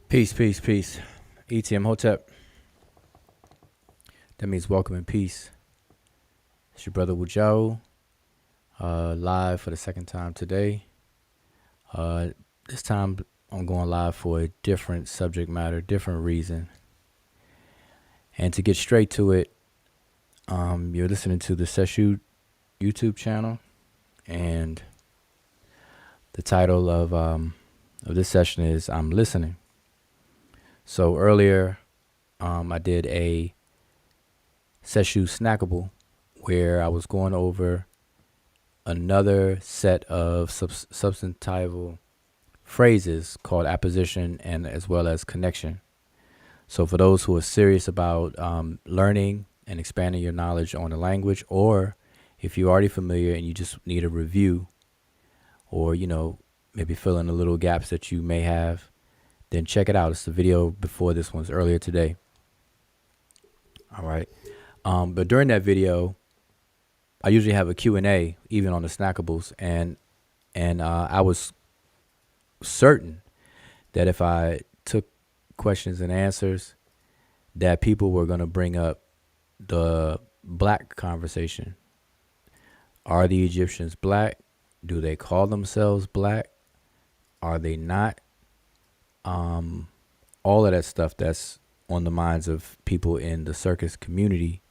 Peace, peace, peace. ETM Hotep. That means welcome and peace. It's your brother Wujao, live for the second time today. This time I'm going live for a different subject matter, different reason. And to get straight to it, you're listening to the Sesh YouTube channel, and the title of this session is I'm Listening. So earlier, I did a Sesh snackable where I was going over another set of substantival phrases called apposition and as well as connection. So for those who are serious about learning and expanding your knowledge on the language, or if you're already familiar and you just need a review, or maybe fill in the little gaps that you may have, then check it out. It's the video before this one's earlier today. All right. But during that video, I usually have a Q&A, even on the snackables. And I was certain that if I took questions and answers, that people were going to bring up the black conversation. Are the Egyptians black? Do they call themselves black? Are they not? All of that stuff that's on the minds of people in the circus community.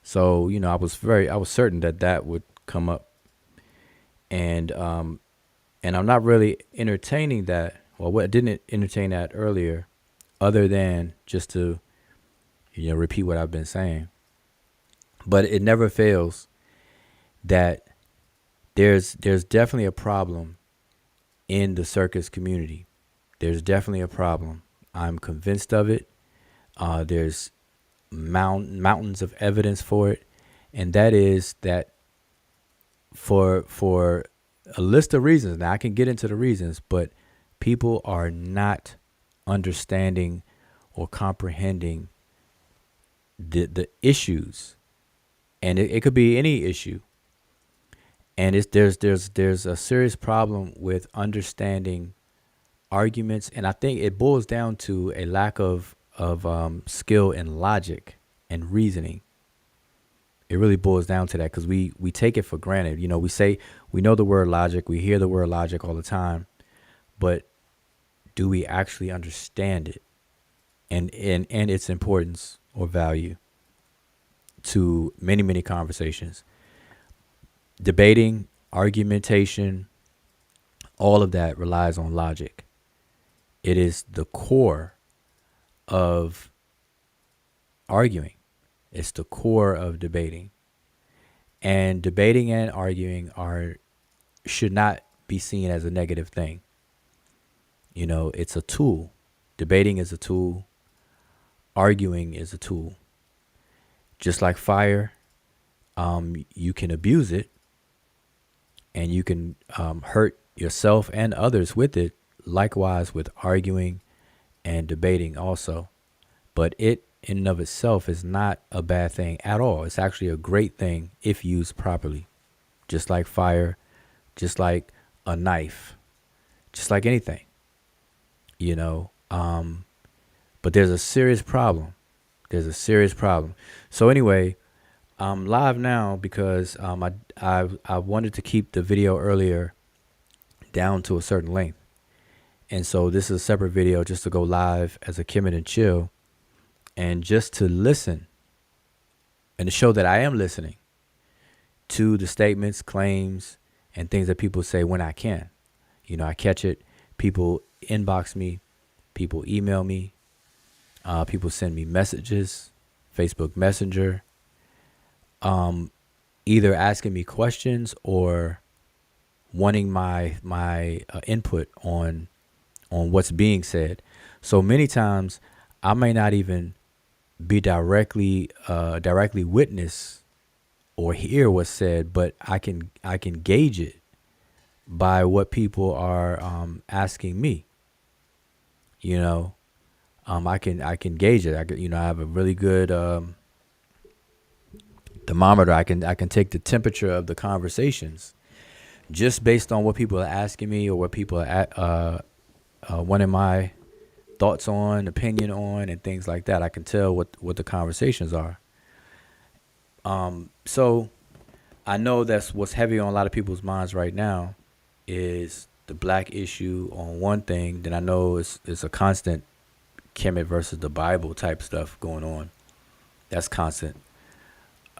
So, I was certain that would come up. And I'm not really entertaining that. Well, I didn't entertain that earlier, other than just to, repeat what I've been saying. But it never fails that there's definitely a problem in the circus community. There's definitely a problem. I'm convinced of it. There's mountains of evidence for it. And that is that for a list of reasons, now I can get into the reasons, but people are not understanding or comprehending the issues. And it could be any issue. And there's a serious problem with understanding arguments, and I think it boils down to a lack of skill in logic and reasoning. It really boils down to that, because we take it for granted. We say we know the word logic, we hear the word logic all the time, but do we actually understand it and its importance or value to many conversations? Debating, argumentation, all of that relies on logic. It is the core of arguing. It's the core of debating. And debating and arguing should not be seen as a negative thing. It's a tool. Debating is a tool. Arguing is a tool. Just like fire, you can abuse it, and you can hurt yourself and others with it. Likewise with arguing and debating also. But it in and of itself is not a bad thing at all. It's actually a great thing if used properly. Just like fire, just like a knife, just like anything. But there's a serious problem. So anyway, I'm live now because I wanted to keep the video earlier down to a certain length. And so this is a separate video just to go live as a Kemet and chill, and just to listen and to show that I am listening to the statements, claims, and things that people say when I can. I catch it. People inbox me. People email me. People send me messages, Facebook Messenger, either asking me questions or wanting my input on what's being said. So many times I may not even be directly witness or hear what's said, but I can gauge it by what people are asking me. I can gauge it. I have a really good thermometer. I can take the temperature of the conversations just based on what people are asking me or what people are wanting my thoughts on, opinion on, and things like that. I can tell what the conversations are. So I know that's what's heavy on a lot of people's minds right now is the black issue on one thing. Then I know it's a constant Kemet versus the Bible type stuff going on. That's constant.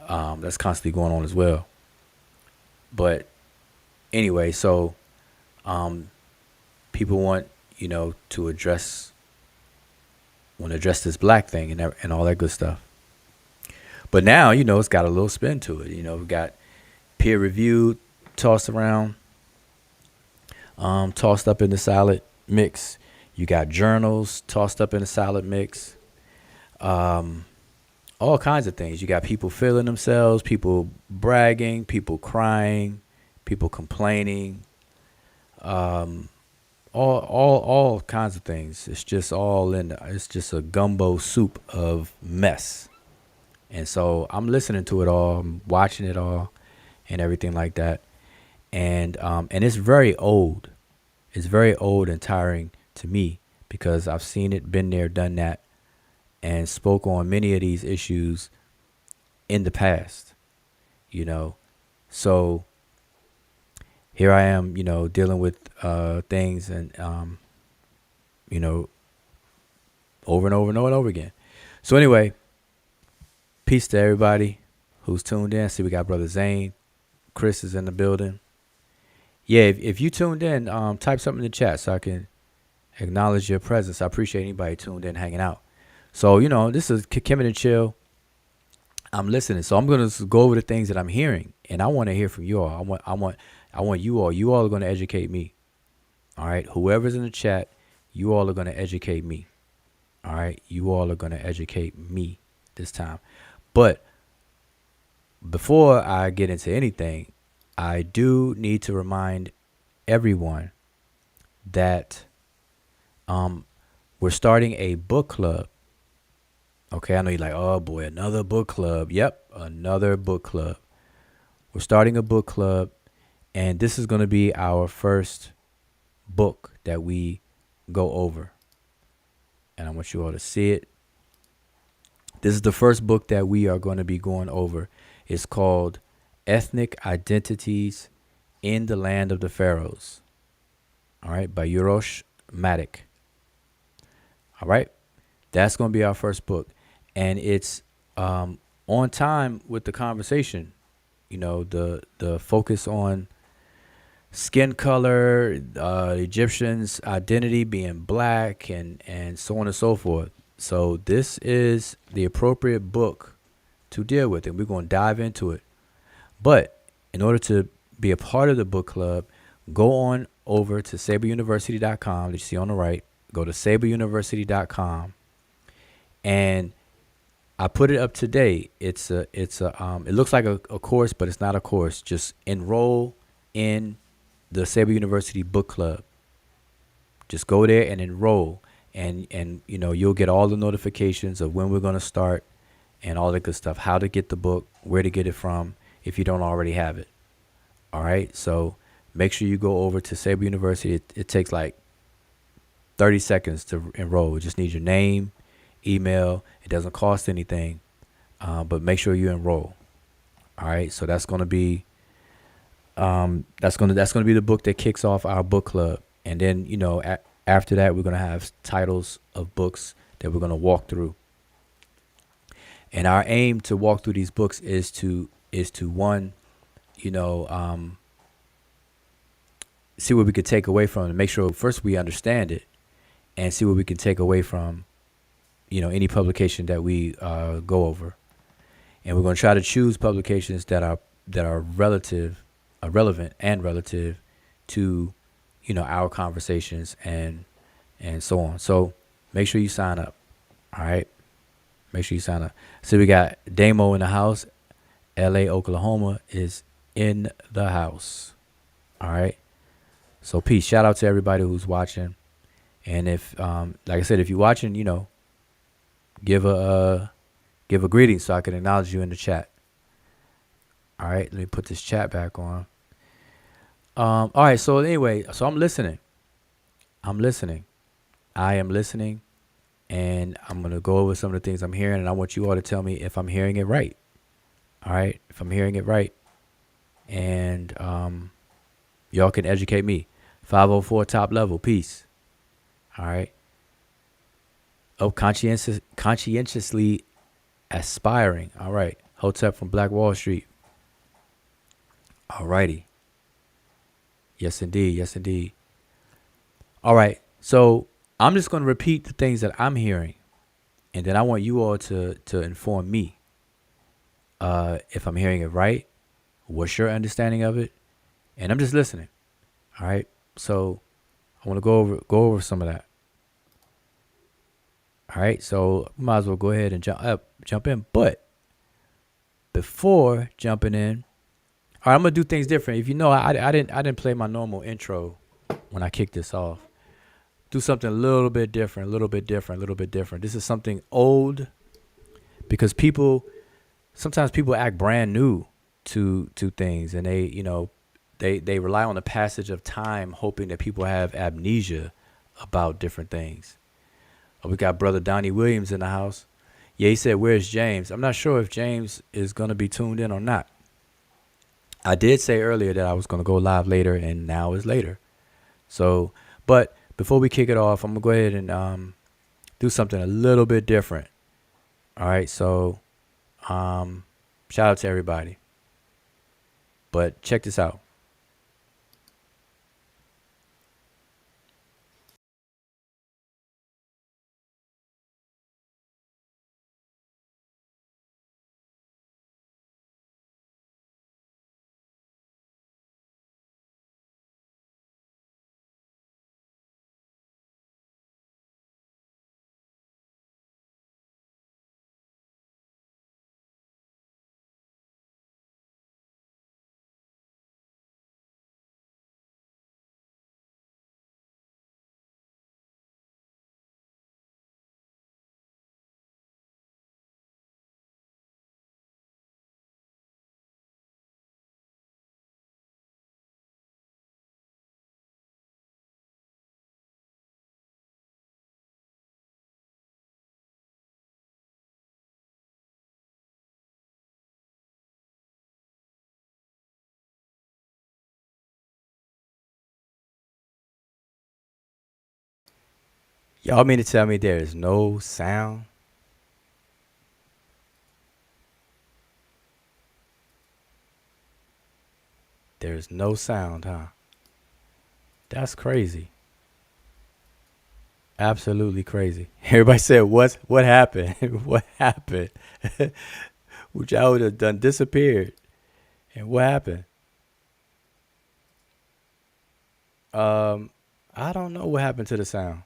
That's constantly going on as well. But anyway, so people want to address this black thing and all that good stuff. But now it's got a little spin to it. We've got peer review tossed around, tossed up in the salad mix. You got journals tossed up in the salad mix. All kinds of things. You got people feeling themselves, people bragging, people crying, people complaining, all kinds of things. It's just it's just a gumbo soup of mess. And so I'm listening to it all, I'm watching it all, and everything like that. And it's very old. It's very old and tiring to me because I've seen it, been there, done that, and spoke on many of these issues in the past. So here I am, dealing with things and over and over and over and over again. So anyway, peace to everybody who's tuned in. See, we got Brother Zane. Chris is in the building. Yeah, if you tuned in, type something in the chat so I can acknowledge your presence. I appreciate anybody tuned in, hanging out. So, this is Kemet and Chill. I'm listening. So I'm going to go over the things that I'm hearing, and I want to hear from you all. I want you all. You all are going to educate me. All right. Whoever's in the chat, you all are going to educate me. All right. You all are going to educate me this time. But before I get into anything, I do need to remind everyone that we're starting a book club. Okay, I know you're like, oh boy, another book club. Yep, another book club. We're starting a book club, and this is going to be our first book that we go over. And I want you all to see it. This is the first book that we are going to be going over. It's called Ethnic Identities in the Land of the Pharaohs. All right, by Urosh Matic. All right, that's going to be our first book. And it's on time with the conversation. The focus on skin color, Egyptians' identity being black, and so on and so forth. So this is the appropriate book to deal with, and we're going to dive into it. But in order to be a part of the book club, go on over to saberuniversity.com that you see on the right. Go to saberuniversity.com, and I put it up today. It looks like a course, but it's not a course. Just enroll in the Saber University book club. Just go there and enroll, and you'll get all the notifications of when we're going to start and all that good stuff. How to get the book, where to get it from if you don't already have it. All right, so make sure you go over to Saber University. It takes like 30 seconds to enroll. You just need your name, email. It doesn't cost anything, but make sure you enroll. All right, so that's going to be the book that kicks off our book club, and then after that we're going to have titles of books that we're going to walk through. And our aim to walk through these books is to one, see what we could take away from it, and make sure first we understand it, and see what we can take away from any publication that we go over. And we're going to try to choose publications that are relevant and relative to our conversations and so on. So make sure you sign up. All right, make sure you sign up. So we got Damo in the house. LA, Oklahoma is in the house. All right, so peace. Shout out to everybody who's watching. And if like I said, if you're watching, give a greeting so I can acknowledge you in the chat. All right, let me put this chat back on. All right, so anyway, so I'm listening. I am listening. and I'm going to go over some of the things I'm hearing, and I want you all to tell me if I'm hearing it right. All right? If I'm hearing it right. And y'all can educate me. 504 top level. Peace. All right? Oh, conscientiously aspiring. All right. Hotep from Black Wall Street. All righty. Yes, indeed. Yes, indeed. All right. So I'm just going to repeat the things that I'm hearing. And then I want you all to inform me if I'm hearing it right. What's your understanding of it? And I'm just listening. All right. So I want to go over some of that. All right. So we might as well go ahead and jump in. But before jumping in, all right, I'm gonna do things different. If you know, I didn't play my normal intro when I kicked this off. Do something a little bit different, a little bit different, a little bit different. This is something old because sometimes people act brand new to things, and they rely on the passage of time, hoping that people have amnesia about different things. Oh, we got brother Donnie Williams in the house. Yeah, he said, "Where's James?" I'm not sure if James is gonna be tuned in or not. I did say earlier that I was gonna go live later, and now is later. So, but before we kick it off, I'm gonna go ahead and do something a little bit different. All right, so shout out to everybody. But check this out. Y'all mean to tell me there is no sound? There's no sound, huh? That's crazy. Absolutely crazy. Everybody said, what happened? What happened? Which I would have done disappeared. And what happened? Um, I don't know what happened to the sound.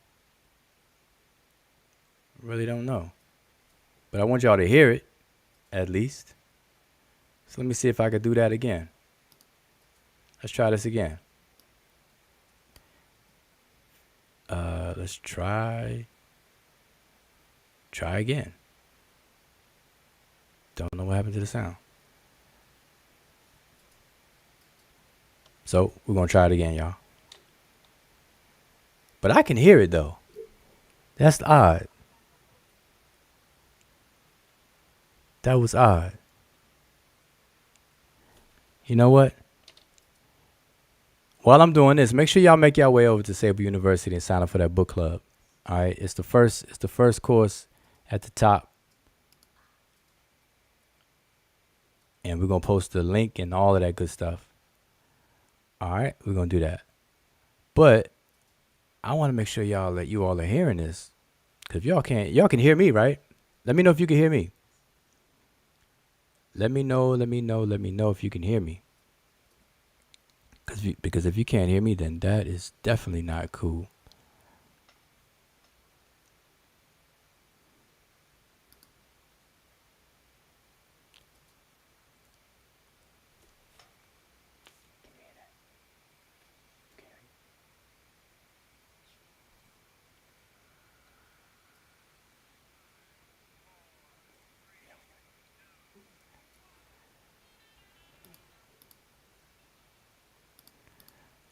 Really don't know. But I want y'all to hear it, at least. So let me see if I could do that again. Let's try this again. Let's try again. Don't know what happened to the sound. So we're gonna try it again, y'all. But I can hear it though. That's odd. That was odd. You know what? While I'm doing this, make sure y'all make your way over to Sable University and sign up for that book club. All right, it's the first course at the top, and we're gonna post the link and all of that good stuff. All right, we're gonna do that. But I want to make sure you all are hearing this, cause y'all can hear me, right? Let me know if you can hear me. Let me know if you can hear me. Because if you can't hear me, then that is definitely not cool.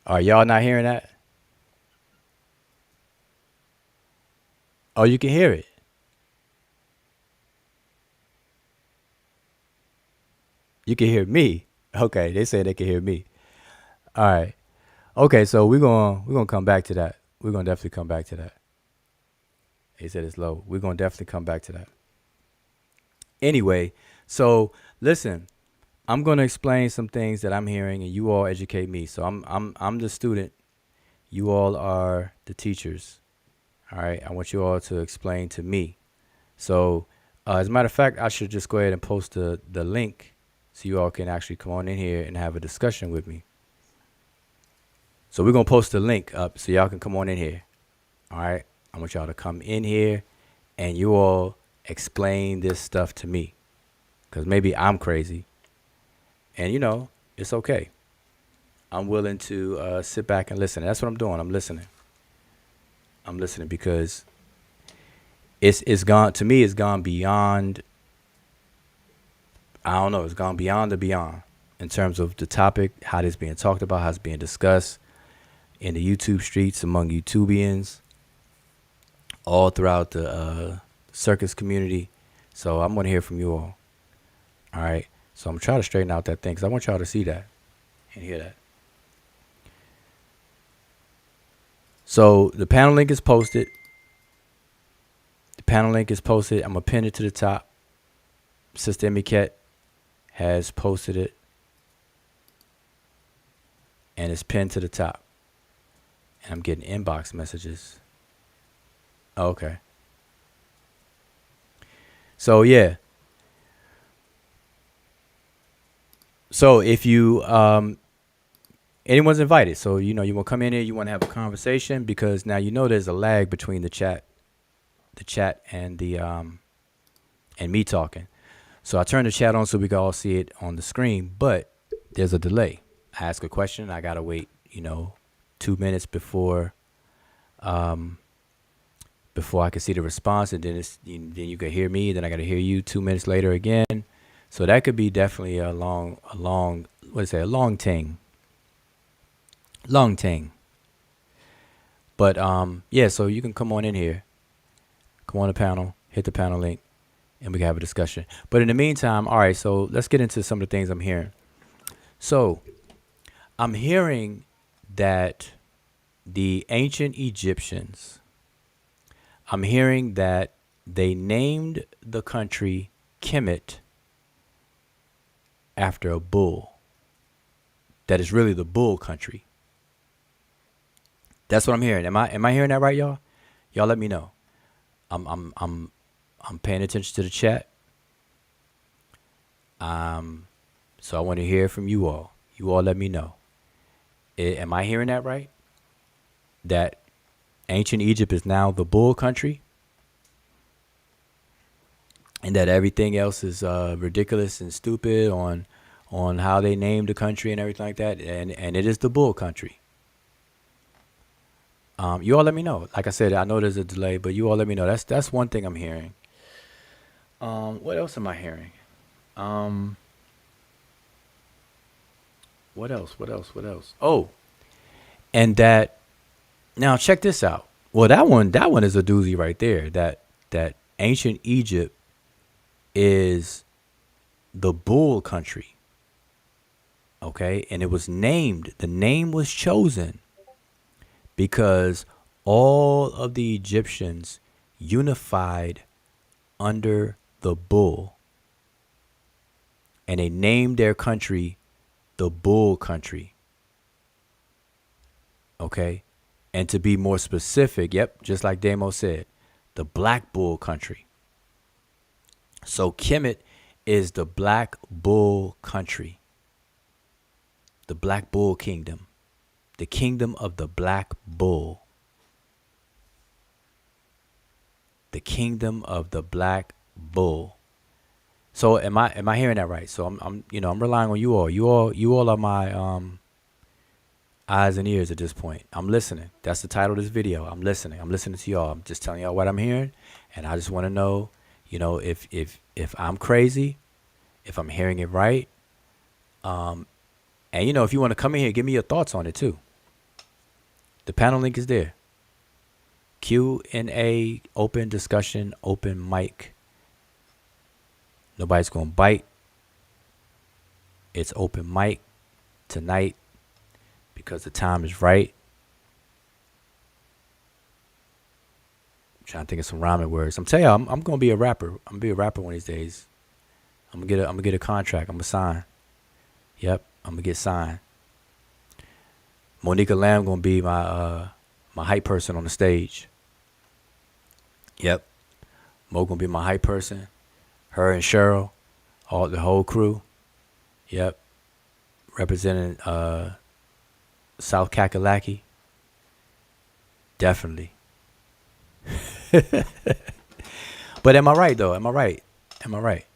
Are y'all not hearing that? Oh, you can hear it. You can hear me. Okay, they say they can hear me. All right. Okay, so we're gonna come back to that. We're gonna definitely come back to that. They said it's low. We're gonna definitely come back to that. Anyway, so listen, I'm gonna explain some things that I'm hearing, and you all educate me. So I'm the student. You all are the teachers. All right. I want you all to explain to me. So, as a matter of fact, I should just go ahead and post the link so you all can actually come on in here and have a discussion with me. So we're going to post the link up so y'all can come on in here. All right. I want y'all to come in here and you all explain this stuff to me, because maybe I'm crazy. And, it's okay. I'm willing to sit back and listen. That's what I'm doing. I'm listening. Because it's gone, to me, it's gone beyond, I don't know, it's gone beyond the beyond in terms of the topic, how it's being talked about, how it's being discussed in the YouTube streets, among YouTubians, all throughout the circus community. So I'm going to hear from you all. All right. So I'm going to try to straighten out that thing, because I want y'all to see that and hear that. So the panel link is posted. I'm going to pin it to the top. Sister Emiket has posted it, and it's pinned to the top. And I'm getting inbox messages. Oh, okay. So yeah. So if you anyone's invited. So you want to come in here, you want to have a conversation, because now there's a lag between the chat and the and me talking. So I turn the chat on so we can all see it on the screen, but there's a delay. I ask a question, I gotta wait, 2 minutes before I can see the response, and then then you can hear me, then I gotta hear you 2 minutes later again. So that could be definitely a long ting. Long ting. But yeah, so you can come on in here, come on the panel, hit the panel link, and we can have a discussion. But in the meantime, all right, so let's get into some of the things I'm hearing. So I'm hearing that the ancient Egyptians, I'm hearing that they named the country Kemet after a bull. That is really the bull country. That's what I'm hearing. Am I hearing that right, y'all? Y'all let me know. I'm paying attention to the chat. So I want to hear from you all. You all let me know. Am I hearing that right? That ancient Egypt is now the bull country? And that everything else is ridiculous and stupid on how they named the country and everything like that, and it is the bull country. You all let me know. Like I said, I know there's a delay, but you all let me know. That's one thing I'm hearing. What else am I hearing? What else? Oh, and that, now check this out. Well, that one is a doozy right there. That ancient Egypt is the bull country. Okay, and it was named. The name was chosen because all of the Egyptians unified under the bull, and they named their country the bull country. Okay, and to be more specific, yep, just like Damo said, the black bull country. So Kemet is the black bull country, the black bull kingdom, the kingdom of the black bull, the kingdom of the black bull. So am I hearing that right? So I'm relying on you all. You all are my eyes and ears at this point. I'm listening. That's the title of this video. I'm listening. I'm listening to y'all. I'm just telling y'all what I'm hearing, and I just want to know, if I'm crazy, if I'm hearing it right, and if you want to come in here, give me your thoughts on it too. The panel link is there. Q&A, open discussion, open mic. Nobody's going to bite. It's open mic tonight because the time is right. I'm trying to think of some rhyming words. I'm telling you, I'm going to be a rapper. I'm going to be a rapper one of these days. I'm gonna get a contract. I'm gonna sign. Yep, I'm gonna get signed. Monica Lamb gonna be my hype person on the stage. Yep, Mo gonna be my hype person. Her and Cheryl, the whole crew. Yep, representing South Kakalaki. Definitely. But am I right though? Am I right? Am I right?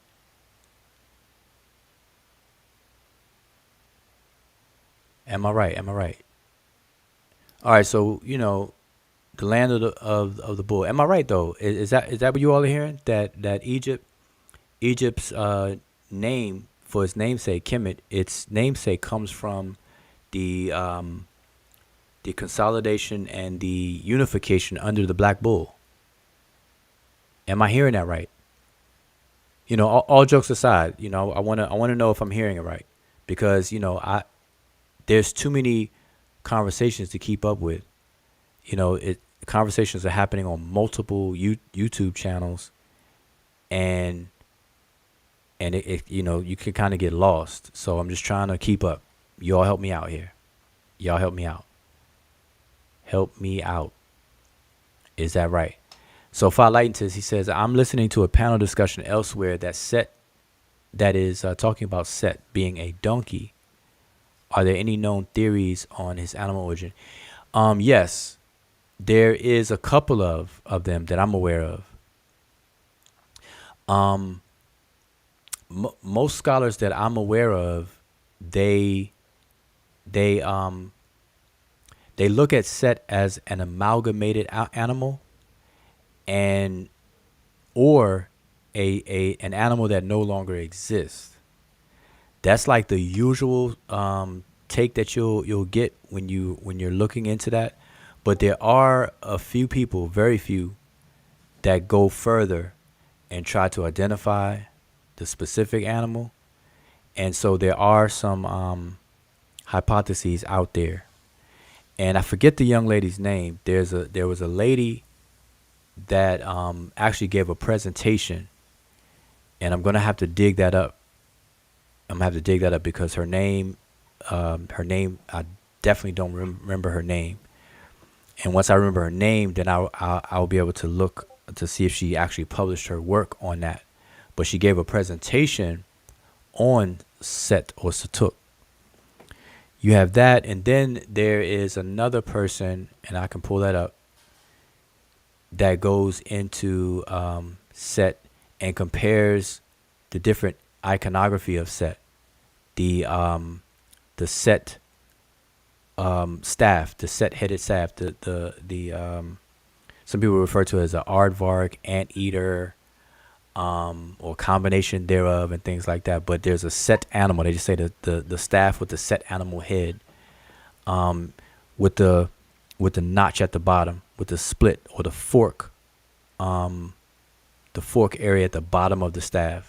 Am I right? Am I right? All right, so the land of the bull. Am I right though? Is that what you all are hearing? That Egypt's name for its namesake Kemet, its namesake comes from the consolidation and the unification under the black bull. Am I hearing that right? All jokes aside, I wanna know if I'm hearing it right, because there's too many conversations to keep up with. Conversations are happening on multiple YouTube channels, and you can kind of get lost. So I'm just trying to keep up. Y'all help me out here. Y'all help me out. Help me out. Is that right? So Philaitis, he says, I'm listening to a panel discussion elsewhere that is talking about Set being a donkey. Are there any known theories on his animal origin? Yes, there is a couple of them that I'm aware of. Most scholars that I'm aware of, they look at Set as an amalgamated animal, and or an animal that no longer exists. That's like the usual take that you'll get when you're looking into that. But there are a few people, very few, that go further and try to identify the specific animal. And so there are some hypotheses out there. And I forget the young lady's name. There was a lady that actually gave a presentation, and I'm gonna have to dig that up. Because her name, I definitely don't remember her name. And once I remember her name, then I'll be able to look to see if she actually published her work on that. But she gave a presentation on Set or Satuk. You have that, and then there is another person, and I can pull that up, that goes into Set and compares the different iconography of Set. The Set staff, the Set-headed staff, the some people refer to it as an aardvark, anteater, or combination thereof, and things like that. But there's a Set animal. They just say the staff with the Set animal head, with the notch at the bottom, with the split or the fork area at the bottom of the staff.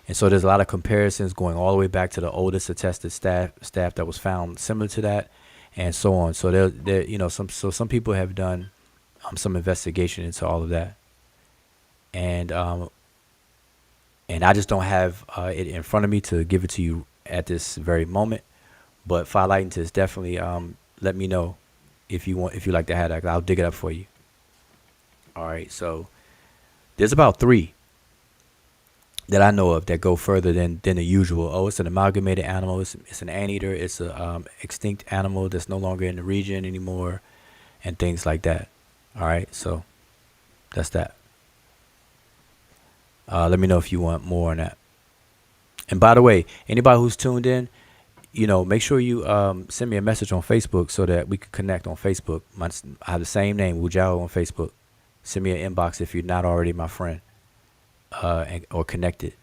And so there's a lot of comparisons going all the way back to the oldest attested staff that was found similar to that, and so on. So there some people have done some investigation into all of that, and I just don't have it in front of me to give it to you at this very moment. But Philaitis, definitely let me know if you like to have that. I'll dig it up for you. All right, so there's about 3 that I know of that go further than the usual. Oh, it's an amalgamated animal. It's an anteater. It's a extinct animal that's no longer in the region anymore, and things like that. All right, so that's that. Let me know if you want more on that. And by the way, anybody who's tuned in, make sure you send me a message on Facebook so that we can connect on Facebook. I have the same name, Wujao, on Facebook. Send me an inbox if you're not already my friend, or connected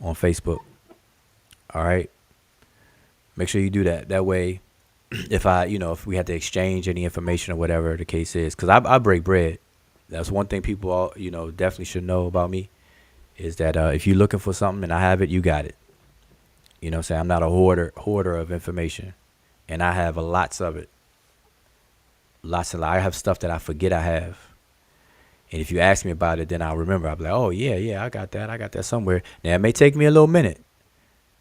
on Facebook. All right. Make sure you do that. That way, if we had to exchange any information or whatever the case is, because I break bread. That's one thing people all definitely should know about me is that if you're looking for something and I have it, you got it. You know what I'm saying? I'm not a hoarder of information, and I have lots of it. I have stuff that I forget I have. And if you ask me about it, then I'll remember. I'll be like, oh, yeah, I got that somewhere. Now, it may take me a little minute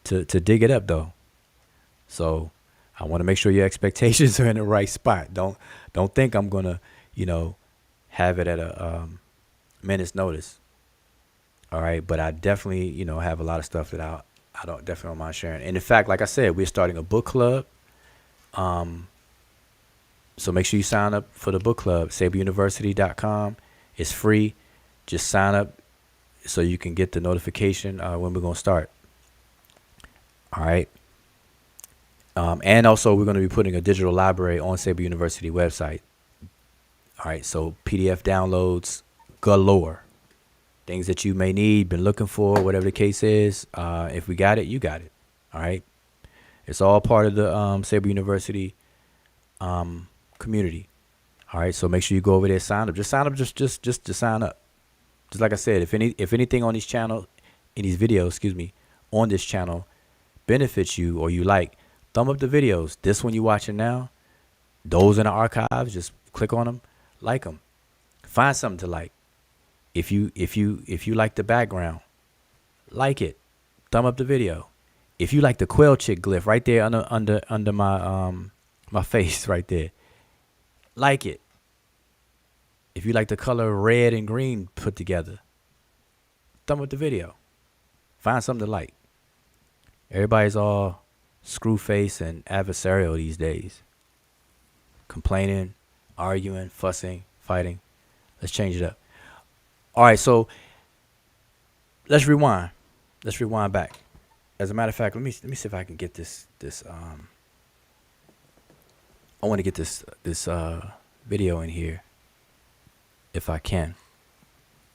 to dig it up, though. So I want to make sure your expectations are in the right spot. Don't think I'm going to, have it at a minute's notice. All right. But I definitely, have a lot of stuff that I definitely don't mind sharing. And in fact, like I said, we're starting a book club. So make sure you sign up for the book club, saberuniversity.com. It's free. Just sign up so you can get the notification when we're going to start. All right. And also, we're going to be putting a digital library on Saber University website. All right. So PDF downloads galore. Things that you may need, been looking for, whatever the case is. If we got it, you got it. All right. It's all part of the Saber University community. All right, so make sure you go over there, sign up. Just sign up, just to sign up. Just like I said, if anything on these channel, in these videos, on this channel, benefits you or you like, thumb up the videos. This one you're watching now, those in the archives, just click on them, like them. Find something to like. If you like the background, like it. Thumb up the video. If you like the quail chick glyph right there under my my face right there, like it. If you like the color red and green put together, thumb up the video. Find something to like. Everybody's all screw face and adversarial these days. Complaining, arguing, fussing, fighting. Let's change it up. All right, so let's rewind. Let's rewind back. As a matter of fact, let me see if I can get this I want to get this video in here if I can,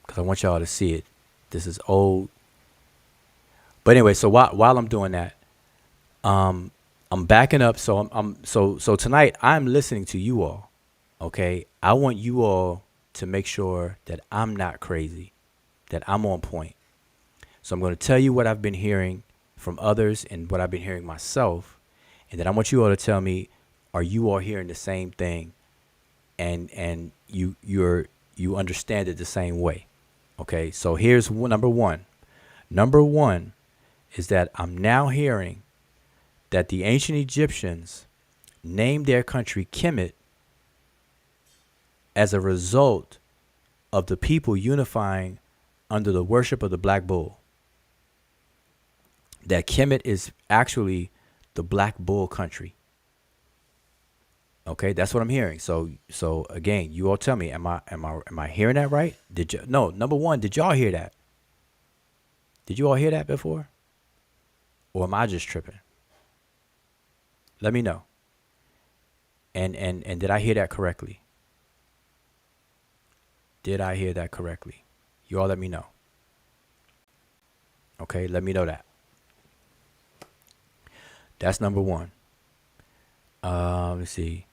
because I want y'all to see it. This is old, but anyway. So while I'm doing that, I'm backing up. So so tonight I'm listening to you all. Okay, I want you all to make sure that I'm not crazy, that I'm on point. So I'm going to tell you what I've been hearing from others and what I've been hearing myself, and then I want you all to tell me, are you all hearing the same thing, and you understand it the same way? Okay, so here's number one. Number one is that I'm now hearing that the ancient Egyptians named their country Kemet as a result of the people unifying under the worship of the black bull. That Kemet is actually the black bull country. Okay, that's what I'm hearing. So again, you all tell me, am I hearing that right? Number one, did y'all hear that? Did you all hear that before? Or am I just tripping? Let me know. And did I hear that correctly? Did I hear that correctly? You all let me know. Okay, let me know that. That's number one. Let's see.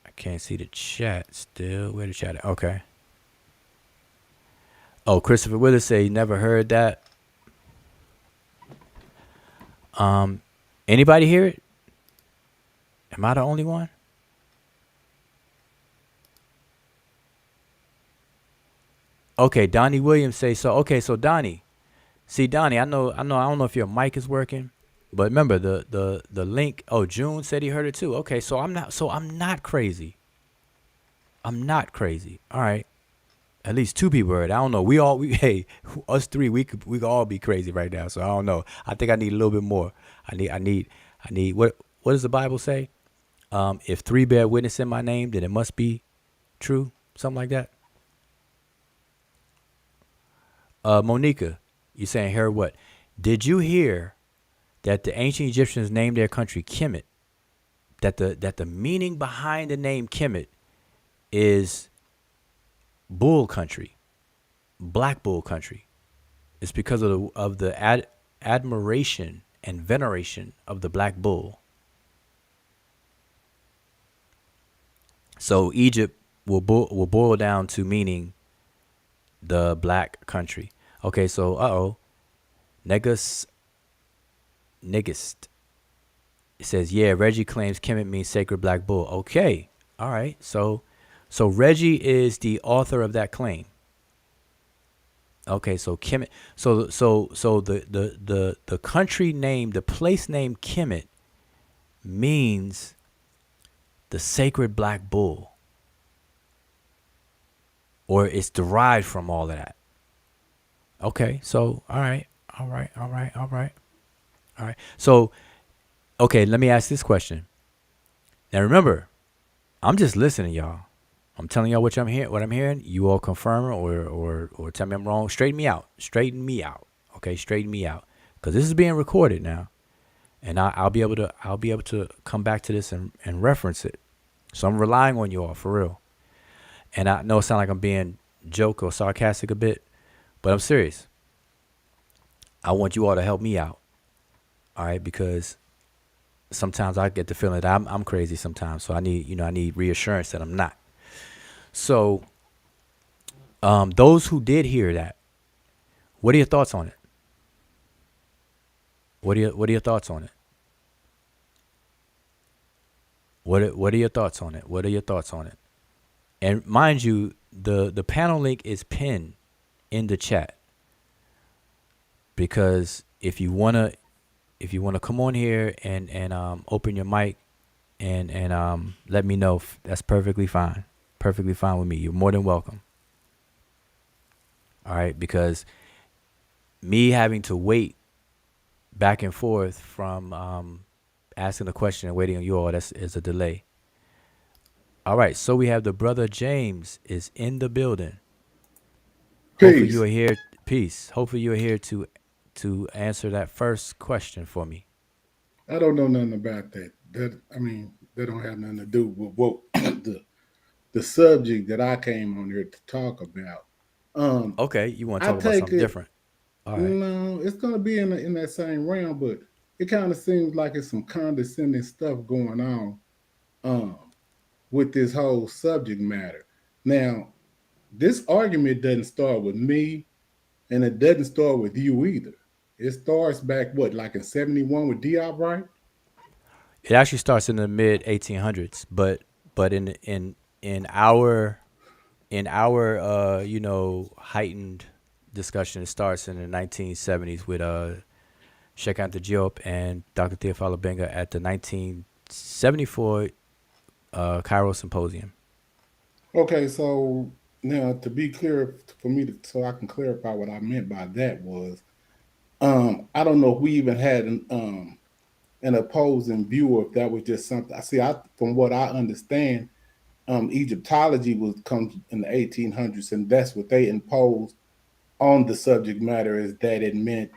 I can't see the chat still. Where the chat at? Okay. Oh, Christopher Willis say he never heard that. Anybody hear it? Am I the only one? Okay, Donnie Williams say so. Okay, so Donnie. See, Donnie, I don't know if your mic is working, but remember the link. Oh, June said he heard it too. Okay, so I'm not crazy. I'm not crazy. All right. At least two people heard. I don't know. Hey, us three, we could all be crazy right now. So I don't know. I think I need a little bit more. I need what does the Bible say? If three bear witness in my name, then it must be true. Something like that. Monica, you saying heard what? Did you hear that the ancient Egyptians named their country Kemet? That the meaning behind the name Kemet is bull country, black bull country. It's because of the admiration and veneration of the black bull. So Egypt will boil down to meaning the black country. Okay, so Negus Nigist. It says, yeah, Reggie claims Kemet means sacred black bull. Okay. All right. So Reggie is the author of that claim. Okay, so Kemet, so the country name, the place name Kemet means the sacred black bull, or it's derived from all of that. Okay, so all right. So okay, let me ask this question. Now remember, I'm just listening, y'all. I'm telling y'all what I'm hearing. What I'm hearing, you all confirm or tell me I'm wrong. Straighten me out. Straighten me out. Okay, straighten me out. Because this is being recorded now, and I'll be able to come back to this and reference it. So I'm relying on you all for real. And I know it sounds like I'm being joke or sarcastic a bit, but I'm serious. I want you all to help me out. All right, because sometimes I get the feeling that I'm crazy sometimes. So I need reassurance that I'm not. So those who did hear that, what are your thoughts on it? What are your thoughts on it? What are your thoughts on it? What are your thoughts on it? And mind you, the panel link is pinned in the chat, because if you wanna come on here and open your mic and let me know, that's perfectly fine. Perfectly fine with me. You're more than welcome. All right, because me having to wait back and forth from asking the question and waiting on you all, that's is a delay. All right, so we have the brother James is in the building. Hopefully you Peace. are here. Peace. Hopefully you are here to answer that first question for me. I don't know nothing about that. That don't have nothing to do with what the subject that I came on here to talk about. Um, Okay, you want to I talk about take something it. different? All right. No, it's gonna be in that same realm, but it kind of seems like it's some condescending stuff going on um, with this whole subject matter. Now, this argument doesn't start with me, and it doesn't start with you either. It starts back what, like in '71 with Diop, right? It actually starts in the mid 1800s, but in our heightened discussion, it starts in the 1970s with Sheikh Anta Diop and Dr. Theophilo Benga at the 1974 Cairo Symposium. Okay, so now to be clear for me to so I can clarify what I meant by that was I don't know if we even had an opposing view or if that was just something I see I from what I understand, Egyptology was comes in the 1800s and that's what they imposed on the subject matter is that it meant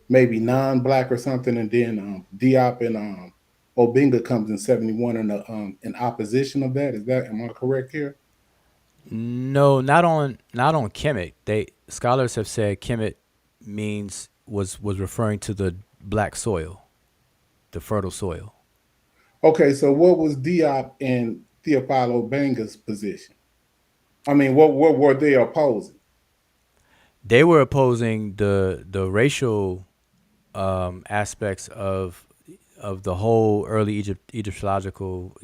maybe non-black or something, and then Diop and Obinga comes in '71 in opposition of that. Is that am I correct here? No, not on Kemet. They scholars have said Kemet means was referring to the black soil, the fertile soil. Okay, so what was Diop and Theophilo Banga's position? I mean, what were they opposing? They were opposing the racial aspects of the whole early Egyptological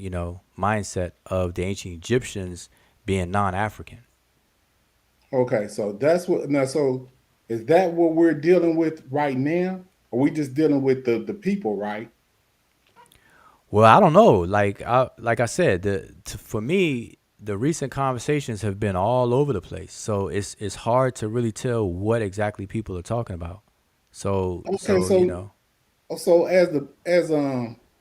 mindset of the ancient Egyptians being non-African. Okay, so that's what now. So is that what we're dealing with right now? Or we just dealing with the people, right? Well, I don't know. Like I said, for me, the recent conversations have been all over the place. So it's hard to really tell what exactly people are talking about. So Okay, so so as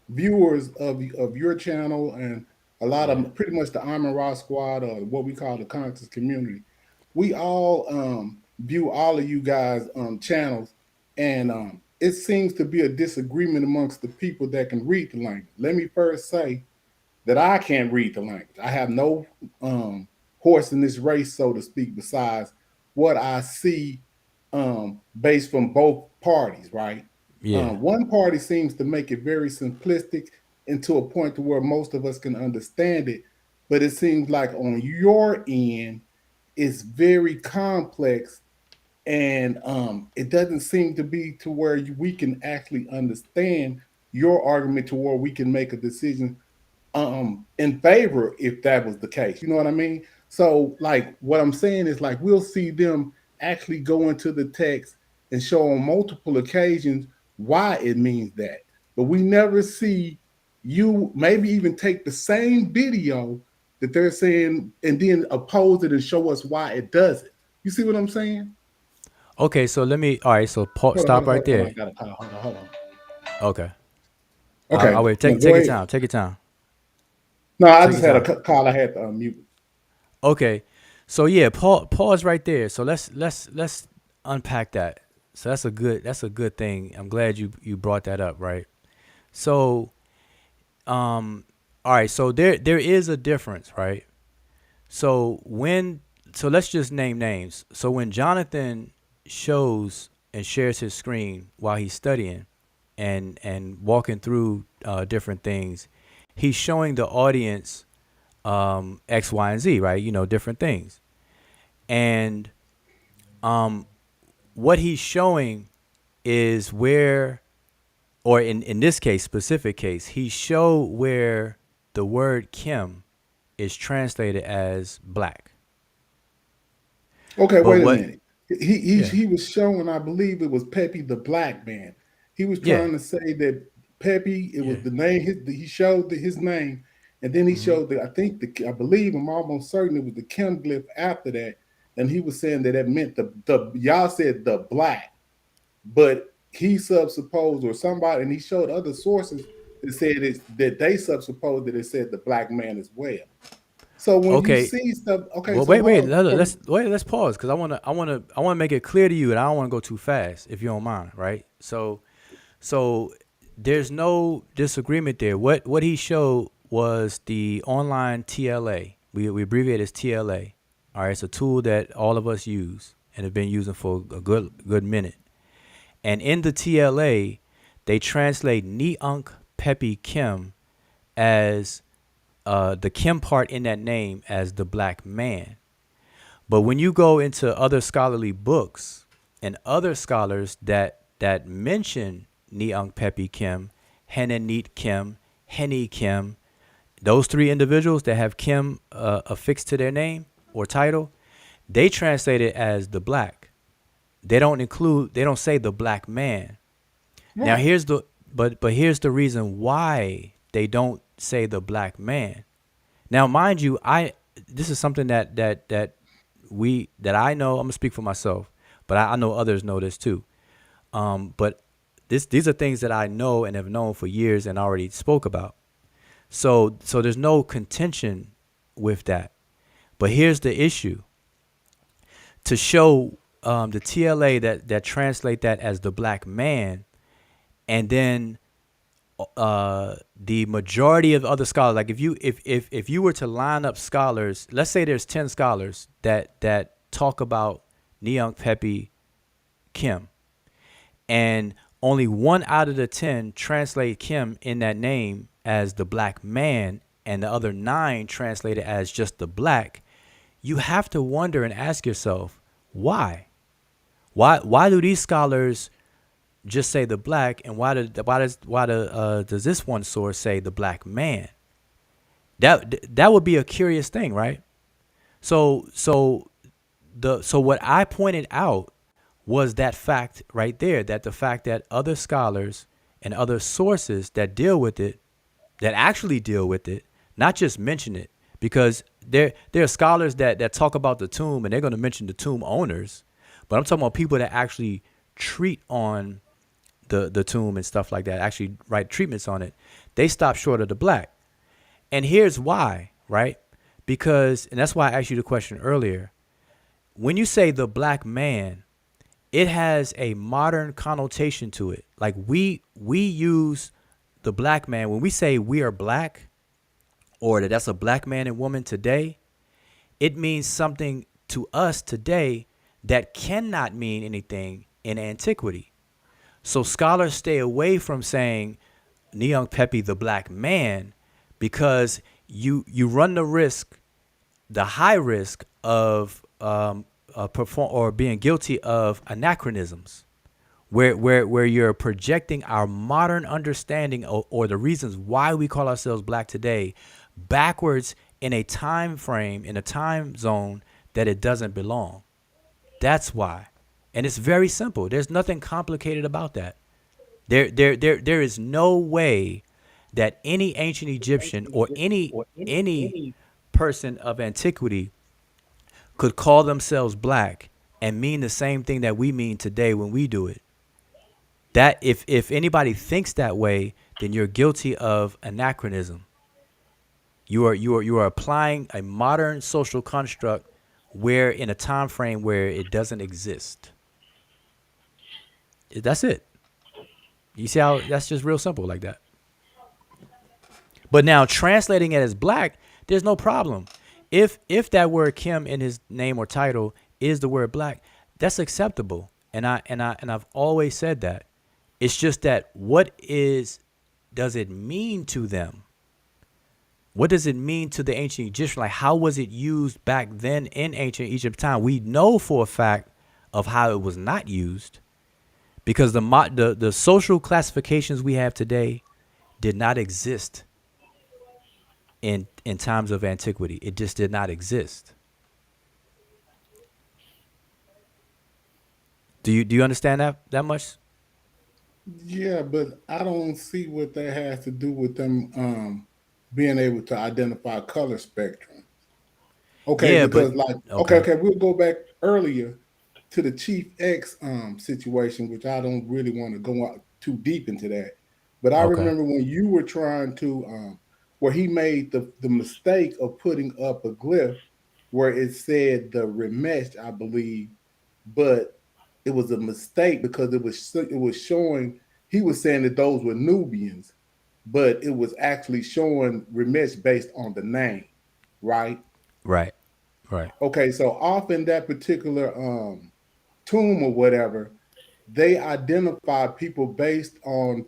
viewers of your channel and a lot yeah. of pretty much the Armor Raw squad or what we call the conscious community, we all view all of you guys channels, and it seems to be a disagreement amongst the people that can read the language. Let me first say that I can't read the language. I have no horse in this race, so to speak, besides what I see based from both parties, right? Yeah. One party seems to make it very simplistic and to a point to where most of us can understand it, but it seems like on your end, is very complex, and it doesn't seem to be to where we can actually understand your argument to where we can make a decision in favor if that was the case. You know what I mean? So like what I'm saying is like we'll see them actually go into the text and show on multiple occasions why it means that. But we never see you maybe even take the same video that they're saying and then oppose it and show us why it doesn't. You see what I'm saying? Okay, so let me. All right, so stop right Hold on. I there. got a call. Hold on. Okay, I'll Okay. wait. Now Take go your ahead. time. Take your time. No, I Take just your had time. a call I had to unmute. Okay, so yeah, pause right there. So let's unpack that. So that's a good thing. I'm glad you brought that up, right? So all right, so there is a difference, right? So so let's just name names. So when Jonathan shows and shares his screen while he's studying and walking through different things, he's showing the audience X, Y, and Z, right? You know, different things. And what he's showing is where, or in this case, specific case, he showed where the word Kim is translated as black. Okay, But wait a what, minute. He he yeah, he was showing, I believe it was Peppy the Black Man. He was yeah, trying to say that Peppy, it was yeah. the name. He showed his name, and then he Hmm. showed the. I believe I'm almost certain it was the Kim glyph after that, and he was saying that that meant the y'all said the black, but he subsupposed or somebody, and he showed other sources that said that they subsupposed that it said the black man as well. So when you Okay. see stuff, okay, Well, so hold on. let's pause because I wanna make it clear to you, and I don't want to go too fast, if you don't mind, right? So there's no disagreement there. What he showed was the online TLA. We abbreviate as TLA. All right, it's a tool that all of us use and have been using for a good minute. And in the TLA, they translate Ankh Pepy Kem as the Kim part in that name as the black man. But when you go into other scholarly books and other scholars that mention Ankh Pepy Kem, Henenit Kem, Henny Kem, those three individuals that have Kim affixed to their name or title, they translate it as the black. They don't say the black man. Now Right. here's the but here's the reason why they don't say the black man. Now, mind you, I this is something that I know. I'm gonna speak for myself, but I know others know this too. But these are things that I know and have known for years and already spoke about. So there's no contention with that. But here's the issue: to show the TLA that translate that as the black man, and then the majority of other scholars, like if you were to line up scholars, let's say there's 10 scholars that talk about Ankh Pepy Kem, and only one out of the 10 translate Kim in that name as the black man, and the other 9 translate it as just the black, you have to wonder and ask yourself, why? Why do these scholars just say the black, and does this one source say the black man? That would be a curious thing, right? So what I pointed out was that fact right there, that the fact that other scholars and other sources that deal with it, that actually deal with it, not just mention it, because there are scholars that talk about the tomb and they're going to mention the tomb owners, but I'm talking about people that actually treat on the tomb and stuff like that, actually write treatments on it. They stop short of the black. And here's why, right? Because, and that's why I asked you the question earlier. When you say the black man, it has a modern connotation to it. Like we use the black man when we say we are black, or that's a black man and woman today. It means something to us today that cannot mean anything in antiquity. So scholars stay away from saying Ankh Pepy the black man, because you run the high risk of perform or being guilty of anachronisms, where you're projecting our modern understanding or the reasons why we call ourselves black today backwards in a time frame, in a time zone that it doesn't belong. That's why. And it's very simple. There's nothing complicated about that. There is no way that any ancient Egyptian or any person of antiquity could call themselves black and mean the same thing that we mean today when we do it. That if anybody thinks that way, then you're guilty of anachronism. You are applying a modern social construct where in a time frame where it doesn't exist. That's it. You see how that's just real simple like that. But now translating it as black, there's no problem. If that word Kim in his name or title is the word black, that's acceptable. And I've always said that. It's just that does it mean to them? What does it mean to the ancient Egyptian? Like, how was it used back then in ancient Egypt time? We know for a fact of how it was not used because the social classifications we have today did not exist in times of antiquity. It just did not exist. Do you understand that much? Yeah, but I don't see what that has to do with them being able to identify color spectrum. Okay, Yeah, but because like okay, we'll go back earlier to the Chief X situation, which I don't really want to go out too deep into that. But I okay, remember when you were trying to where he made the mistake of putting up a glyph where it said the Remesh, I believe, but it was a mistake because it was showing he was saying that those were Nubians, but it was actually showing Remesh based on the name, right? right, right. Okay, so off in that particular tomb or whatever, they identify people based on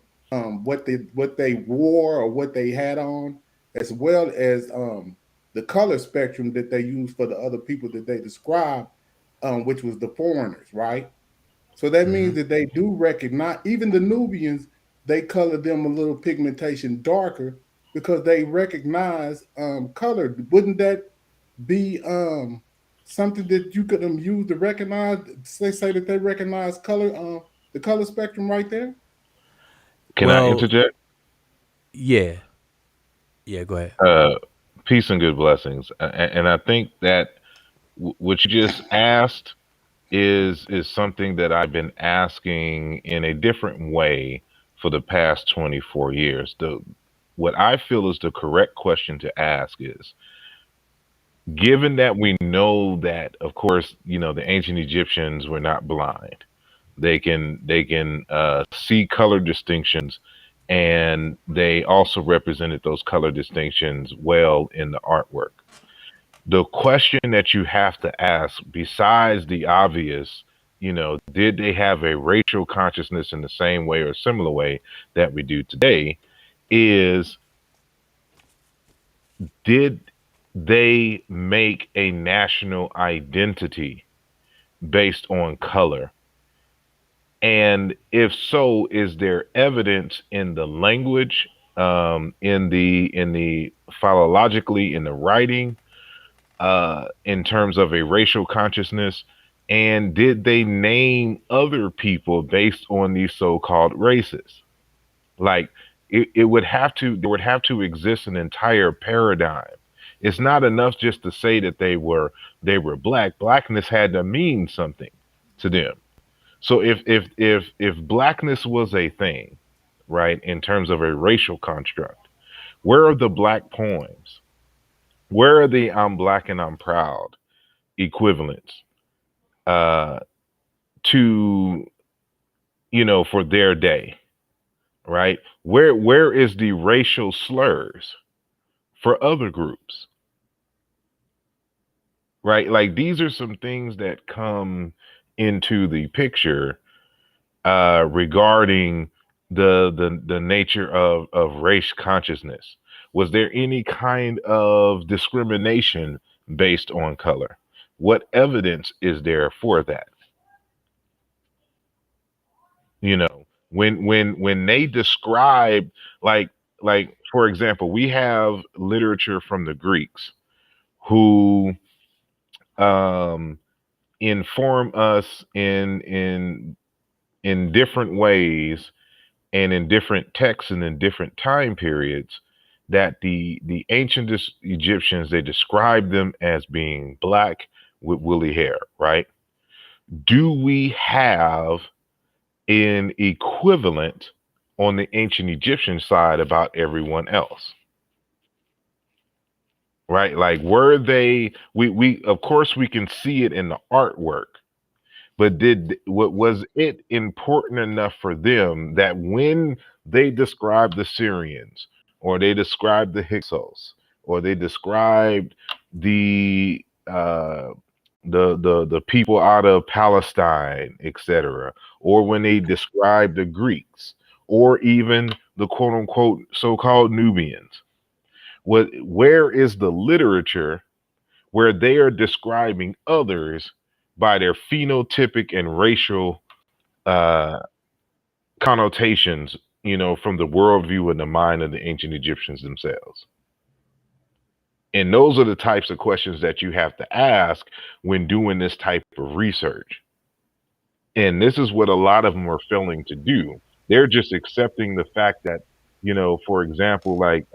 what they wore or what they had on, as well as the color spectrum that they used for the other people that they described, which was the foreigners, right? So that means that they do recognize even the Nubians. They color them a little pigmentation darker because they recognize color. Wouldn't that be something that you could use to recognize? Say that they recognize color, the color spectrum right there. Can I Well, interject? yeah, yeah. Go ahead. Uh, Peace and good blessings. And I think that what you just asked is something that I've been asking in a different way for the past 24 years. The what I feel is the correct question to ask is, given that we know that, of course, the ancient Egyptians were not blind. They can see color distinctions, and they also represented those color distinctions well in the artwork. The question that you have to ask, besides the obvious, did they have a racial consciousness in the same way or similar way that we do today, is did they make a national identity based on color? And if so, is there evidence in the language, in the philologically, in the writing, in terms of a racial consciousness? And did they name other people based on these so-called races? Like, it would have to, there would have to exist an entire paradigm. It's not enough just to say that they were black. Blackness had to mean something to them. So if blackness was a thing, right, in terms of a racial construct, where are the black poems? Where are the "I'm black and I'm proud" equivalents uh, to, for their day, right? Where is the racial slurs for other groups, right? Like, these are some things that come into the picture regarding the nature of race consciousness. Was there any kind of discrimination based on color? What evidence is there for that? When they describe, like for example, we have literature from the Greeks who um inform us in different ways and in different texts and in different time periods that the ancient Egyptians, they described them as being black with woolly hair, right? Do we have an equivalent on the ancient Egyptian side about everyone else? Right? Like, were they, we of course we can see it in the artwork, but what was it important enough for them that when they described the Syrians, or they described the Hyksos, or they described the the people out of Palestine, etc., or when they described the Greeks, or even the quote unquote so-called Nubians, where is the literature where they are describing others by their phenotypic and racial uh, connotations, from the worldview and the mind of the ancient Egyptians themselves? And those are the types of questions that you have to ask when doing this type of research. And this is what a lot of them are failing to do. They're just accepting the fact that, for example, like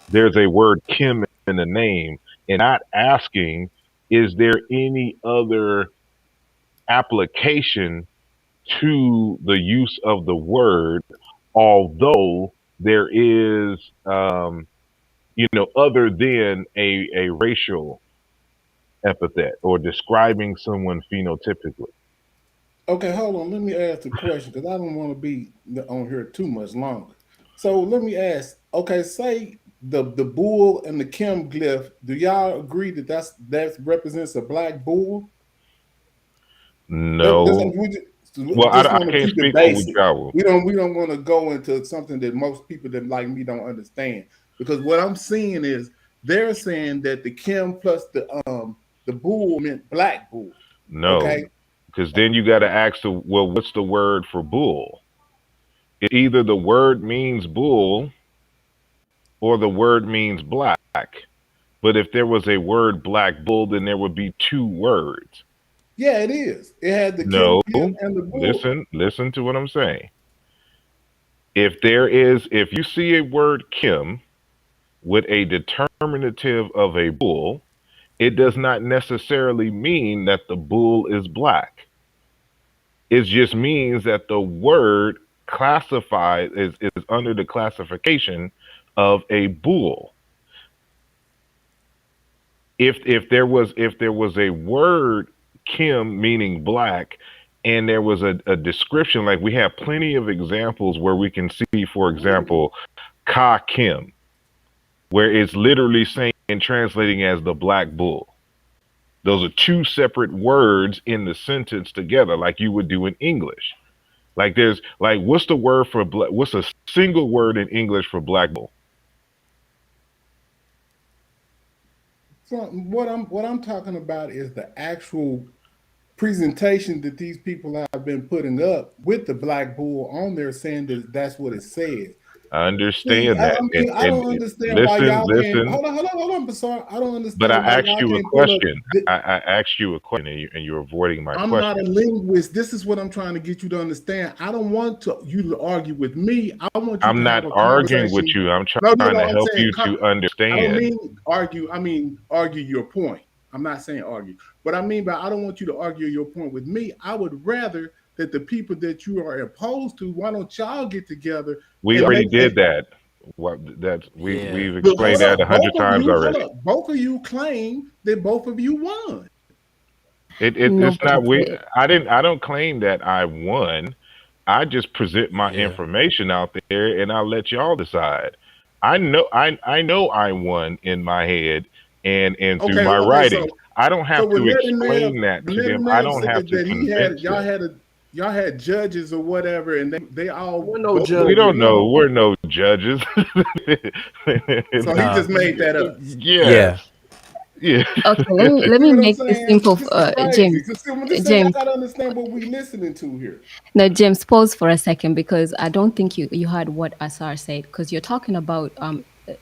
there's a word Kim in the name, and not asking, is there any other application to the use of the word, although there is, other than a racial epithet or describing someone phenotypically. Okay, hold on. Let me ask the question because I don't want to be on here too much longer. So let me ask. Okay, say the bull and the Kem glyph. Do y'all agree that that represents a black bull? No. We Well, just I want to can't keep it speak for basic. Wujawu. We don't want to go into something that most people that like me don't understand. Because what I'm seeing is they're saying that the Kem plus the bull meant black bull. No, Okay. because then you got to ask well, what's the word for bull? Either the word means bull or the word means black. But if there was a word black bull, then there would be two words. Yeah, it is. It had the Kem No, glyph and the bull. listen to what I'm saying. If you see a word Kim with a determinative of a bull, it does not necessarily mean that the bull is black. It just means that the word classified is under the classification of a bull. If there was a word Kim meaning black, and there was a description, like we have plenty of examples where we can see, for example, Ka Kim, where it's literally saying and translating as the black bull. Those are two separate words in the sentence together, like you would do in English. Like there's like, what's the word for black? What's a single word in English for black bull? So what I'm talking about is the actual presentation that these people have been putting up with the black bull on there, saying that that's what it says. I See, understand that. I don't understand why Listen, y'all can't. listen. Hold on, Basar. I don't But I understand why asked y'all you a can't pull up. question. I asked you a question, and you're avoiding my I'm not a question. linguist. This is what I'm trying to get you to understand. I don't want you to argue with me. I want you I'm to have not a arguing with conversation. you. I'm No, trying to I'm help saying you to I don't understand. mean argue. I mean argue your point. I'm not saying argue. What I mean by I don't want you to argue your point with me. I would rather that the people that you are opposed to, why don't y'all get together We and already make did a that. Yeah. We've But explained hold that up, a hundred times hold already. up. Both of you claim that both of you won. No, It's not we. but I don't claim that I won. I just present my Yeah. information out there, and I'll let y'all decide. I know I won in my head and through my Okay. writings. I don't So have to explain that when to them. Nettie I Nev don't said have to that he had convince them. y'all had judges or whatever, and they all we're no voted We for don't judges. know. him. We're no judges. So he just made that up. Yes. Yeah. Yeah. Okay, You let see me what I'm make this saying? simple, This is crazy. James. Because I'm just saying, y'all James, gotta understand what we listening to here. no, James, pause for a second because I don't think you heard what Asar said because you're talking about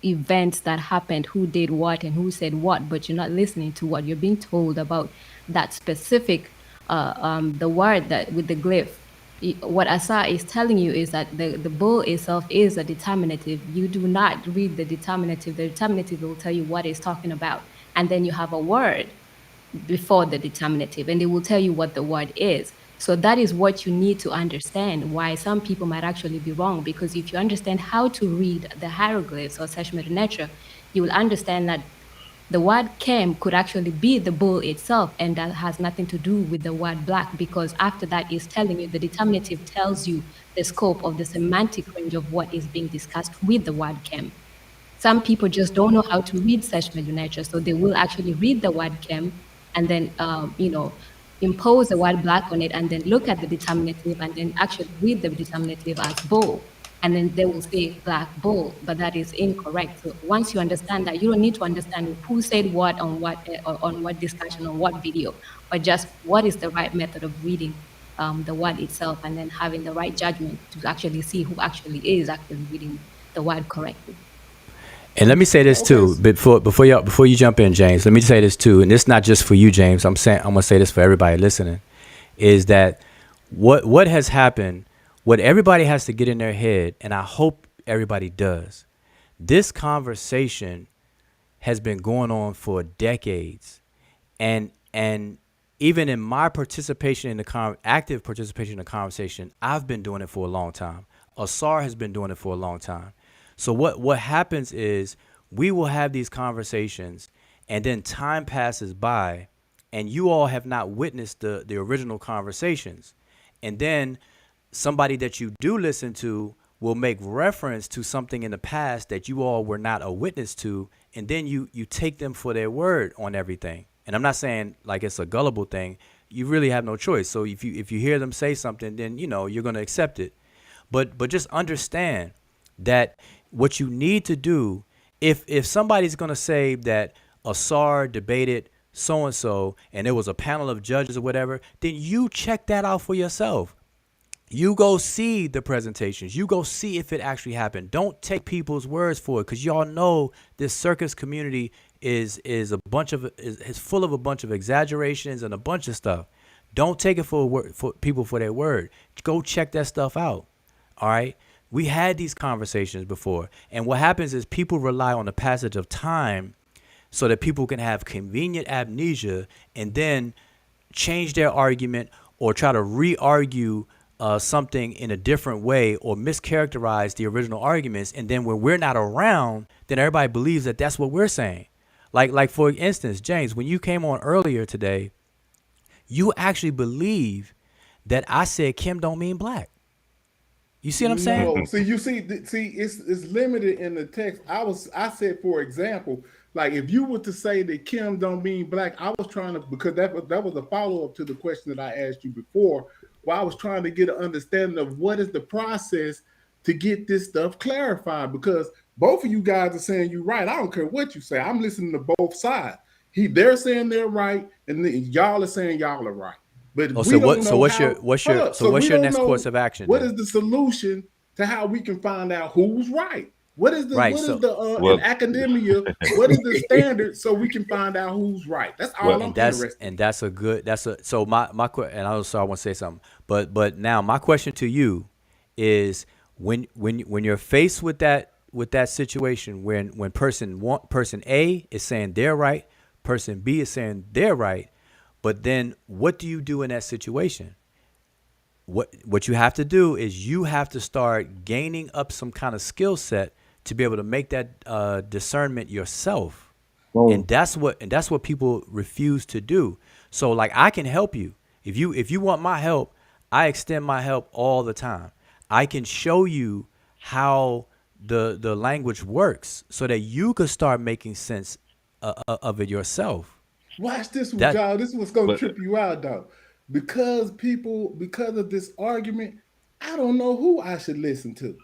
events that happened, who did what and who said what, but you're not listening to what you're being told about that specific the word that with the glyph. What Asar is telling you is that the bull itself is a determinative. You do not read the determinative. The determinative will tell you what it's talking about, and then you have a word before the determinative, and they will tell you what the word is. So that is what you need to understand why some people might actually be wrong. Because if you understand how to read the hieroglyphs or Sesh Netcher, you will understand that the word Kem could actually be the bull itself, and that has nothing to do with the word black, because after that is telling you the determinative tells you the scope of the semantic range of what is being discussed with the word Kem. Some people just don't know how to read such nature, so they will actually read the word chem and then impose the word black on it, and then look at the determinative and then actually read the determinative as bull, and then they will say black bull, but that is incorrect. So once you understand that, you don't need to understand who said what on what discussion on what video, but just what is the right method of reading the word itself, and then having the right judgment to actually see who actually is actually reading the word correctly. And let me say this Okay. too, before you jump in, James. Let me say this too, and it's not just for you, James. I'm gonna say this for everybody listening, is that what has happened, what everybody has to get in their head, and I hope everybody does. This conversation has been going on for decades, and even in my participation in the active participation in the conversation, I've been doing it for a long time. Asar has been doing it for a long time. So what happens is we will have these conversations, and then time passes by, and you all have not witnessed the original conversations, and then somebody that you do listen to will make reference to something in the past that you all were not a witness to, and then you take them for their word on everything. And I'm not saying like it's a gullible thing. You really have no choice. So if you hear them say something, then you're going to accept it. But just understand that what you need to do, if somebody's going to say that Asar debated so and so and there was a panel of judges or whatever, then you check that out for yourself. You go see the presentations. You go see if it actually happened. Don't take people's words for it, because y'all know this circus community is a bunch of is full of a bunch of exaggerations and a bunch of stuff. Don't take it for people for their word. Go check that stuff out. All right. We had these conversations before, and what happens is people rely on the passage of time so that people can have convenient amnesia and then change their argument or try to re-argue something in a different way or mischaracterize the original arguments. And then when we're not around, then everybody believes that that's what we're saying. Like for instance, James, when you came on earlier today, you actually believe that I said Kim don't mean black. You see what I'm saying? No, see, it's limited in the text. I said, for example, like if you were to say that Kim don't mean black, I was trying to, because that was a follow up to the question that I asked you before, where I was trying to get an understanding of what is the process to get this stuff clarified, because both of you guys are saying you're right. I don't care what you say. I'm listening to both sides. They're saying they're right, and y'all are saying y'all are right. But Oh, we don't know what's your how. Hold up. So what's we your don't next course know of action what then? is the solution to how we can find out who's right. Right. What is So the in Well, academia? What is the standard so we can find out who's right? That's well, all I'm and that's interested and in. that's a good that's a so and I also I want to say something, but now my question to you is when you're faced with that situation when person A is saying they're right, person B is saying they're right, but then what do you do in that situation? What you have to do is you have to start gaining up some kind of skill set to be able to make that discernment yourself, Well, and that's what people refuse to do. So like I can help you if you want my help. I extend my help all the time. I can show you how the language works so that you could start making sense of it yourself. watch this one, That y'all. This is what's gonna but trip you out though. Because of this argument, I don't know who I should listen to.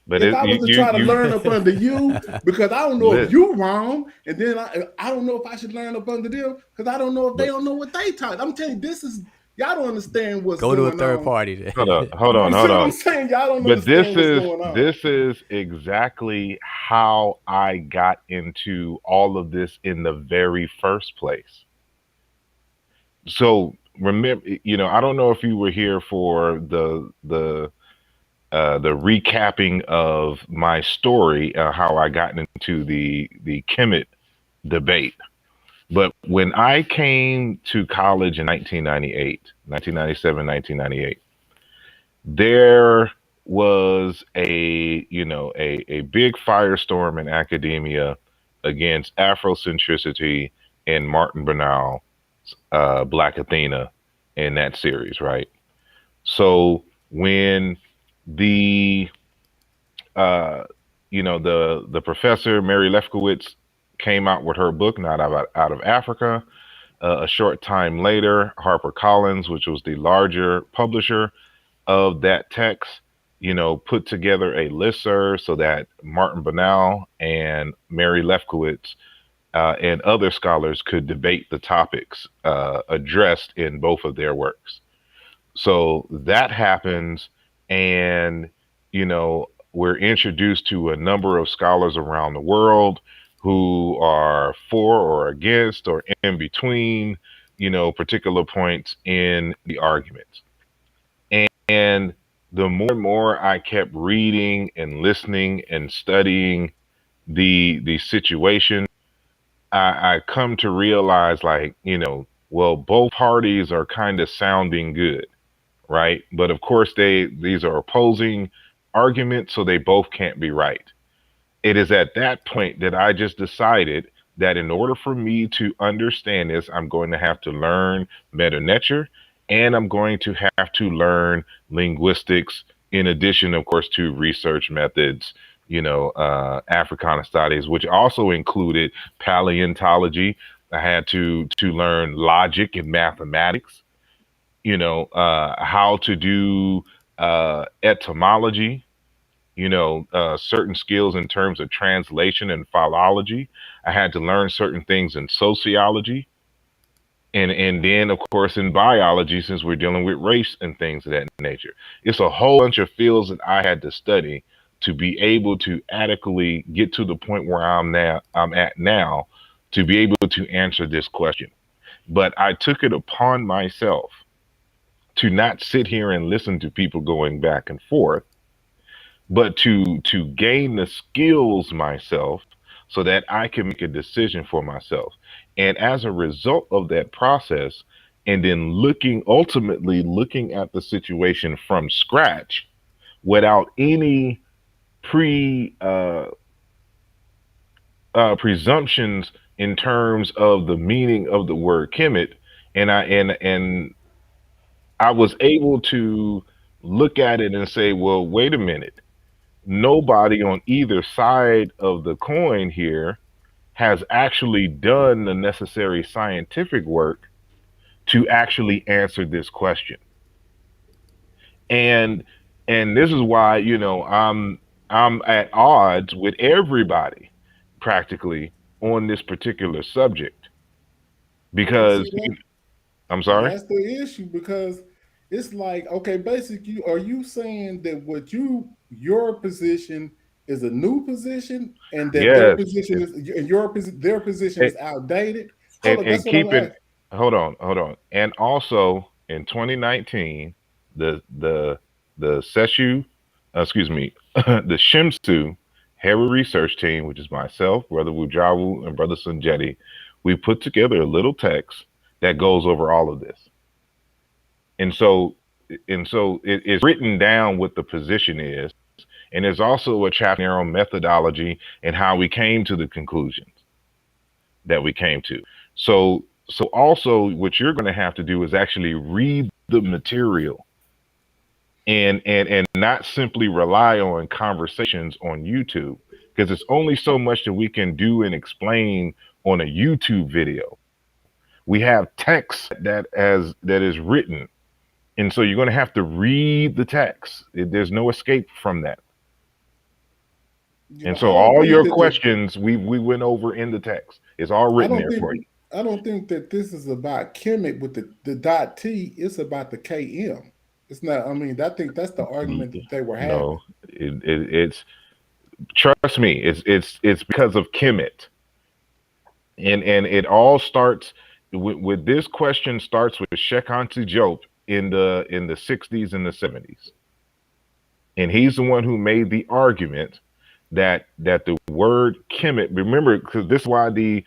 But If it, I was to you try to you learn up under you, because I don't know if lit, you wrong, and then I don't know if I should learn up under them, because I don't know if they But don't know what they taught. I'm telling you, this is y'all don't understand what's go to a going third on. party. hold on, You hold see what on. I'm saying? Y'all don't But understand what's going on. this is exactly how I got into all of this in the very first place. So remember, I don't know if you were here for the recapping of my story, how I got into the Kemet debate. But when I came to college in 1998, 1997, 1998, there was a big firestorm in academia against Afrocentricity and Martin Bernal, Black Athena, in that series, right? So when the uh, the professor Meri Lefkowitz came out with her book, Not Out of Africa. A short time later, HarperCollins, which was the larger publisher of that text, put together a listserv so that Martin Bernal and Meri Lefkowitz and other scholars could debate the topics addressed in both of their works. So that happens, and we're introduced to a number of scholars around the world who are for or against or in between, particular points in the arguments. And the more and more I kept reading and listening and studying the situation, I come to realize, like, well, both parties are kind of sounding good, right? But of course, these are opposing arguments, so they both can't be right. It is at that point that I just decided that in order for me to understand this, I'm going to have to learn meta Netcher, and I'm going to have to learn linguistics, in addition, of course, to research methods, Africana studies, which also included paleontology. I had to learn logic and mathematics, how to do etymology, certain skills in terms of translation and philology. I had to learn certain things in sociology. And then, of course, in biology, since we're dealing with race and things of that nature. It's a whole bunch of fields that I had to study to be able to adequately get to the point where I'm at now, to be able to answer this question. But I took it upon myself to not sit here and listen to people going back and forth, but to gain the skills myself so that I can make a decision for myself. And as a result of that process, and then ultimately looking at the situation from scratch without any pre presumptions in terms of the meaning of the word Kemet, and I was able to look at it and say, well, wait a minute. Nobody on either side of the coin here has actually done the necessary scientific work to actually answer this question. And this is why, I'm at odds with everybody practically on this particular subject, But see because that I'm sorry. that's the issue, because it's like, okay, basically, are you saying that your position is a new position, and that their Yes. position is their position And, is outdated? Hold and, on, and that's what I'm keeping asking. hold on. And also in 2019, the Seshu, excuse me, the Shimsu Heri research team, which is myself, Brother Wujawu, and Brother Sunjeti, we put together a little text that goes over all of this. And so it is written down what the position is, and there's also a chapter on methodology and how we came to the conclusions that we came to. So also what you're going to have to do is actually read the material, and not simply rely on conversations on YouTube, because it's only so much that we can do and explain on a YouTube video. We have text that is written, and so you're going to have to read the text. There's no escape from that. You And know, so I don't all think your that the questions we went over in the text. It's all I written don't there think for you. I don't think that this is about Kemet with the dot T. It's about the KM. It's not. I mean, I think that's the argument that they were No, having. it's trust me, it's because of Kemet. And it all starts with this question starts with Shekhar Job in the 60s and the 70s. And he's the one who made the argument that the word Kemet, remember, because this is why the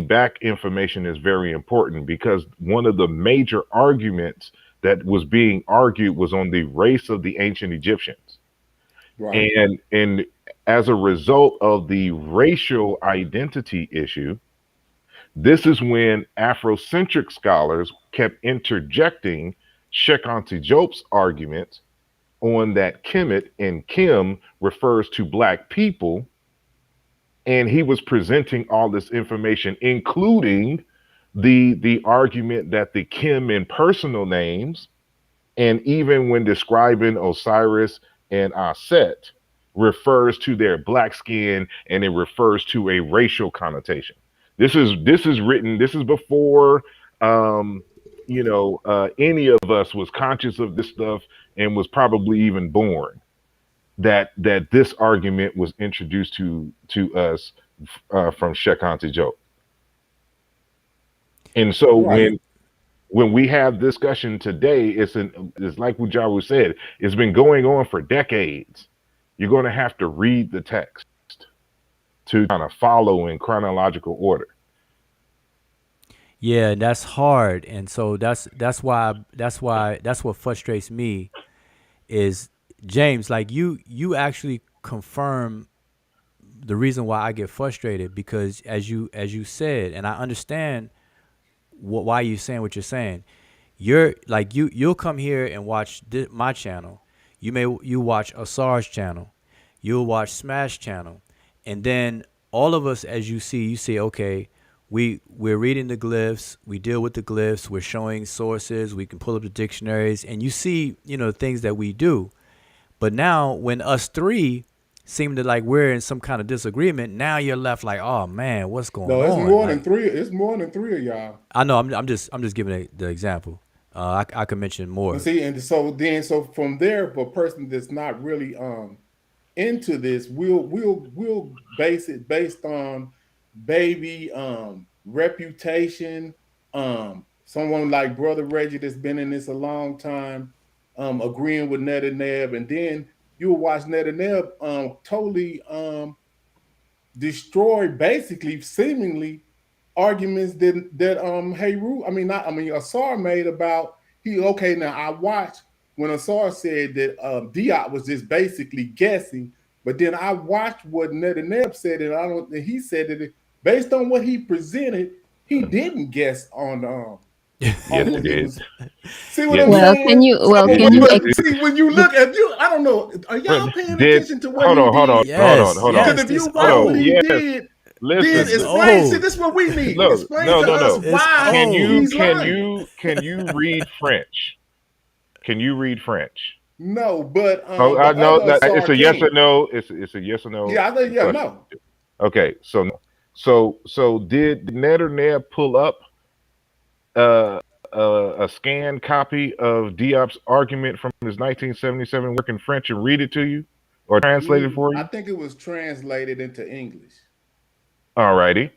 back information is very important, because one of the major arguments that was being argued was on the race of the ancient Egyptians. Right. And as a result of the racial identity issue, this is when Afrocentric scholars kept interjecting Shekhar Job's argument on that Kemet and Kem refers to black people. And he was presenting all this information, including the argument that the Kem in personal names, and even when describing Osiris and Aset, refers to their black skin, and it refers to a racial connotation. This is written. This is before um, any of us was conscious of this stuff and was probably even born. That this argument was introduced to us from Shekhar Job. And so Right. when we have discussion today, it's like what Jawu said, it's been going on for decades. You're going to have to read the text to kind of follow in chronological order. Yeah, that's hard, and so that's what frustrates me is James. Like you actually confirm the reason why I get frustrated, because as you said, and I understand why you're saying what you're saying. You're like you'll come here and watch my channel. You watch Asar's channel. You'll watch Smash channel, and then all of us, as you say, okay, we're reading the glyphs. We deal with the glyphs. We're showing sources. We can pull up the dictionaries, and you see things that we do. But now when us three seem to like we're in some kind of disagreement, now you're left like, oh man, what's going No, it's on? more than Like, three. It's more than three of y'all. I know I'm just giving the example. I could mention And more. see, and so from there, for a person that's not really into this, we'll base it based on baby reputation. Someone like Brother Reggie that's been in this a long time, agreeing with Ned and Neb, and then you'll watch Ned and Neb totally destroy, basically seemingly arguments that Heru, Asar made about he. Okay, now I watched when Asar said that Diop was just basically guessing, but then I watched what Netaneb said, and he said that based on what he presented, he didn't guess Yes, on it what he did. was. See what Yes, I'm it Well, can saying? you So, well did. can you but see when you look at you, I don't know. Are y'all paying Did attention to what hold he on, hold on, did? hold on, Yes, hold on, Because yes, if you this hold watch what on. old. he Yes, did, then This listen. is explain. See, old. this is what we need. Look, Explain no, to no, us no. It's why Can old. you he's can lying. you can you read French? Can you read French? No, but Oh, I the know other that it's Asar a yes or can. no. It's a yes or no Yeah, I think yeah, question. no. Okay, so did Ned or Ned pull up a scanned copy of Diop's argument from his 1977 work in French and read it to you, or translate it for I you? think it was translated into English. Alrighty.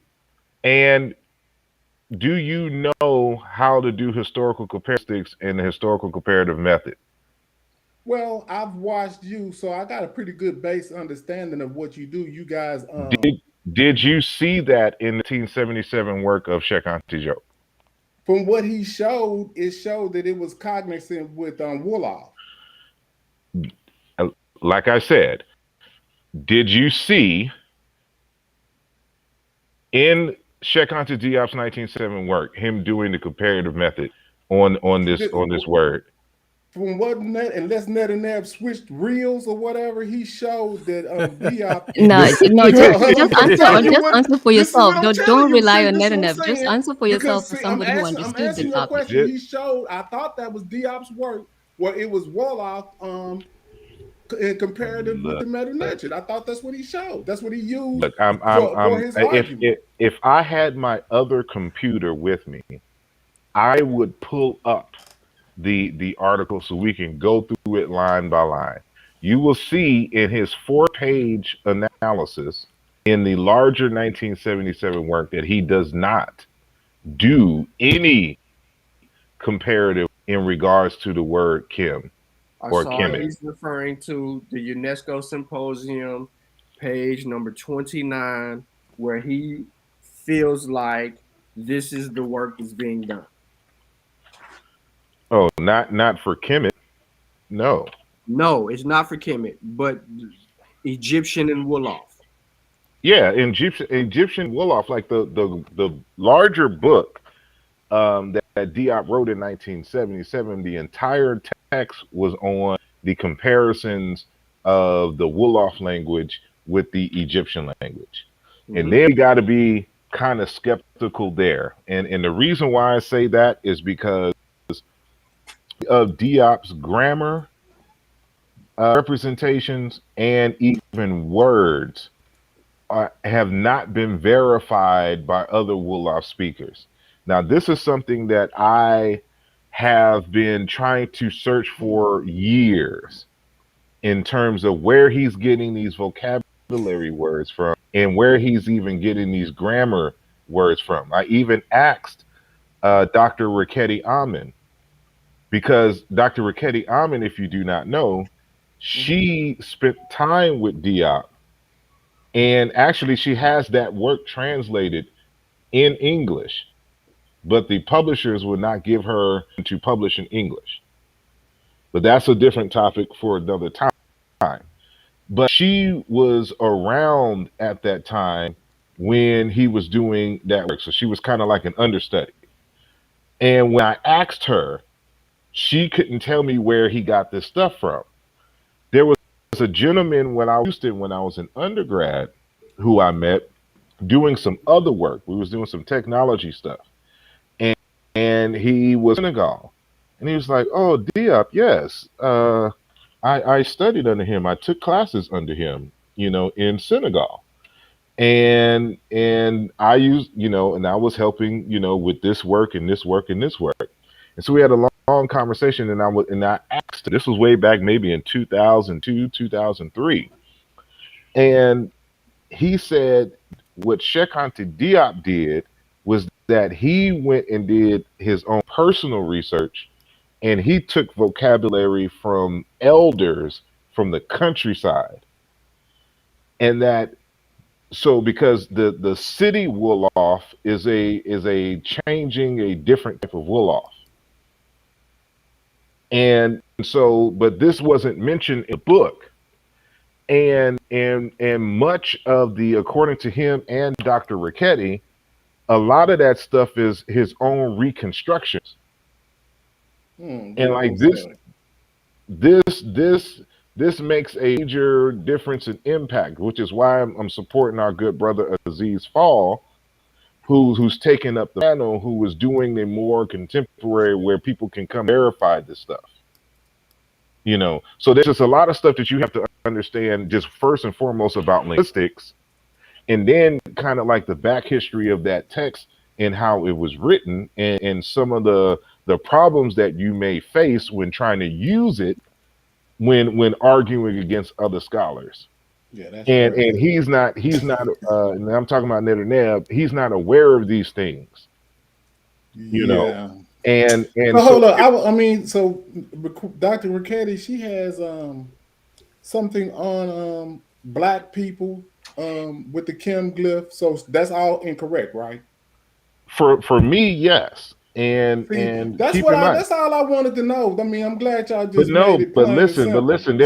And do you know how to do historical comparatistics in the historical comparative method? Well, I've watched you, so I got a pretty good base understanding of what you do. You guys, Did you see that in the 1977 work of Shekhar Job? from what he showed, it showed that it was cognizant with Wolof. Like I said, did you see in Shekhar Diop's 1977 work him doing the comparative method on this word? From what Net, unless Net and Nab switched reels or whatever, he showed that Diop. No, no, Hold just on, hold on. just I'm answer telling or you just what. answer for This is yourself. what I'm telling Don't you. rely See, on this is net what I'm enough. Just saying. answer for yourself Because for see, I'm somebody who asking, I'm understood the answering your topic. question. He showed. I thought that was Diop's work, where it was Wolof. in comparative with the Look, Medew Netcher. I thought that's what he showed. That's what he used look. I'm. for his If argument. I had my other computer with me, I would pull up the article so we can go through it line by line. You will see in his 4-page analysis in the larger 1977 work that he does not do any comparative in regards to the word Kem I or saw Kemet. he's referring to the UNESCO Symposium, page number 29, where he feels like this is the work that's being done. Oh, not for Kemet. No. No, it's not for Kemet, but Egyptian and Wolof. Yeah, Egyptian Wolof, like the larger book that Diop wrote in 1977. The entire text was on the comparisons of the Wolof language with the Egyptian language, and then we got to be kind of skeptical there. And the reason why I say that is because of Diop's grammar, representations, and even words have not been verified by other Wolof speakers. Now, this is something that I have been trying to search for years in terms of where he's getting these vocabulary words from and where he's even getting these grammar words from. I even asked Dr. Raketi Amin, because Dr. Raketi Amin, if you do not know, she spent time with Diop, and actually she has that work translated in English, but the publishers would not give her to publish in English. But that's a different topic for another time. But she was around at that time when he was doing that work. So she was kind of like an understudy. And when I asked her, she couldn't tell me where he got this stuff from. There was a gentleman when I was in undergrad who I met doing some other work. We was doing some technology stuff. And he was in Senegal. And he was like, "Oh, Diop, yes. I studied under him. I took classes under him, in Senegal. And I used, and I was helping, with this work and this work and this work." And so we had a long conversation, and I asked him, this was way back maybe in 2002, 2003. And he said what Cheikh Anta Diop did was that he went and did his own personal research, and he took vocabulary from elders from the countryside. And that, so because the city Wolof is a changing, a different type of Wolof. And so, but this wasn't mentioned in the book. And much of the, according to him and Dr. Raketi, a lot of that stuff is his own reconstructions. And like this makes a major difference in impact, which is why I'm supporting our good brother Aziz Fall, who's taken up the panel, who is doing a more contemporary where people can come verify this stuff. So there's just a lot of stuff that you have to understand, just first and foremost about linguistics, and then kind of like the back history of that text and how it was written, and some of the problems that you may face when trying to use it when arguing against other scholars. Yeah, that's and he's not and I'm talking about Netanyahu, he's not aware of these things. And so hold on. I mean, so Dr. Raketi, she has something on black people with the Kem glyph. So that's all incorrect, right? For me, yes. And that's that's all I wanted to know. I mean, I'm glad y'all just made it plain and simple. But listen,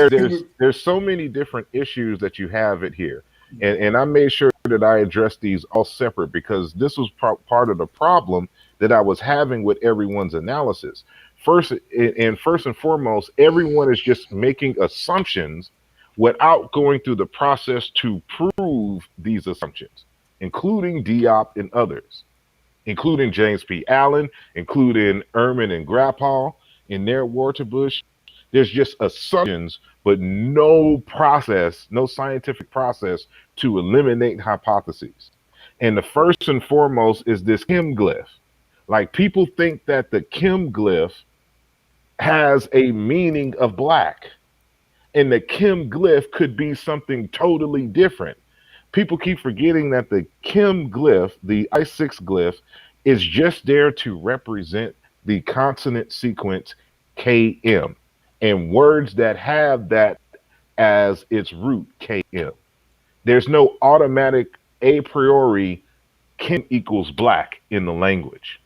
there's so many different issues that you have it here. And I made sure that I addressed these all separate, because this was part of the problem that I was having with everyone's analysis. First and foremost, everyone is just making assumptions without going through the process to prove these assumptions, including Diop and others, including James P. Allen, including Ehrman and Grappal in their Waterbush. There's just assumptions, but no process, no scientific process to eliminate hypotheses. And the first and foremost is this Kem glyph. Like people think that the Kem glyph has a meaning of black, and the Kem glyph could be something totally different. People keep forgetting that the Kem glyph, the I6 glyph, is just there to represent the consonant sequence KM and words that have that as its root KM. There's no automatic a priori Kem equals black in the language.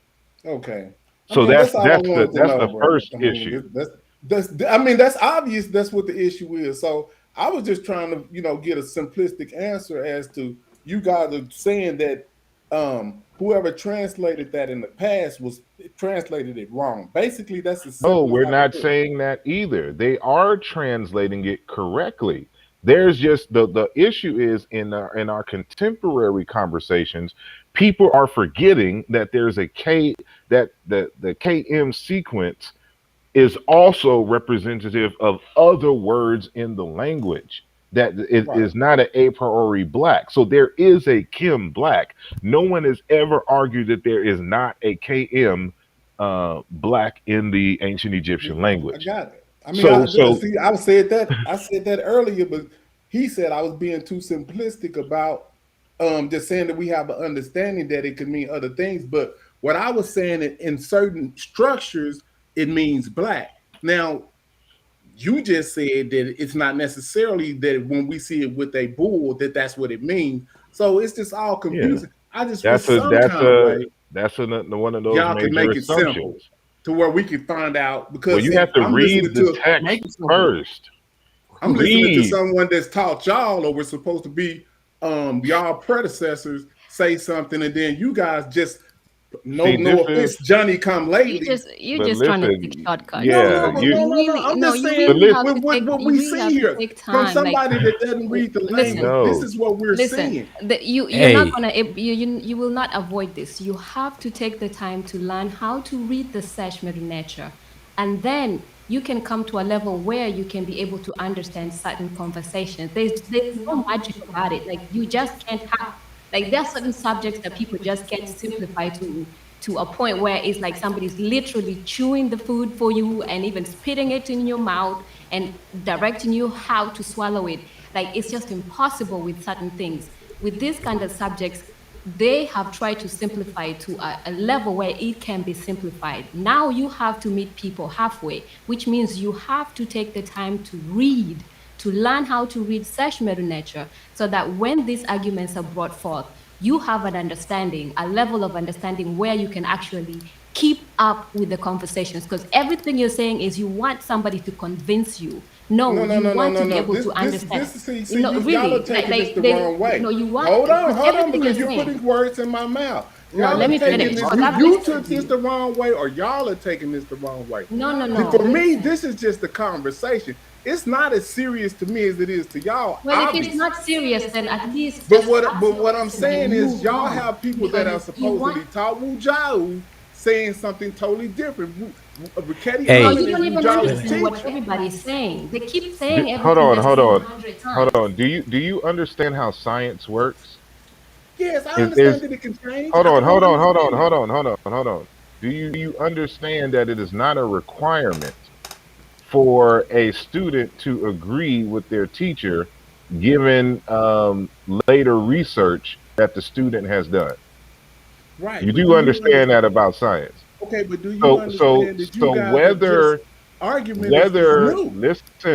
Okay. So that's all I that's wanted to know, the bro. first I mean, issue. that's obvious. That's what the issue is. So I was just trying to, get a simplistic answer as to you guys are saying that whoever translated that in the past translated it wrong. Basically, that's as No, simple we're as I not can put it. saying that either. They are translating it correctly. There's just the issue is in our contemporary conversations, people are forgetting that there's a K, that the KM sequence is also representative of other words in the language. That it Right. is not an a priori black. So there is a Kem black. No one has ever argued that there is not a KM black in the ancient Egyptian I language. got it. I mean, I said that earlier, but he said I was being too simplistic about just saying that we have an understanding that it could mean other things. But what I was saying, in certain structures, it means black. Now, you just said that it's not necessarily that when we see it with a bull that's what it means. So it's just all confusing. I just wish some kind of way that's one of those y'all can major make it simple assumptions. to where we can find out, because Well, you have to I'm read listening the to text first. I'm listening to someone that's taught y'all, or we're supposed to be y'all predecessors, say something, and then you guys just no offense, Johnny come lately. You're just trying to take shortcuts. Yeah, no. I'm just saying what we see here from somebody that doesn't read the language. This is what we're seeing. You're not gonna you will not avoid this. You have to take the time to learn how to read the Sesh Netcher, and then you can come to a level where you can be able to understand certain conversations. There's no magic about it. Like you just can't have, like there are certain subjects that people just can't simplify to a point where it's like somebody's literally chewing the food for you and even spitting it in your mouth and directing you how to swallow it. Like it's just impossible with certain things. With these kind of subjects, they have tried to simplify it to a level where it can be simplified. Now you have to meet people halfway, which means you have to take the time to read, to learn how to read Sesh Netcher, so that when these arguments are brought forth, you have an understanding, a level of understanding where you can actually keep up with the conversations. Because everything you're saying is you want somebody to convince you. You want to be able to understand. Y'all are taking this the wrong way. No, you want. Hold on, because you're putting words in my mouth. Let me finish. You took this the wrong way, or y'all are taking this the wrong way. No. For me, this is just a conversation. It's not as serious to me as it is to y'all. Well, if it's not serious, then at least. But what I'm saying is, y'all have people that are supposedly taught Wujau saying something totally different. No, you don't even understand what everybody's saying. They keep saying everything. Hold on. Do you understand how science works? Yes, I understand that it can change. Hold on. Do you understand that it is not a requirement for a student to agree with their teacher, given later research that the student has done? Right. You do understand that about science. Okay, but do you understand that you guys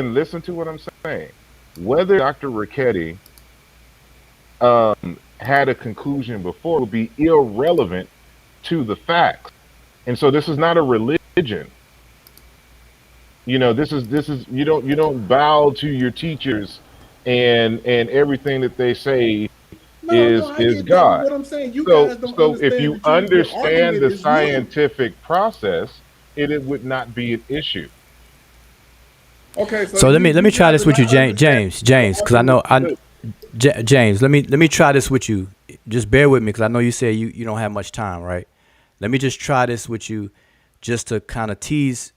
listen to what I'm saying. Whether Dr. Richetti had a conclusion before would be irrelevant to the facts. And so this is not a religion. This is you don't bow to your teachers and everything that they say is God. What I'm saying, you guys don't understand. If you understand the scientific process, it would not be an issue. Okay, so let me try this with you, James, because I know James. Let me try this with you. Just bear with me, because I know you say you don't have much time, right? Let me just try this with you, just to kind of tease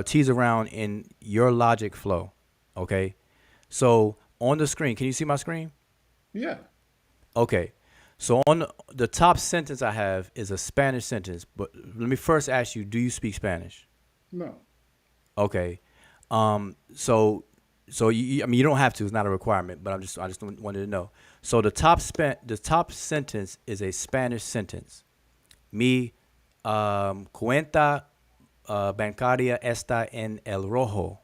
tease around in your logic flow. Okay, so on the screen, can you see my screen? Yeah. Okay, so on the top sentence I have is a Spanish sentence, but let me first ask you: do you speak Spanish? No. Okay, so I mean you don't have to; it's not a requirement. But I just wanted to know. So the top sentence is a Spanish sentence. Mi cuenta bancaria está en el rojo.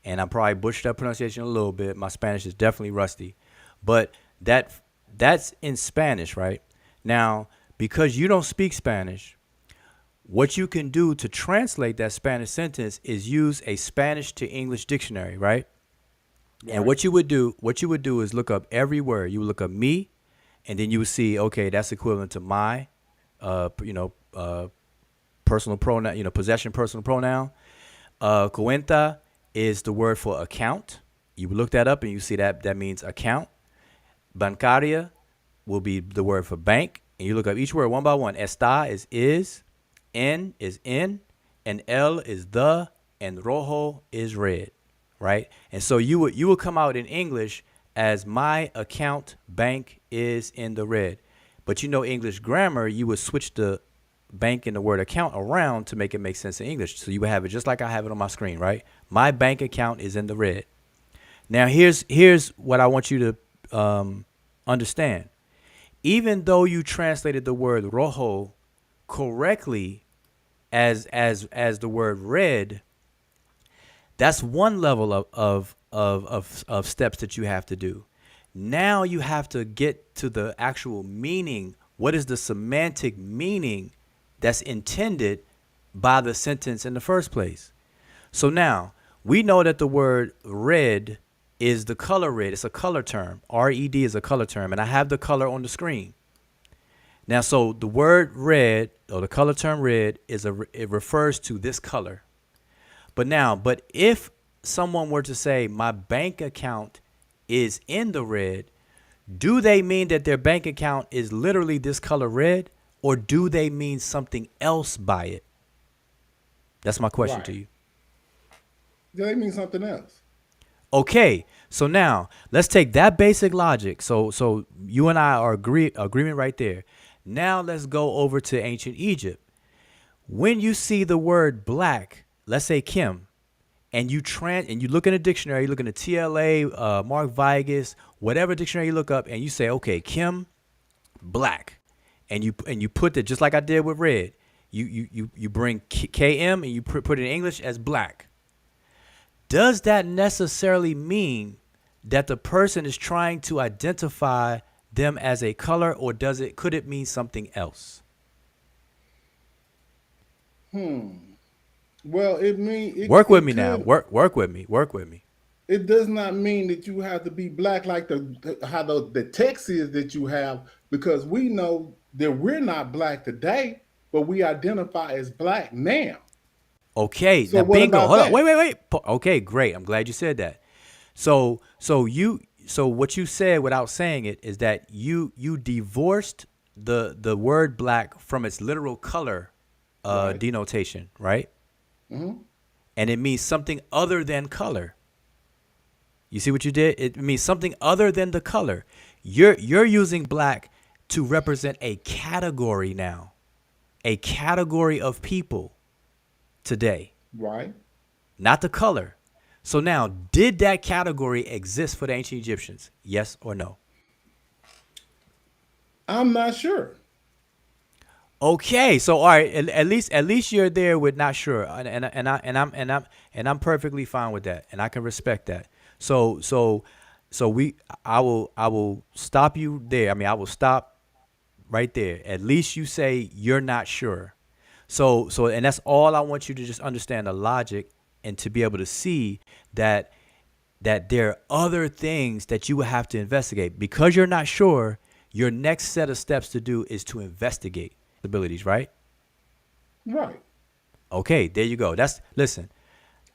And I probably butchered that pronunciation a little bit. My Spanish is definitely rusty, but that's in Spanish, right? Now, because you don't speak Spanish, what you can do to translate that Spanish sentence is use a Spanish to English dictionary, right? And what you would do is look up every word. You would look up me, and then you would see, okay, that's equivalent to my, personal pronoun, possession personal pronoun. Cuenta is the word for account. You look that up and you see that means account. Bancaria will be the word for bank. And you look up each word one by one. Está is, en is in, and el is the, and rojo is red, right? And so you would come out in English as my account bank is in the red. But English grammar, you would switch the bank and the word account around to make it make sense in English. So you would have it just like I have it on my screen, right? My bank account is in the red. Now here's what I want you to understand. Even though you translated the word rojo correctly as the word red, that's one level of steps that you have to do. Now you have to get to the actual meaning. What is the semantic meaning that's intended by the sentence in the first place? So now we know that the word red is the color red. It's a color term. RED is a color term, and I have the color on the screen. Now, so the word red, or the color term red, it refers to this color. But if someone were to say my bank account is in the red, do they mean that their bank account is literally this color red, or do they mean something else by it? That's my question to you. Yeah, they mean something else. Okay, so now let's take that basic logic. So you and I are agreement right there. Now let's go over to ancient Egypt. When you see the word black, let's say Kim, and you look in a dictionary, you look in the TLA, Mark Vigus, whatever dictionary you look up, and you say, okay, Kim, black, and you put that just like I did with red. You bring KM and you put it in English as black. Does that necessarily mean that the person is trying to identify them as a color, or could it mean something else? Well, work with me now. Work with me. It does not mean that you have to be black like how the text is that you have, because we know that we're not black today, but we identify as black now. Okay, so now what bingo. about Hold that? on, wait. Okay, great. I'm glad you said that. So what you said without saying it is that you divorced the word black from its literal color Right. denotation, right? Mm-hmm. And it means something other than color. You see what you did? It means something other than the color. You're using black to represent a category now, a category of people today, Right. not the color. So now, did that category exist for the ancient Egyptians? Yes or no? I'm not sure. Okay, so all right, at least you're there with not sure, and I'm perfectly fine with that, and I can respect that. So I will stop you there. I mean, I will stop right there. At least you say you're not sure. And that's all I want you to just understand the logic and to be able to see that there are other things that you will have to investigate. Because you're not sure, your next set of steps to do is to investigate abilities, right? Right. Okay, there you go. Listen,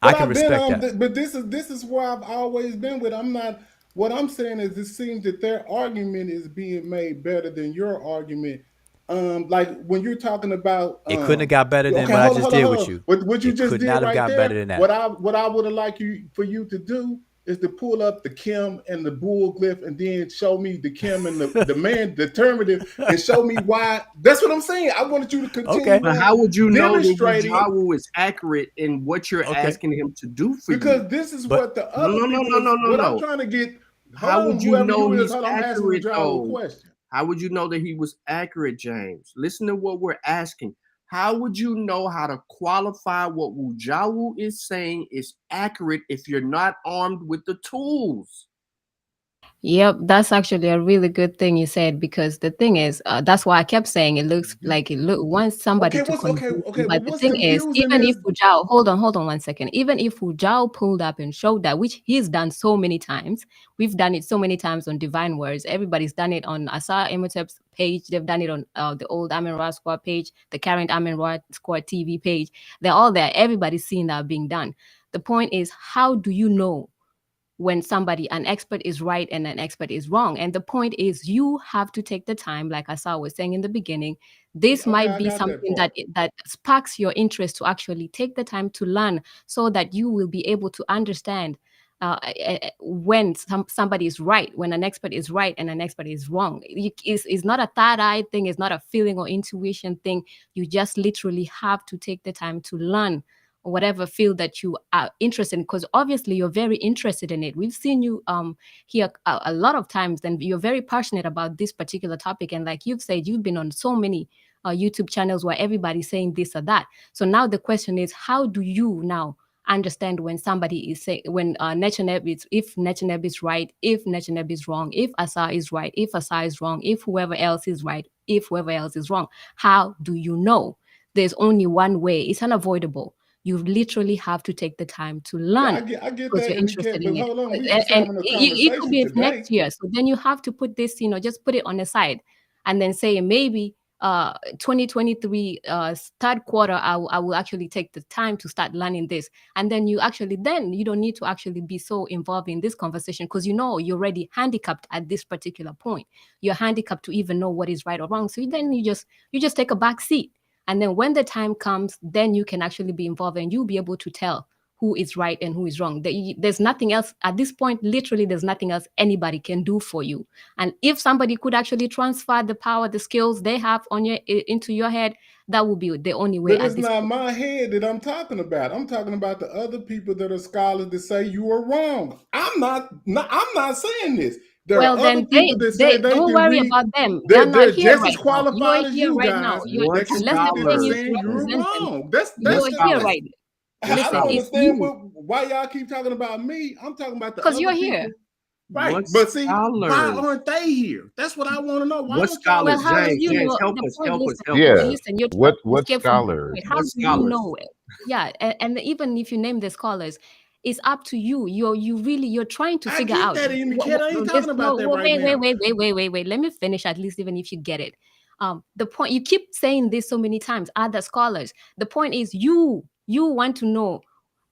But I can respect that. but this is where I've always been with. I'm not. What I'm saying is, it seems that their argument is being made better than your argument like when you're talking about, It couldn't have got better than okay, what I hold on, just hold on, did hold with on. you. What you It just could did not have right got there, better than that. what I would have liked for you to do is to pull up the Kem and the bull glyph and then show me the Kem and the man determinative and show me why. That's what I'm saying. I wanted you to continue. Okay. But how would you know that demonstrating Wujawu is accurate in what you're Okay. asking him to do for you? because this is But- what the other people. What I'm trying to get. Hold How on, would you whoever know you is, he's hold on, I'm asking accurate, Wujawu a though? question. How would you know that he was accurate, James? Listen to what we're asking. How would you know how to qualify what Wujawu is saying is accurate if you're not armed with the tools? Yep, that's actually a really good thing you said, because the thing is, that's why I kept saying it looks like it wants somebody Okay, to confuse okay, you. but But the what's thing is, confusing even is if Fujao, hold on 1 second, even if Fujao pulled up and showed that, which he's done so many times, we've done it so many times on Divine Words. Everybody's done it on Asar Imhotep's page. They've done it on the old Amen Ra Squad page, the current Amen Ra Squad TV page. They're all there. Everybody's seeing that being done. The point is, how do you know when an expert is right and an expert is wrong? And the point is, you have to take the time, like Asa was saying in the beginning. This might be something that sparks your interest to actually take the time to learn, so that you will be able to understand when somebody is right, when an expert is right and an expert is wrong. It's not a third eye thing. It's not a feeling or intuition thing. You just literally have to take the time to learn whatever field that you are interested in, because obviously you're very interested in it. We've seen you here a lot of times, and you're very passionate about this particular topic. And like you've said, you've been on so many YouTube channels where everybody's saying this or that. So now the question is, how do you now understand when somebody is saying, when Netcher is, if Netcher is right, if Netcher is wrong, if Asa is right, if Asa is wrong, if whoever else is right, if whoever else is wrong? How do you know? There's only one way. It's unavoidable. You literally have to take the time to learn. Yeah, I get because that, you're interested in but it. hold on, we And, just having a it could conversation be today. next year. So then you have to put this, just put it on the side, and then say maybe 2023 third quarter, I will actually take the time to start learning this. And then you don't need to actually be so involved in this conversation, because you're already handicapped at this particular point. You're handicapped to even know what is right or wrong. So then you just take a back seat. And then when the time comes, then you can actually be involved, and you'll be able to tell who is right and who is wrong. There's nothing else at this point. Literally, there's nothing else anybody can do for you. And if somebody could actually transfer the power, the skills they have into your head, that would be the only way. But it's not my head that I'm talking about. I'm talking about the other people that are scholars that say you are wrong. I'm not saying this. There are other people that say they don't can worry read. about them. They're here just right as qualified as you guys. They can unless read the it thing and is saying you're represented. wrong. That's You're here right. I don't understand why y'all keep talking about me. I'm talking about the other because you're people. here. Right, but see, why aren't they here? That's what I want to know. Why what scholars? Well, James, help us. Yeah. Listen, you're What scholars? How do you know it? Yeah, and even if you name the scholars, it's up to you. You're trying to figure out. I ain't talking about that right now. Wait. Let me finish, at least, even if you get it. The point, you keep saying this so many times, other scholars. The point is, you want to know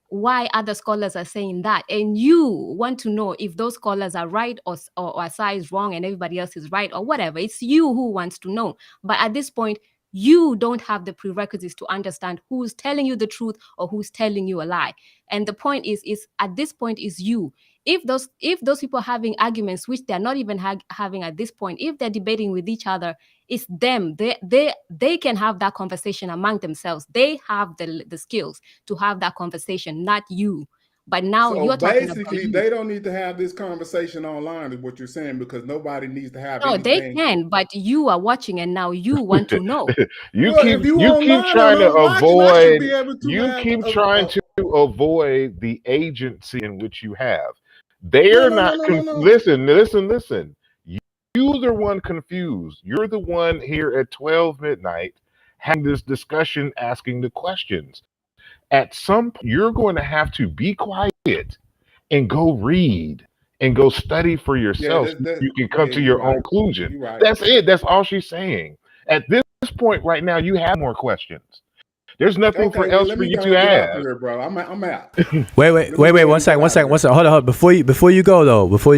why other scholars are saying that, and you want to know if those scholars are right or Asa is wrong and everybody else is right or whatever. It's you who wants to know. But at this point, you don't have the prerequisites to understand who's telling you the truth or who's telling you a lie. And the point is at this point is you. If those people are having arguments, which they're not even having at this point, if they're debating with each other, it's them. They can have that conversation among themselves. They have the skills to have that conversation, not you. But now you're talking about basically, they don't need to have this conversation online, is what you're saying, because nobody needs to have anything. They can, but you are watching, and now you want to know. you keep trying to avoid. You keep trying to avoid the agency in which you have. They're not. Listen. You're the one confused. You're the one here at 12 midnight having this discussion, asking the questions. At some point, you're going to have to be quiet and go read and go study for yourself. You can come to your own conclusion. Right. That's it. That's all she's saying. At this point right now, you have more questions. There's nothing else for you to ask. Here, bro. I'm out. Wait. 1 second. Hold on. Before you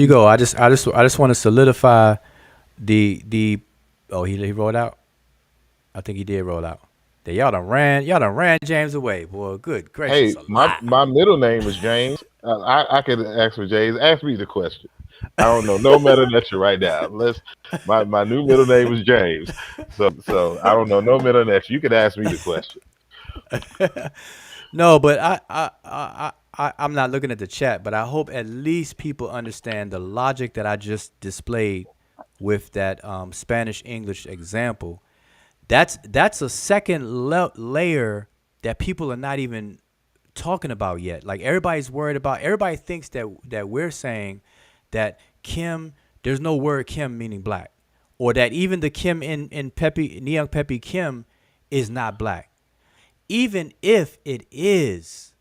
go, I just want to solidify the. Oh, he rolled out. I think he did roll out. That y'all done ran James away, boy. Good gracious Hey, alive. my middle name is James. I could ask for James. Ask me the question. I don't know no meta Netcher right now. My new middle name is James. So I don't know no meta Netcher. You could ask me the question. No, but I'm not looking at the chat, but I hope at least people understand the logic that I just displayed with that Spanish English example. That's a second layer that people are not even talking about yet. Like everybody's worried about. Everybody thinks that we're saying that Kim. There's no word Kim meaning black, or that even the Kim in Ankh Pepy Kem is not black. Even if it is,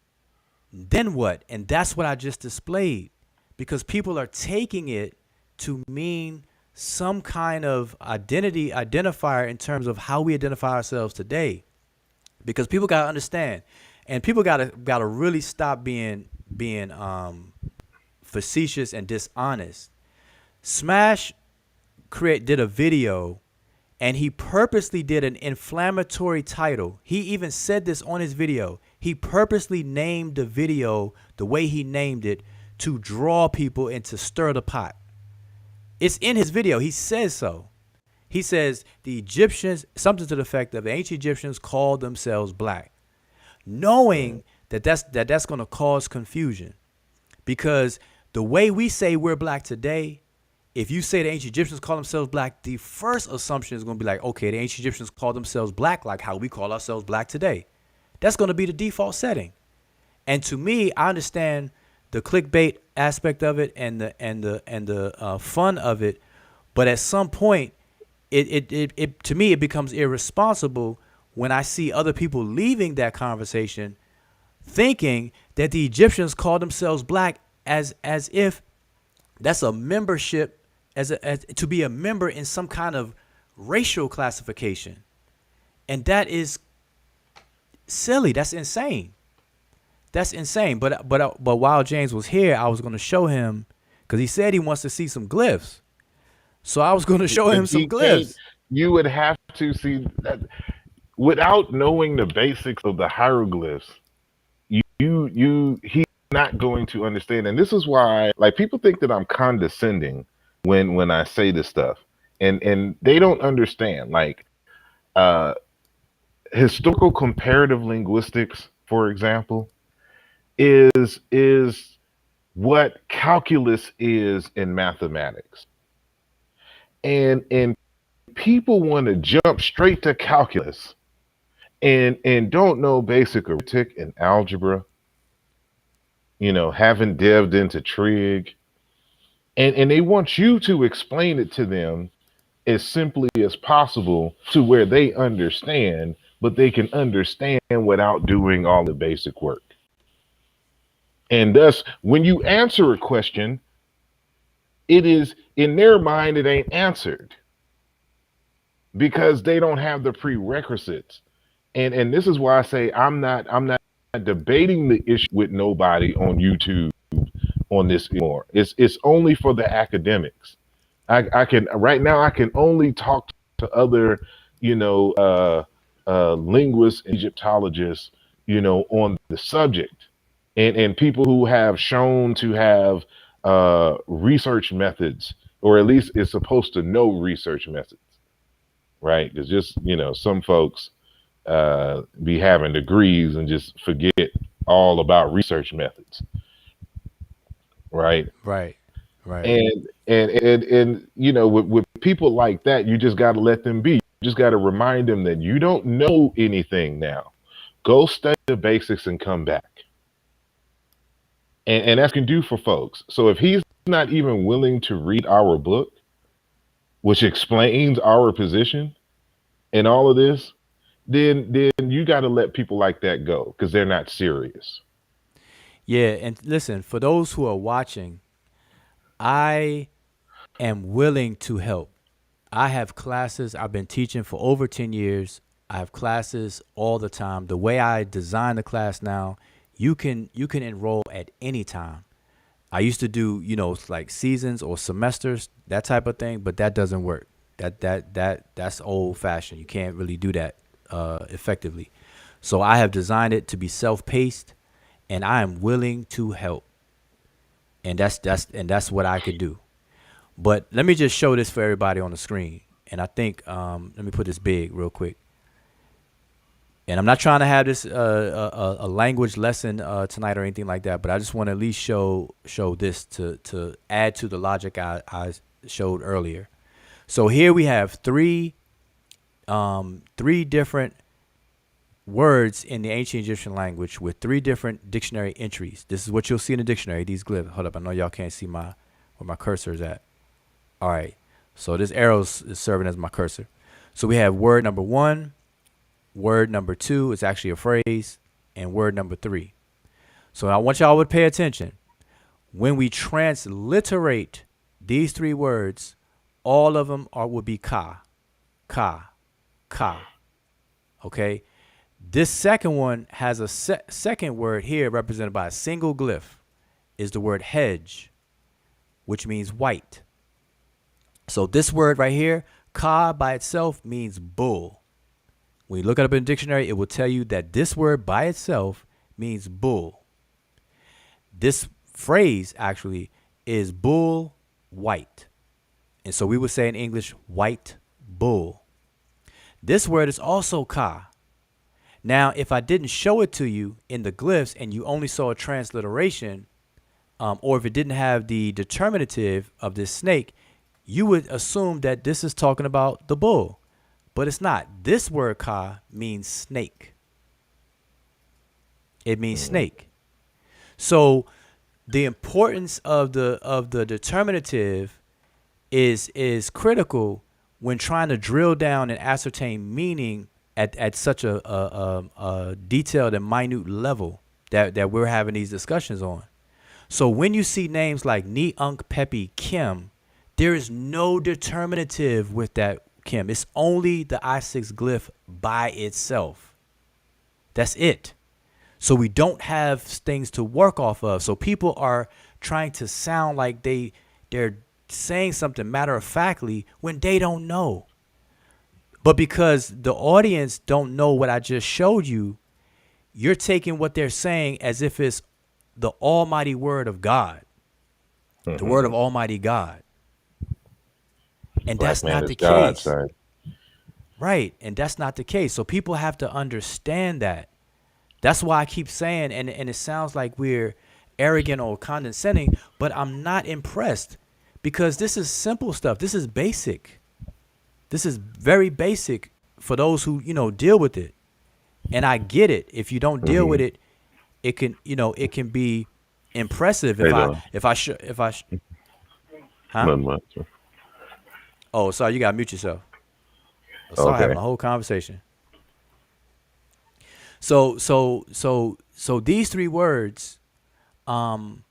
then what? And that's what I just displayed, because people are taking it to mean some kind of identity identifier in terms of how we identify ourselves today. Because people gotta understand, and people gotta really stop being facetious and dishonest. Smash did a video, and he purposely did an inflammatory title. He even said this on his video. He purposely named the video the way he named it to draw people and to stir the pot. It's in his video. He says so. He says the Egyptians, something to the effect of the ancient Egyptians called themselves black, knowing that that's going to cause confusion, because the way we say we're black today, if you say the ancient Egyptians call themselves black, the first assumption is going to be like, okay, the ancient Egyptians call themselves black like how we call ourselves black today. That's going to be the default setting. And to me, I understand the clickbait aspect of it and the fun of it, but at some point, it to me it becomes irresponsible when I see other people leaving that conversation thinking that the Egyptians call themselves black as if that's a membership, as to be a member in some kind of racial classification. And that is silly. That's insane. That's insane. But while James was here, I was going to show him, because he said he wants to see some glyphs. So I was going to show him some glyphs. You would have to see that without knowing the basics of the hieroglyphs. He's not going to understand. And this is why, like, people think that I'm condescending when I say this stuff, and they don't understand. Like, historical comparative linguistics, for example, is what calculus is in mathematics, and people want to jump straight to calculus and don't know basic arithmetic and algebra, haven't delved into trig, and they want you to explain it to them as simply as possible to where they understand, but they can understand without doing all the basic work. And thus, when you answer a question, it is in their mind, it ain't answered because they don't have the prerequisites. And this is why I say I'm not debating the issue with nobody on YouTube on this anymore. It's only for the academics. I can right now I can only talk to other linguists and Egyptologists on the subject, and people who have shown to have research methods, or at least is supposed to know research methods, right? It's just some folks be having degrees and just forget all about research methods, right? Right. And with people like that, you just got to let them be. You just got to remind them that you don't know anything now. Go study the basics and come back. And that's can do for folks. So if he's not even willing to read our book, which explains our position and all of this, then you got to let people like that go, because they're not serious. Yeah, and listen, for those who are watching, I am willing to help. I have classes. I've been teaching for over 10 years. I have classes all the time. The way I design the class now, you can enroll at any time. I used to do, like seasons or semesters, that type of thing, but that doesn't work. That's old fashioned. You can't really do that effectively. So I have designed it to be self-paced, and I am willing to help. And that's what I could do. But let me just show this for everybody on the screen. And I think let me put this big real quick. And I'm not trying to have this a language lesson tonight or anything like that, but I just want to at least show this to add to the logic I showed earlier. So here we have three different words in the ancient Egyptian language with three different dictionary entries. This is what you'll see in the dictionary. These glyphs. Hold up, I know y'all can't see where my cursor is at. All right, so this arrow is serving as my cursor. So we have word number 1. Word number 2 is actually a phrase, and word number 3. So I want y'all to pay attention. When we transliterate these 3 words, all of them would be ka, ka, ka. Okay? This second one has a second word here represented by a single glyph, is the word hedge, which means white. So this word right here, ka by itself means bull. When you look it up in the dictionary, it will tell you that this word by itself means bull. This phrase actually is bull white. And so we would say in English, white bull. This word is also ka. Now, if I didn't show it to you in the glyphs and you only saw a transliteration, or if it didn't have the determinative of this snake, you would assume that this is talking about the bull. But it's not. This word ka means snake. It means snake. So the importance of the determinative is critical when trying to drill down and ascertain meaning at such a detailed and minute level that we're having these discussions on. So when you see names like Ankh Pepy Kem, there is no determinative with that Kem. It's only the I6 glyph by itself. That's it. So we don't have things to work off of. So people are trying to sound like they're saying something matter of factly when they don't know. But because the audience don't know what I just showed you, you're taking what they're saying as if it's the almighty word of God, the word of Almighty God. And Black that's man not is the God, case. son. Right. And that's not the case. So people have to understand that. That's why I keep saying, and it sounds like we're arrogant or condescending, but I'm not impressed because this is simple stuff. This is basic. This is very basic for those who, deal with it. And I get it. If you don't deal with it, it can be impressive Hey, though. huh? Nothing much. Oh, sorry, you gotta mute yourself. Sorry, Okay. having a whole conversation. So these 3 words, the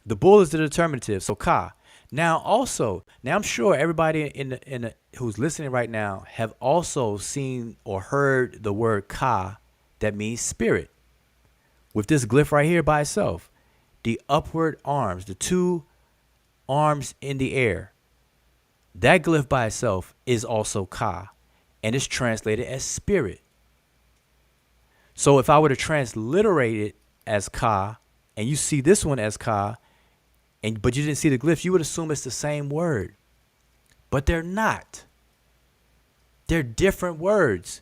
bull is the determinative. So ka. Now I'm sure everybody in the who's listening right now have also seen or heard the word ka that means spirit. With this glyph right here by itself, the upward arms, the 2 arms in the air, that glyph by itself is also ka, and it's translated as spirit. So if I were to transliterate it as ka, and you see this one as ka, but you didn't see the glyph, you would assume it's the same word. But they're not. They're different words,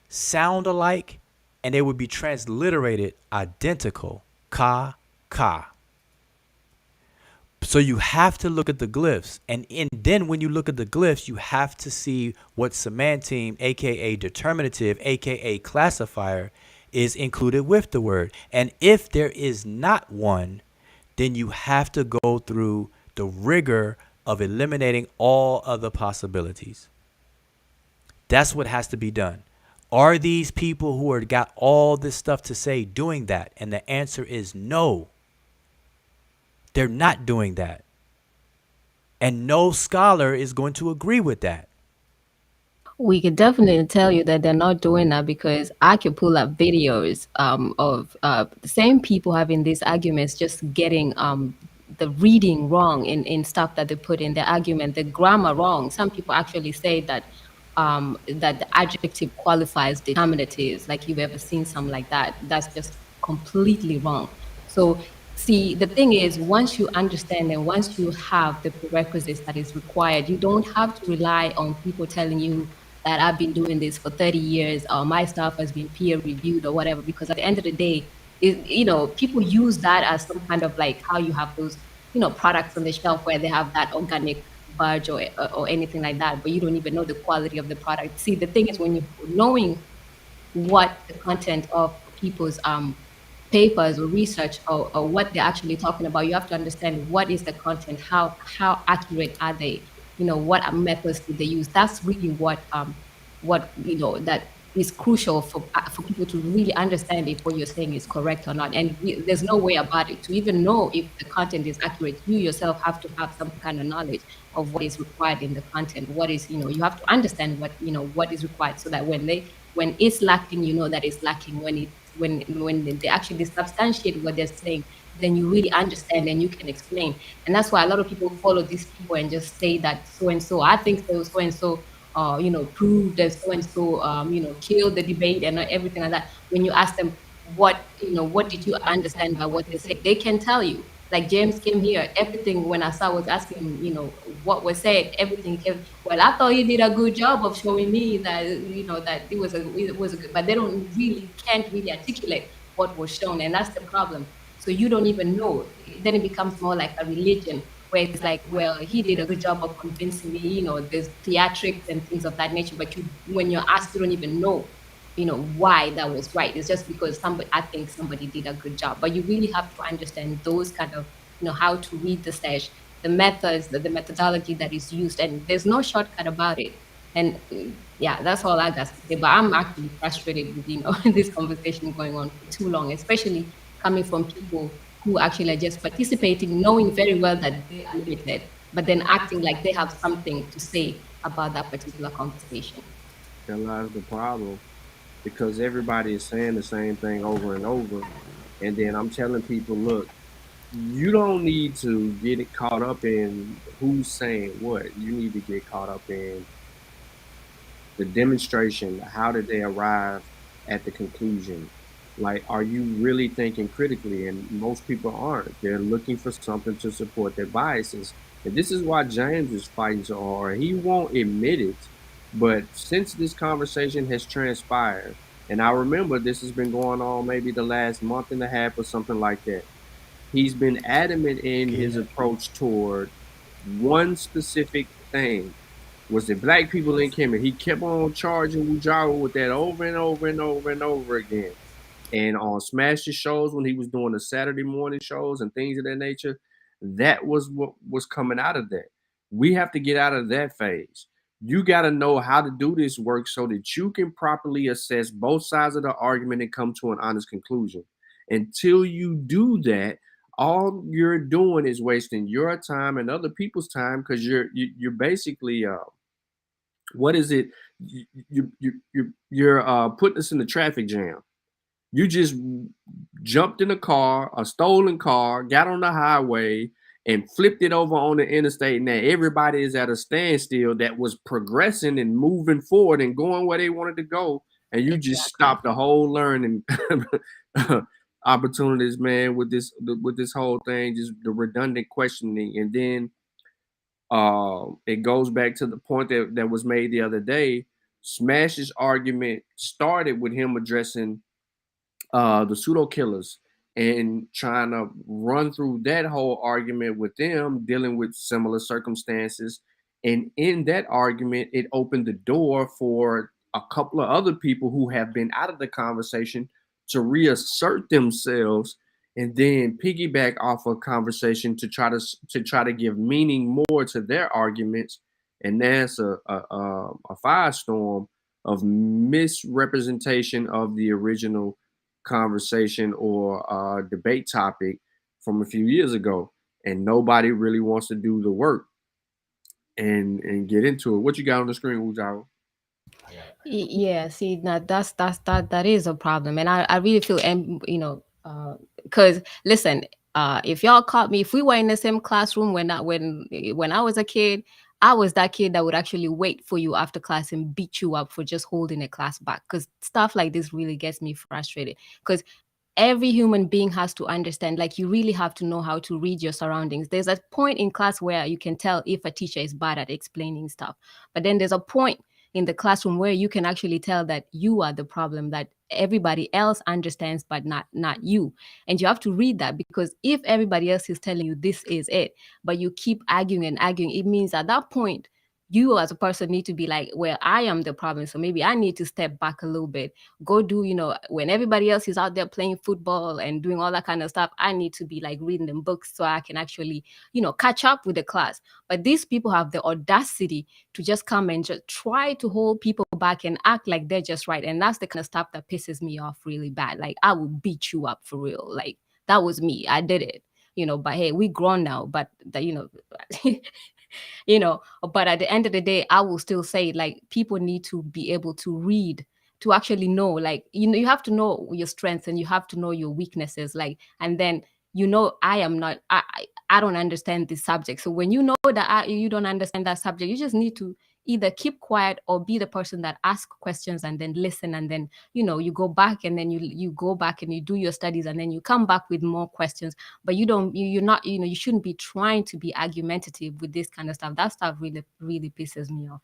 sound alike, and they would be transliterated identical. Ka, ka. So you have to look at the glyphs, and then when you look at the glyphs, you have to see what semanteme, aka determinative, aka classifier, is included with the word. And if there is not one, then you have to go through the rigor of eliminating all other possibilities. That's what has to be done. Are these people who are got all this stuff to say doing that? And the answer is no. They're not doing that. And no scholar is going to agree with that. We can definitely tell you that they're not doing that because I could pull up videos of the same people having these arguments, just getting the reading wrong in stuff that they put in the argument, the grammar wrong. Some people actually say that that the adjective qualifies determinatives, like you've ever seen some like that. That's just completely wrong. So see, the thing is, once you understand and once you have the prerequisites that is required, you don't have to rely on people telling you that I've been doing this for 30 years or my stuff has been peer reviewed or whatever, because at the end of the day, people use that as some kind of like how you have those, products on the shelf where they have that organic budge or anything like that, but you don't even know the quality of the product. See, the thing is, when you knowing what the content of people's papers or research or what they're actually talking about, you have to understand what is the content, how accurate are they, what methods did they use. That's really what that is crucial for people to really understand if what you're saying is correct or not. And there's no way about it to even know if the content is accurate. You yourself have to have some kind of knowledge of what is required in the content. What is, you have to understand what is required, so that when it's lacking, that it's lacking. When they actually substantiate what they're saying, then you really understand and you can explain. And that's why a lot of people follow these people and just say that so and so, I think so and so, proved that so and so, killed the debate and everything like that. When you ask them what did you understand by what they say, they can tell you. Like James came here, everything, when Asa was asking him, what was said, everything came. Well, I thought you did a good job of showing me that, that it was a good, but they don't really can't really articulate what was shown, and that's the problem. So you don't even know. Then it becomes more like a religion, where it's like, well, he did a good job of convincing me, there's theatrics and things of that nature, but when you're asked, you don't even know, why that was right. It's just because I think somebody did a good job. But you really have to understand those kind of, how to read the Sesh, the methods, the methodology that is used, and there's no shortcut about it. And yeah, that's all I got to say. But I'm actually frustrated with, this conversation going on for too long, especially coming from people who actually are just participating, knowing very well that they are limited, but then acting like they have something to say about that particular conversation. That lies the problem, because everybody is saying the same thing over and over. And then I'm telling people, look, you don't need to get it caught up in who's saying what. You need to get caught up in the demonstration. How did they arrive at the conclusion? Like, are you really thinking critically? And most people aren't. They're looking for something to support their biases. And this is why James is fighting so hard. He won't admit it. But since this conversation has transpired, and I remember this has been going on maybe the last month and a half or something like that, he's been adamant in his approach toward one specific thing, was the black people in Kemet. He kept on charging Wujawa with that over and over and over and over again. And on Smash's shows, when he was doing the Saturday morning shows and things of that nature, that was what was coming out of that. We have to get out of that phase. You got to know how to do this work so that you can properly assess both sides of the argument and come to an honest conclusion. Until you do that, all you're doing is wasting your time and other people's time, because you're basically what is it? You're putting us in the traffic jam. You just jumped in a car, a stolen car, got on the highway, and flipped it over on the interstate. Now everybody is at a standstill that was progressing and moving forward and going where they wanted to go, and you just stopped the whole learning opportunities, man. With this whole thing, just the redundant questioning, and then it goes back to the point that was made the other day. Smash's argument started with him addressing the pseudo killers and trying to run through that whole argument with them, dealing with similar circumstances. And in that argument, it opened the door for a couple of other people who have been out of the conversation to reassert themselves and then piggyback off a conversation to try to give meaning more to their arguments. And that's a firestorm of misrepresentation of the original conversation or debate topic from a few years ago, and nobody really wants to do the work and get into it. What you got on the screen, Ujaro? Yeah, see, now that is a problem, and I really feel, and because listen, If y'all caught me, if we were in the same classroom when I was a kid, I was that kid that would actually wait for you after class and beat you up for just holding a class back. Because stuff like this really gets me frustrated. Because every human being has to understand, like, you really have to know how to read your surroundings. There's a point in class where you can tell if a teacher is bad at explaining stuff. But then there's a point in the classroom where you can actually tell that you are the problem, that everybody else understands but not you. And you have to read that, because if everybody else is telling you this is it, but you keep arguing and arguing, it means at that point you as a person need to be like, well, I am the problem, so maybe I need to step back a little bit, go do, when everybody else is out there playing football and doing all that kind of stuff, I need to be like reading them books so I can actually, catch up with the class. But these people have the audacity to just come and just try to hold people back and act like they're just right. And that's the kind of stuff that pisses me off really bad. Like, I will beat you up for real. Like, that was me. I did it. But hey, we grown now, but but at the end of the day, I will still say, like, people need to be able to read, to actually know, like, you have to know your strengths and you have to know your weaknesses, like, and then I don't understand this subject. So when you know that you don't understand that subject, you just need to either keep quiet or be the person that asks questions and then listen, and then you go back, and then you go back and you do your studies, and then you come back with more questions. But you're not, you shouldn't be trying to be argumentative with this kind of stuff. That stuff really really pisses me off.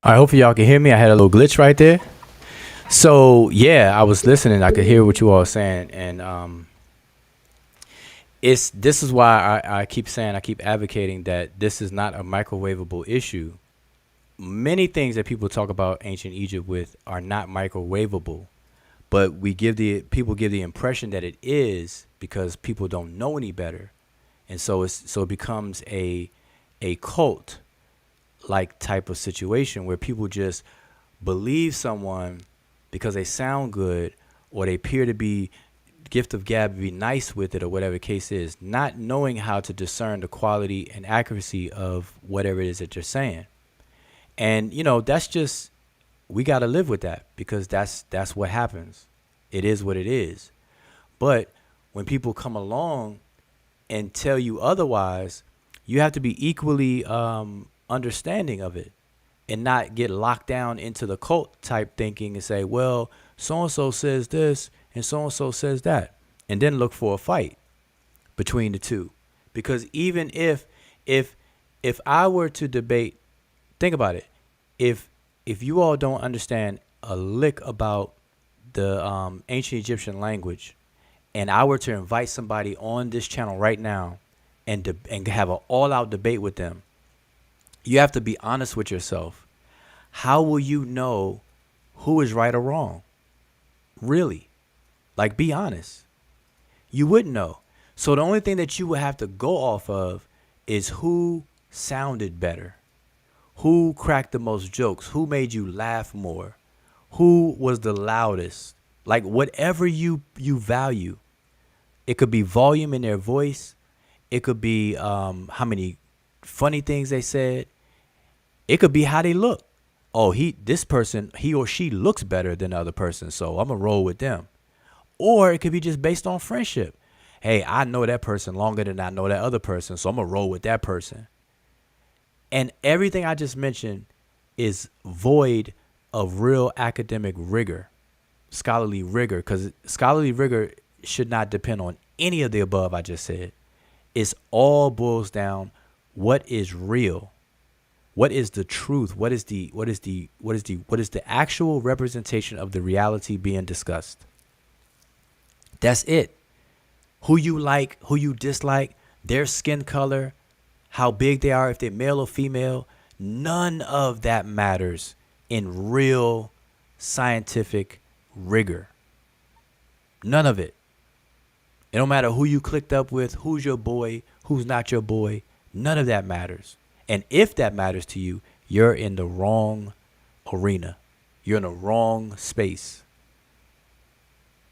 All right, hopefully y'all can hear me. I had a little glitch right there. So yeah, I was listening. I could hear what you all were saying, and this is why I keep saying, I keep advocating that this is not a microwavable issue. Many things that people talk about ancient Egypt with are not microwavable, but people give the impression that it is because people don't know any better, and so it becomes a cult like type of situation where people just believe someone because they sound good or they appear to be gift of gab, be nice with it, or whatever the case is, not knowing how to discern the quality and accuracy of whatever it is that you're saying. And that's just, we got to live with that, because that's what happens. It is what it is. But when people come along and tell you otherwise, you have to be equally understanding of it, and not get locked down into the cult type thinking and say, well, so-and-so says this and so-and-so says that, and then look for a fight between the two. Because even if I were to debate, think about it, if you all don't understand a lick about the ancient Egyptian language, and I were to invite somebody on this channel right now and have an all-out debate with them, you have to be honest with yourself. How will you know who is right or wrong? Really? Like, be honest. You wouldn't know. So the only thing that you would have to go off of is who sounded better, who cracked the most jokes, who made you laugh more, who was the loudest. Like, whatever you value. It could be volume in their voice. It could be how many funny things they said. It could be how they look. Oh, this person, he or she looks better than the other person, so I'm going to roll with them. Or it could be just based on friendship. Hey, I know that person longer than I know that other person, so I'm going to roll with that person. And everything I just mentioned is void of real academic rigor, scholarly rigor, because scholarly rigor should not depend on any of the above I just said. It's all boils down what is real. What is the truth? What is the actual representation of the reality being discussed? That's it. Who you like, who you dislike, their skin color, how big they are, if they're male or female, none of that matters in real scientific rigor. None of it. It don't matter who you clicked up with, who's your boy, who's not your boy. None of that matters. And if that matters to you, you're in the wrong arena. You're in the wrong space.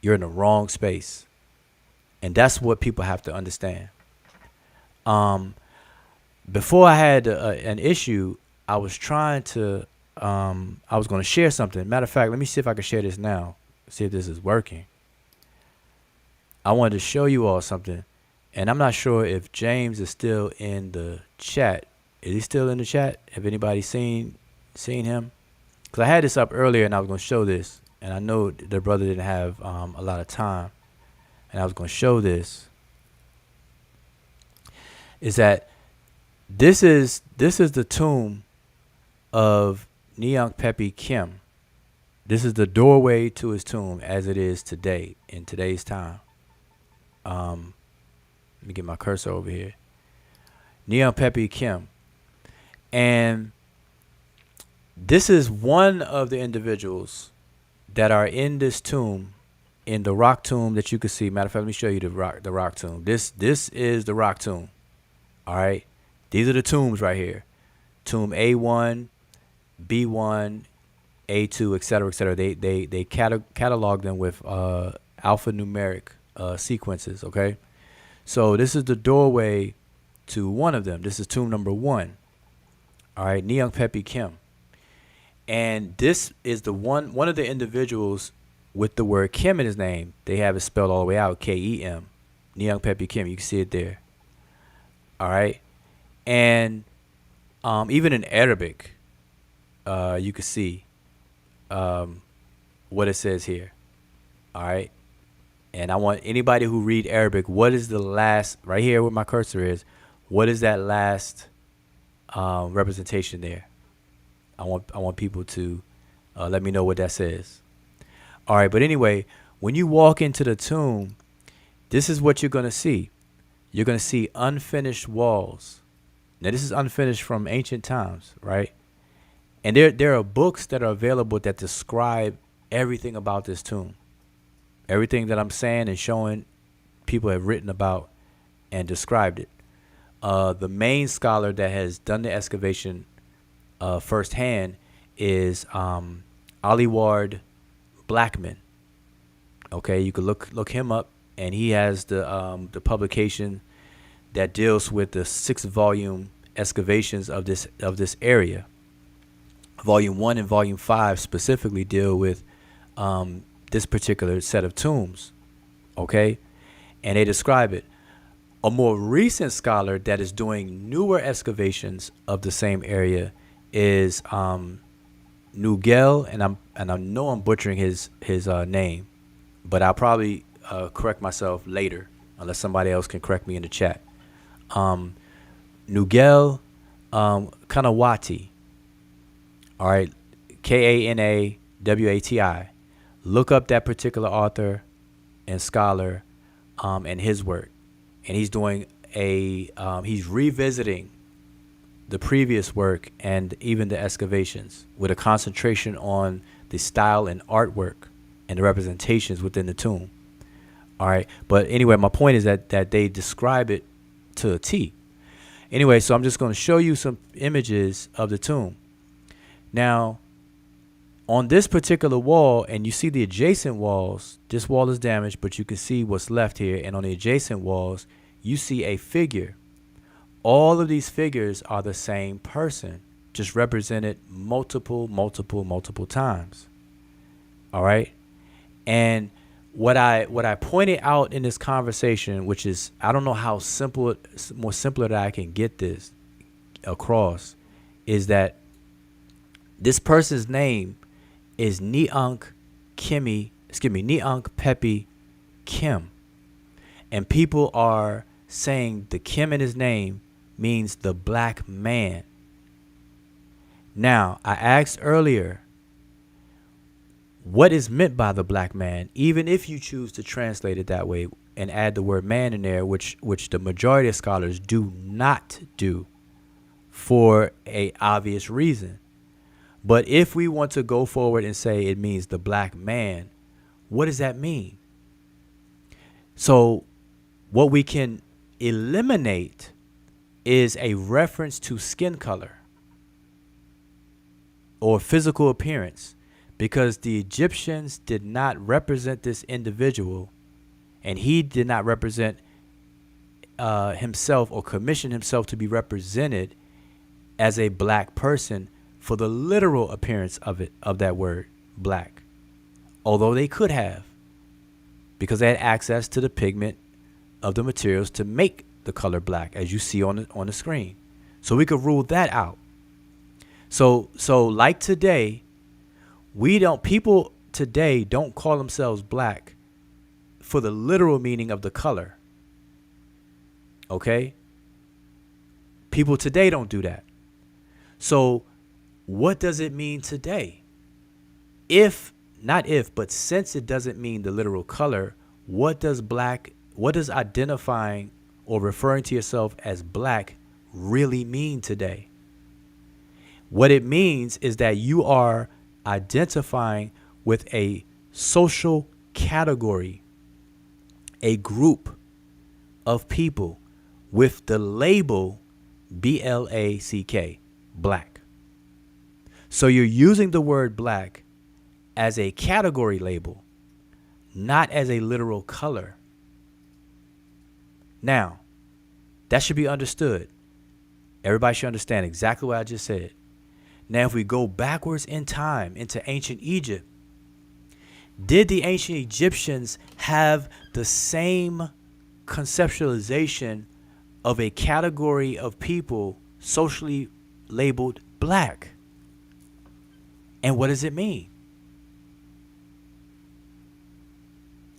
You're in the wrong space. And that's what people have to understand. Before I had an issue, I was trying to, I was going to share something. Matter of fact, let me see if I can share this now. See if this is working. I wanted to show you all something, and I'm not sure if James is still in the chat. Is he still in the chat? Have anybody seen him? Because I had this up earlier, and I was going to show this, and I know the brother didn't have a lot of time, and I was going to show this. Is that this is the tomb of Ankh Pepy Kem. This is the doorway to his tomb as it is today, in today's time. Let me get my cursor over here. Ankh Pepy Kem. And this is one of the individuals that are in this tomb, in the rock tomb that you can see. Matter of fact, let me show you the rock tomb. This is the rock tomb. All right. These are the tombs right here. Tomb A1, B1, A2, etc., etc. They catalog them with alphanumeric sequences. Okay. So this is the doorway to one of them. This is tomb number 1. All right, Ankh Pepy Kem. And this is the one of the individuals with the word Kem in his name. They have it spelled all the way out, Kem. Ankh Pepy Kem. You can see it there. All right. And even in Arabic, you can see what it says here. All right. And I want anybody who read Arabic, what is the last, right here where my cursor is, what is that last representation there? I want people to let me know what that says. All right, but anyway, when you walk into the tomb, this is what you're going to see. You're going to see unfinished walls. Now, this is unfinished from ancient times, right? And there are books that are available that describe everything about this tomb. Everything that I'm saying and showing, people have written about and described it. The main scholar that has done the excavation firsthand is Aliward Blackman. Okay, you could look him up, and he has the publication that deals with the 6-volume excavations of this area. Volume 1 and Volume 5 specifically deal with this particular set of tombs. Okay, and they describe it. A more recent scholar that is doing newer excavations of the same area is Nugel, and I know I'm butchering his name, but I'll probably correct myself later unless somebody else can correct me in the chat. Nugel Kanawati. All right, Kanawati. Look up that particular author and scholar and his work. And he's doing he's revisiting the previous work and even the excavations with a concentration on the style and artwork and the representations within the tomb. All right. But anyway, my point is that they describe it to a T. Anyway, so I'm just going to show you some images of the tomb. Now, on this particular wall, and you see the adjacent walls, this wall is damaged, but you can see what's left here. And on the adjacent walls, you see a figure. All of these figures are the same person, just represented multiple times. All right. And what I pointed out in this conversation, which is, I don't know how more simpler that I can get this across, is that this person's name is Ankh Pepy Kem. And people are saying the Kem in his name means the black man. Now, I asked earlier, what is meant by the black man, even if you choose to translate it that way and add the word man in there, which the majority of scholars do not do for a obvious reason. But if we want to go forward and say it means the black man, what does that mean? So what we can eliminate is a reference to skin color or physical appearance, because the Egyptians did not represent this individual, and he did not represent himself or commission himself to be represented as a black person for the literal appearance of that word black. although they could have, because they had access to the pigment of the materials to make the color black, as you see on the screen. So we could rule that out. So like today, people today don't call themselves black for the literal meaning of the color. Okay? People today don't do that. So what does it mean today? But since it doesn't mean the literal color, what does identifying or referring to yourself as black really mean today? What it means is that you are identifying with a social category, a group of people with the label BLACK, black. So you're using the word black as a category label, not as a literal color. Now, that should be understood. Everybody should understand exactly what I just said. Now, if we go backwards in time into ancient Egypt, did the ancient Egyptians have the same conceptualization of a category of people socially labeled black? And what does it mean?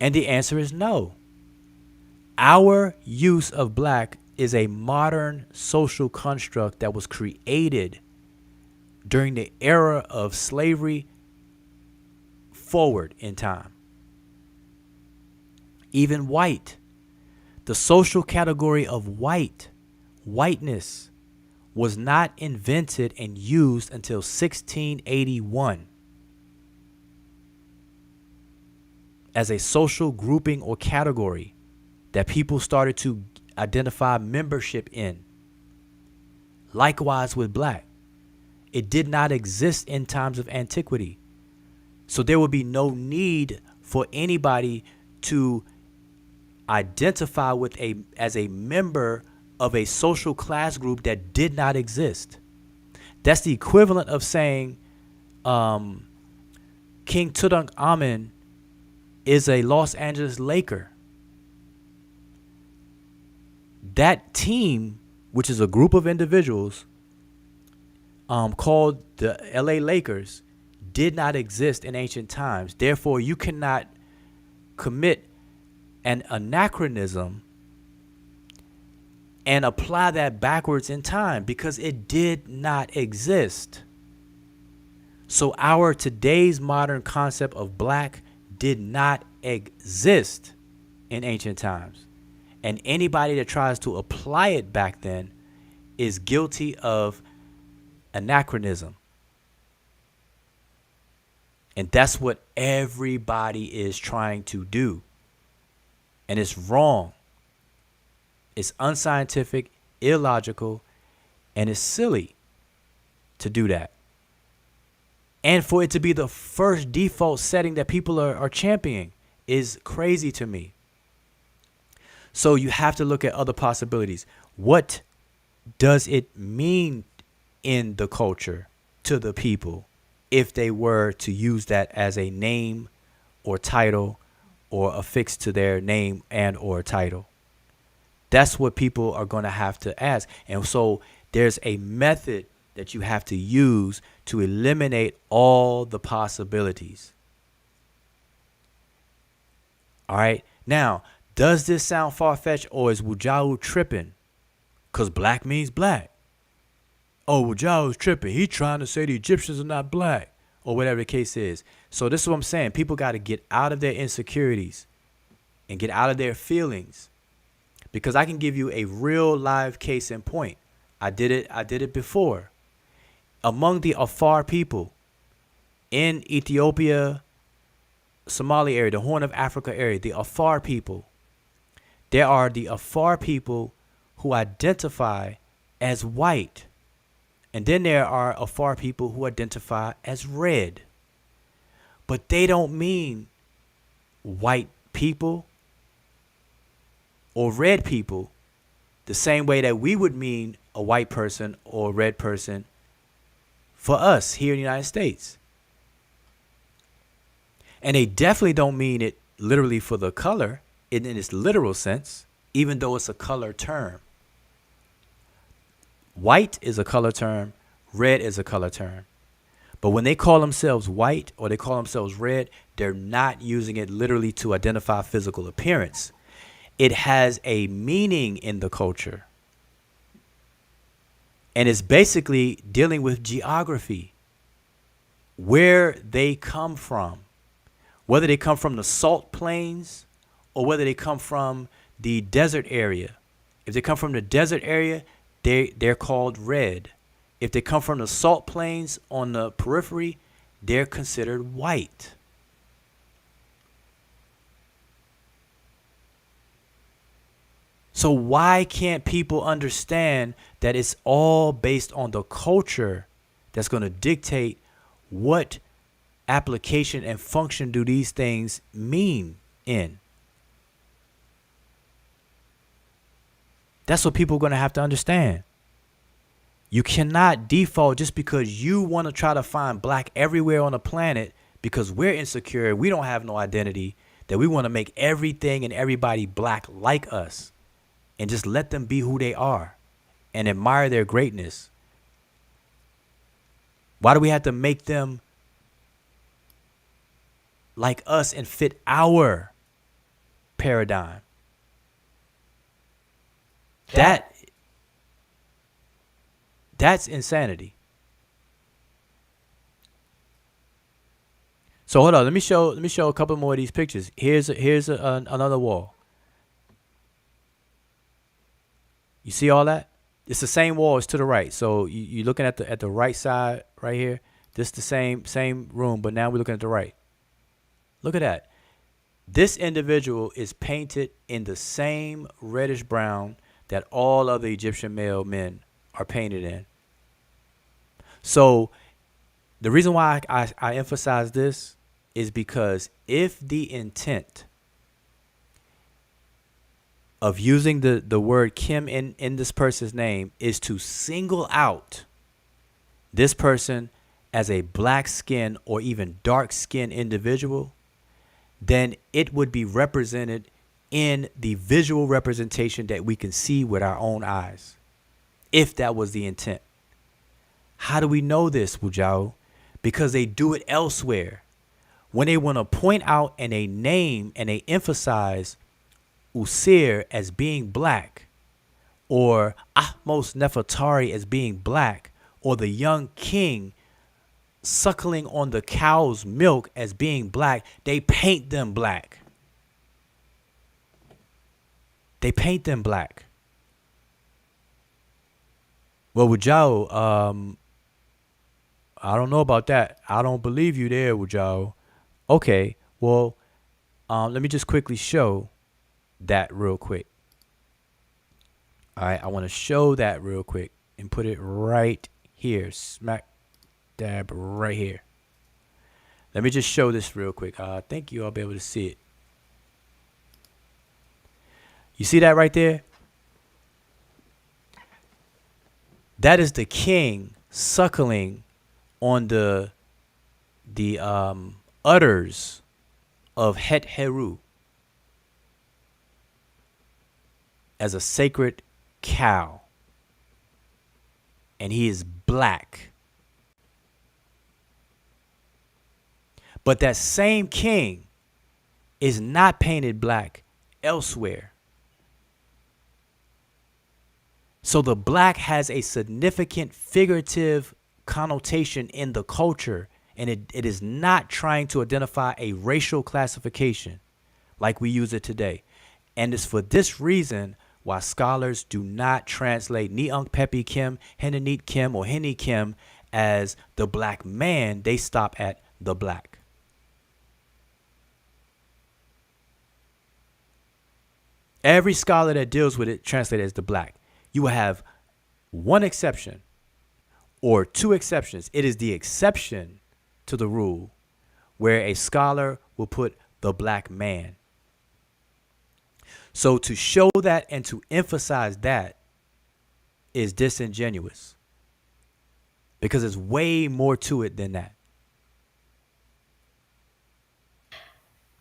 And the answer is no. Our use of black is a modern social construct that was created during the era of slavery forward in time. Even white, the social category of whiteness, was not invented and used until 1681 as a social grouping or category that people started to identify membership in. Likewise with black. It did not exist in times of antiquity. So there would be no need for anybody to identify as a member of a social class group that did not exist. That's the equivalent of saying King Tutankhamun is a Los Angeles Laker. That team, which is a group of individuals called the LA Lakers, did not exist in ancient times. Therefore, you cannot commit an anachronism and apply that backwards in time because it did not exist. So our today's modern concept of black did not exist in ancient times. And anybody that tries to apply it back then is guilty of anachronism. And that's what everybody is trying to do. And it's wrong. It's unscientific, illogical, and it's silly to do that. And for it to be the first default setting that people are championing is crazy to me. So you have to look at other possibilities. What does it mean in the culture to the people if they were to use that as a name or title or affixed to their name and or title? That's what people are going to have to ask. And so there's a method that you have to use to eliminate all the possibilities. All right. Now, does this sound far-fetched, or is Wujahu tripping? Because black means black. Oh, Wujahu's tripping. He trying to say the Egyptians are not black, or whatever the case is. So this is what I'm saying. People got to get out of their insecurities and get out of their feelings. Because I can give you a real live case in point. I did it before. Among the Afar people in Ethiopia, Somalia area, the Horn of Africa area, the Afar people, there are the Afar people who identify as white. And then there are Afar people who identify as red. But they don't mean white people or red people the same way that we would mean a white person or a red person for us here in the United States. And they definitely don't mean it literally for the color in its literal sense, even though it's a color term. White is a color term. Red is a color term. But when they call themselves white or they call themselves red, they're not using it literally to identify physical appearance. It has a meaning in the culture. And it's basically dealing with geography, where they come from, whether they come from the salt plains or whether they come from the desert area. If they come from the desert area, they're called red. If they come from the salt plains on the periphery, they're considered white. So why can't people understand that it's all based on the culture that's going to dictate what application and function do these things mean in? That's what people are going to have to understand. You cannot default just because you want to try to find black everywhere on the planet because we're insecure, we don't have no identity, that we want to make everything and everybody black like us and just let them be who they are and admire their greatness. Why do we have to make them like us and fit our paradigm? That's insanity. So hold on, let me show a couple more of these pictures. Here's another wall. You see all that? It's the same wall as to the right. So you're looking at the right side right here. This is the same room, but now we're looking at the right. Look at that. This individual is painted in the same reddish brown that all other Egyptian male men are painted in. So the reason why I emphasize this is because if the intent of using the word Kem in this person's name is to single out this person as a black skin or even dark skin individual, then it would be represented in the visual representation that we can see with our own eyes, if that was the intent. How do we know this, Wujao? Because they do it elsewhere. When they want to point out and they name and they emphasize Usir as being black, or Ahmose-Nefeteri as being black, or the young king suckling on the cow's milk as being black, they paint them black. They paint them black. Well, Wujao, I don't know about that. I don't believe you there, Wujao. Okay, well, let me just quickly show that real quick. All right, I want to show that real quick and put it right here, smack dab right here. Let me just show this real quick. I think you all be able to see it. You see that right there? That is the king suckling on the udders of Het Heru as a sacred cow, and he is black. But that same king is not painted black elsewhere. So the black has a significant figurative connotation in the culture, and it is not trying to identify a racial classification like we use it today. And it's for this reason why scholars do not translate ni Ankh Pepy Kem, Henanit Kem, or Henny Kem as the black man. They stop at the black. Every scholar that deals with it translates it as the black. You will have one exception or two exceptions. It is the exception to the rule where a scholar will put the black man. So to show that and to emphasize that is disingenuous, because there's way more to it than that.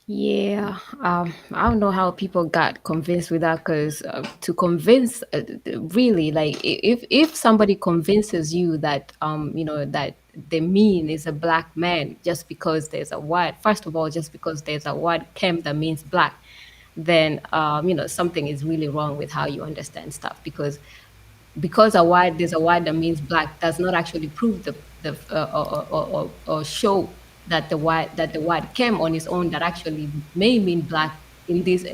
Yeah, I don't know how people got convinced with that because to convince, really, like if somebody convinces you that that the mean is a black man just because there's a word, first of all, just because there's a word "kem" that means black, then something is really wrong with how you understand stuff because there's a word that means black does not actually prove the or show that the word came on its own that actually may mean black in this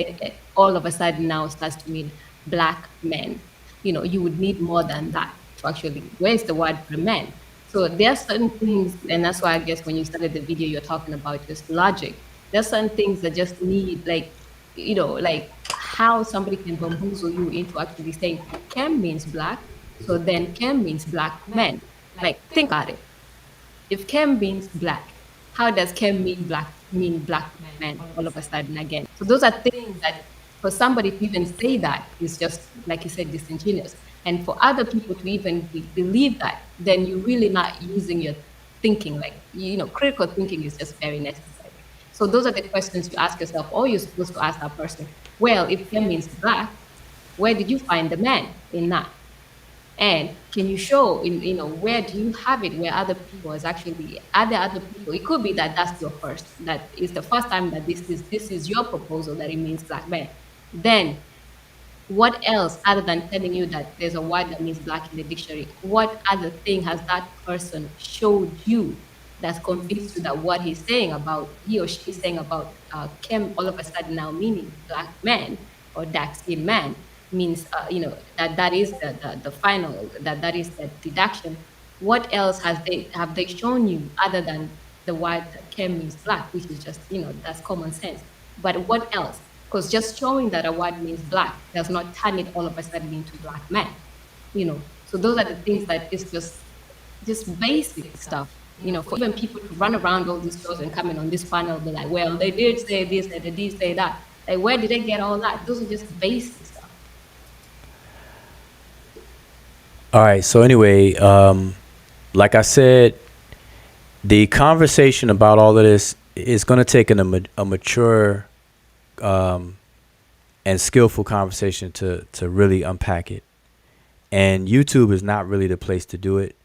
all of a sudden now starts to mean black men. You would need more than that to actually, where's the word for men? So there are certain things, and that's why I guess when you started the video you're talking about just logic. There's certain things that just need, like how somebody can bamboozle you into actually saying Kem means black, so then Kem means black men. Like, think about it. If Kem means black, how does Kem mean black men all of a sudden again? So those are things that for somebody to even say that is just, like you said, disingenuous. And for other people to even believe that, then you're really not using your thinking. Like, critical thinking is just very necessary. So those are the questions you ask yourself, or you're supposed to ask that person. Well, if Kem means black, where did you find the man in that? And can you show where do you have it where other people is actually, are there other people? It could be that that is the first time that this is your proposal that it means black man. Then what else other than telling you that there's a word that means black in the dictionary? What other thing has that person showed you that's convinced you that what he or she is saying about Kem all of a sudden now meaning black man or dark skinned man means that is the final, that is the deduction. What else have they shown you other than the word that Kem means black, which is just that's common sense. But what else? Because just showing that a word means black does not turn it all of a sudden into black man. So those are the things that is just basic stuff. For even people to run around all these shows and come in on this panel and be like, well, they did say this and they did say that. Like, where did they get all that? Those are just basic stuff. All right. So anyway, like I said, the conversation about all of this is going to take a mature and skillful conversation to really unpack it. And YouTube is not really the place to do it.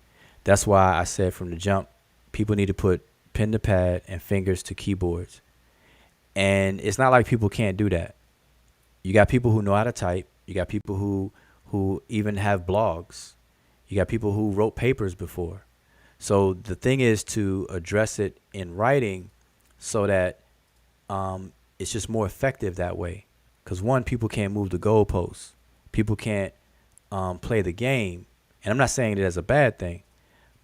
That's why I said from the jump, people need to put pen to pad and fingers to keyboards. And it's not like people can't do that. You got people who know how to type. You got people who even have blogs. You got people who wrote papers before. So the thing is to address it in writing so that it's just more effective that way. Because one, people can't move the goalposts. People can't play the game. And I'm not saying it as a bad thing,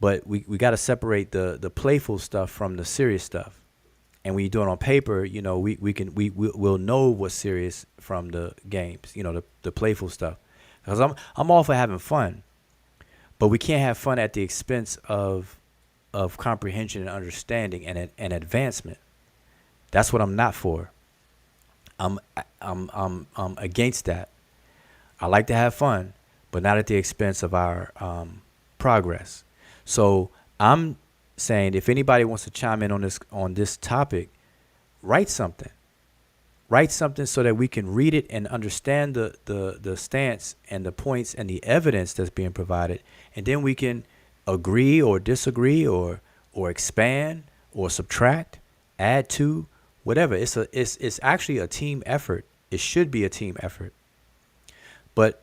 but we got to separate the playful stuff from the serious stuff. And when you do it on paper, we'll know what's serious from the games, the playful stuff. Because I'm all for having fun, but we can't have fun at the expense of comprehension and understanding and advancement. That's what I'm not for. I'm against that. I like to have fun, but not at the expense of our progress. So I'm saying, if anybody wants to chime in on this topic, write something. Write something so that we can read it and understand the stance and the points and the evidence that's being provided, and then we can agree or disagree or expand or subtract, add to, whatever. It's actually a team effort. It should be a team effort. But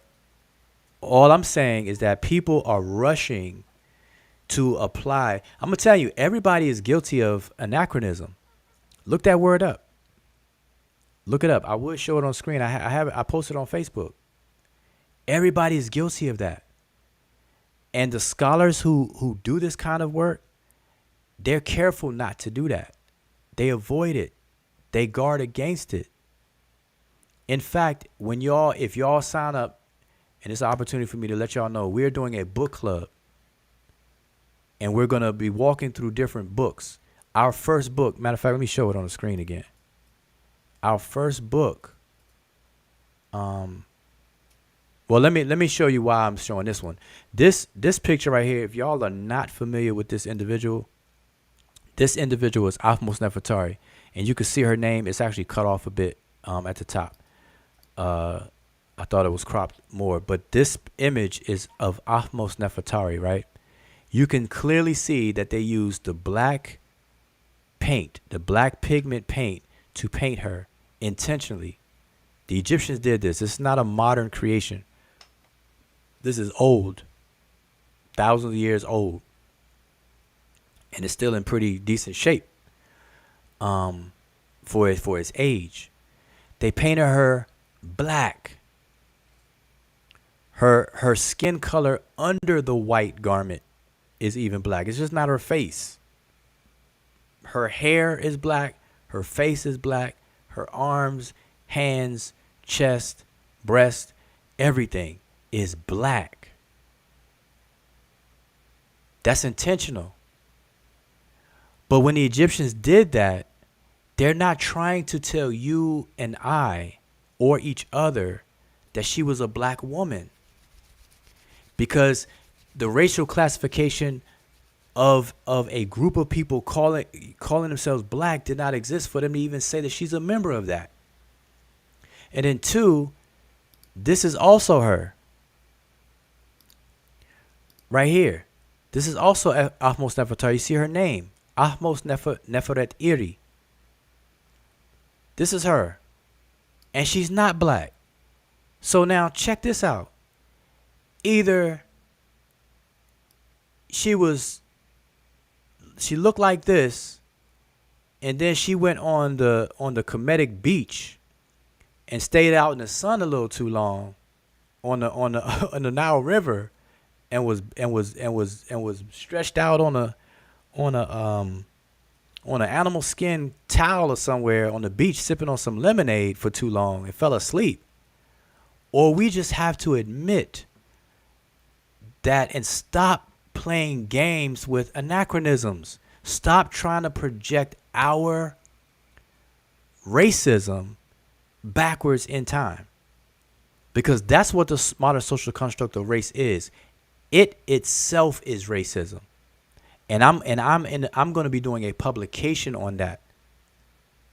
all I'm saying is that people are rushing to apply. I'm gonna tell you, everybody is guilty of anachronism. Look that word up. Look it up. I would show it on screen. I have it. I posted on Facebook. Everybody is guilty of that. And the scholars who do this kind of work, they're careful not to do that. They avoid it. They guard against it. In fact, if y'all sign up, and it's an opportunity for me to let y'all know, we're doing a book club. And we're going to be walking through different books. Our first book, matter of fact, let me show it on the screen again. Our first book, well, let me show you why I'm showing this one. This picture right here, if y'all are not familiar with this individual is Ahmose-Nefeteri. and you can see her name. It's actually cut off a bit at the top. I thought it was cropped more, but this image is of Ahmose-Nefeteri, right? You can clearly see that they used the black paint, the black pigment paint, to paint her intentionally. The Egyptians did this. This is not a modern creation. This is old, thousands of years old, and it's still in pretty decent shape for its age. They painted her black. Her skin color under the white garment is even black. It's just not her face. Her hair is black. Her face is black. Her arms, hands, chest, breast, everything is black. That's intentional. But when the Egyptians did that, they're not trying to tell you and I or each other that she was a black woman. Because the racial classification of a group of people calling themselves black did not exist for them to even say that she's a member of that. And then two, this is also her. Right here. This is also Ahmose-Nefeteri. You see her name. Ahmose-Nefeteri. This is her. And she's not black. So now check this out. Either she looked like this, and then she went on the Kemetic beach and stayed out in the sun a little too long on the Nile River, and was stretched out on an animal skin towel or somewhere on the beach sipping on some lemonade for too long and fell asleep. Or we just have to admit that and stop playing games with anachronisms. Stop trying to project our racism backwards in time. Because that's what the modern social construct of race is. It itself is racism. And I'm going to be doing a publication on that.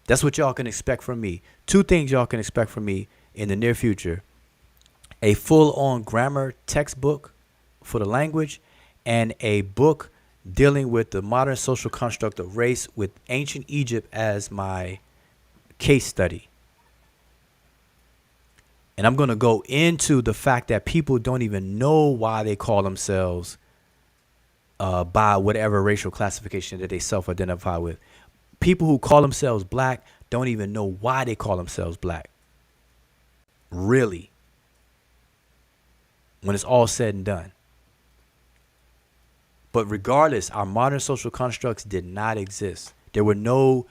That's what y'all can expect from me. Two things y'all can expect from me in the near future. A full-on grammar textbook for the language, and a book dealing with the modern social construct of race with ancient Egypt as my case study. And I'm going to go into the fact that people don't even know why they call themselves by whatever racial classification that they self-identify with. People who call themselves black don't even know why they call themselves black. Really. When it's all said and done. But regardless, our modern social constructs did not exist. There were no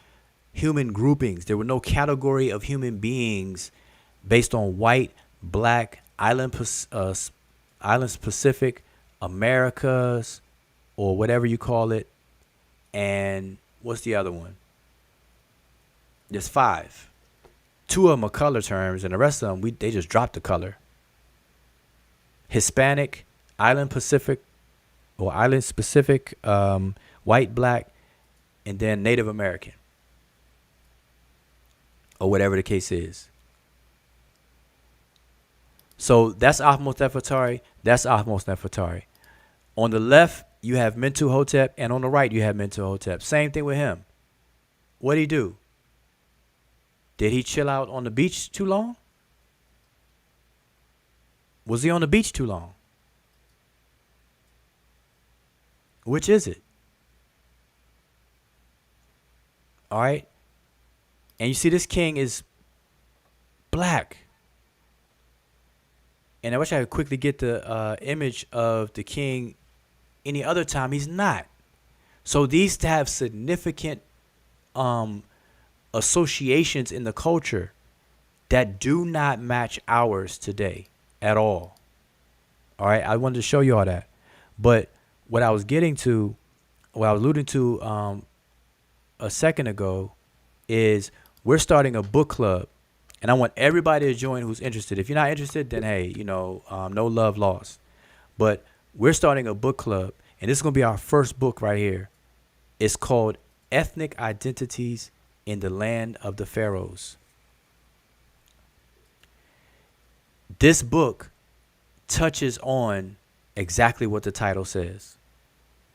human groupings. There were no category of human beings based on white, black, islands Pacific, Americas, or whatever you call it. And what's the other one? There's 5. 2 of them are color terms, and the rest of them, they just dropped the color. Hispanic, island Pacific, or island specific, white, black, and then Native American, or whatever the case is. So that's Ahmose-Nefeteri. That's Ahmose-Nefeteri. On the left, you have Mentuhotep, and on the right, you have Mentuhotep. Same thing with him. What'd he do? Did he chill out on the beach too long? Was he on the beach too long? Which is it? All right. And you see this king is black. And I wish I could quickly get the image of the king any other time. He's not. So these have significant associations in the culture that do not match ours today at all. All right. I wanted to show you all that. But what I was alluding to a second ago is we're starting a book club, and I want everybody to join who's interested. If you're not interested, then hey, no love lost. But we're starting a book club, and this is going to be our first book right here. It's called Ethnic Identities in the land of the pharaohs. This book touches on exactly what the title says.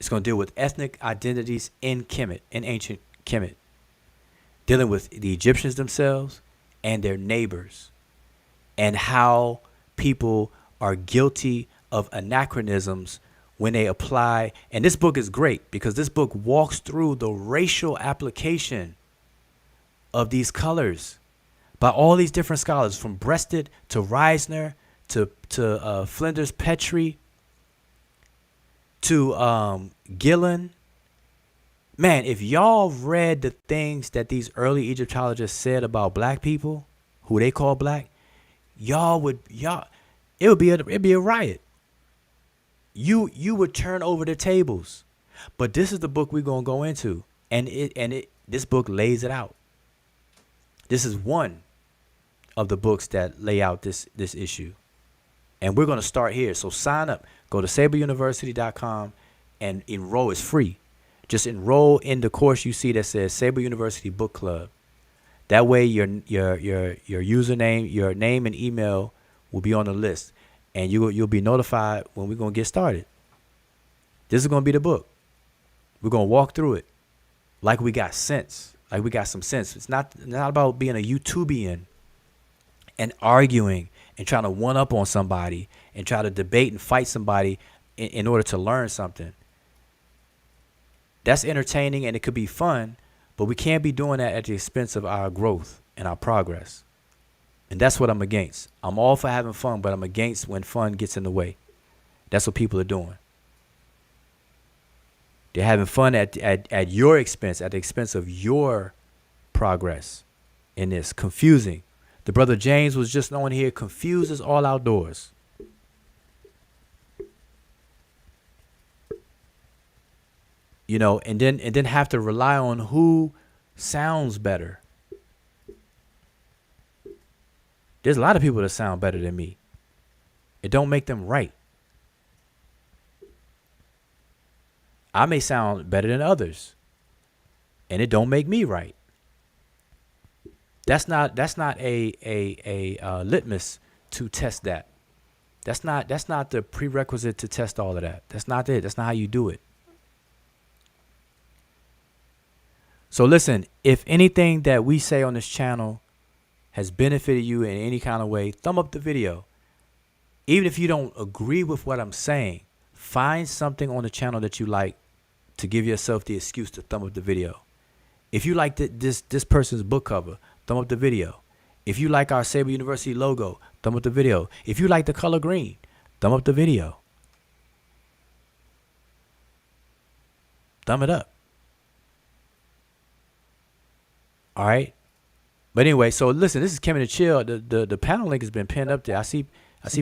It's going to deal with ethnic identities in Kemet, in ancient Kemet, dealing with the Egyptians themselves and their neighbors, and how people are guilty of anachronisms when they apply. And this book is great because this book walks through the racial application of these colors by all these different scholars, from Breasted to Reisner to Flinders Petrie to Gillen. Man, if y'all read the things that these early Egyptologists said about black people, who they call black, it'd be a riot. You would turn over the tables. But this is the book we're gonna go into, and this book lays it out. This is one of the books that lay out this issue, and we're gonna start here. So sign up. Go to saberuniversity.com and enroll. It's free. Just enroll in the course you see that says Saber University Book Club. That way your username, your name and email will be on the list, and you'll be notified when we're gonna get started. This is gonna be the book. We're gonna walk through it like we got sense, like we got some sense. It's not about being a YouTubian and arguing and trying to one up on somebody and try to debate and fight somebody in order to learn something. That's entertaining and it could be fun, but we can't be doing that at the expense of our growth and our progress. And that's what I'm against. I'm all for having fun, but I'm against when fun gets in the way. That's what people are doing. They're having fun at your expense, at the expense of your progress in this. Confusing. The brother James was just on here, confused as all outdoors. You know, and then have to rely on who sounds better. There's a lot of people that sound better than me. It don't make them right. I may sound better than others, and it don't make me right. That's not a litmus to test that. That's not the prerequisite to test all of that. That's not it. That's not how you do it. So listen, if anything that we say on this channel has benefited you in any kind of way, thumb up the video. Even if you don't agree with what I'm saying, find something on the channel that you like to give yourself the excuse to thumb up the video. If you like this person's book cover, thumb up the video. If you like our Saber University logo, thumb up the video. If you like the color green, thumb up the video. Thumb it up. All right. But anyway, so listen, this is Kemet and Chill. The panel link has been pinned up there. I see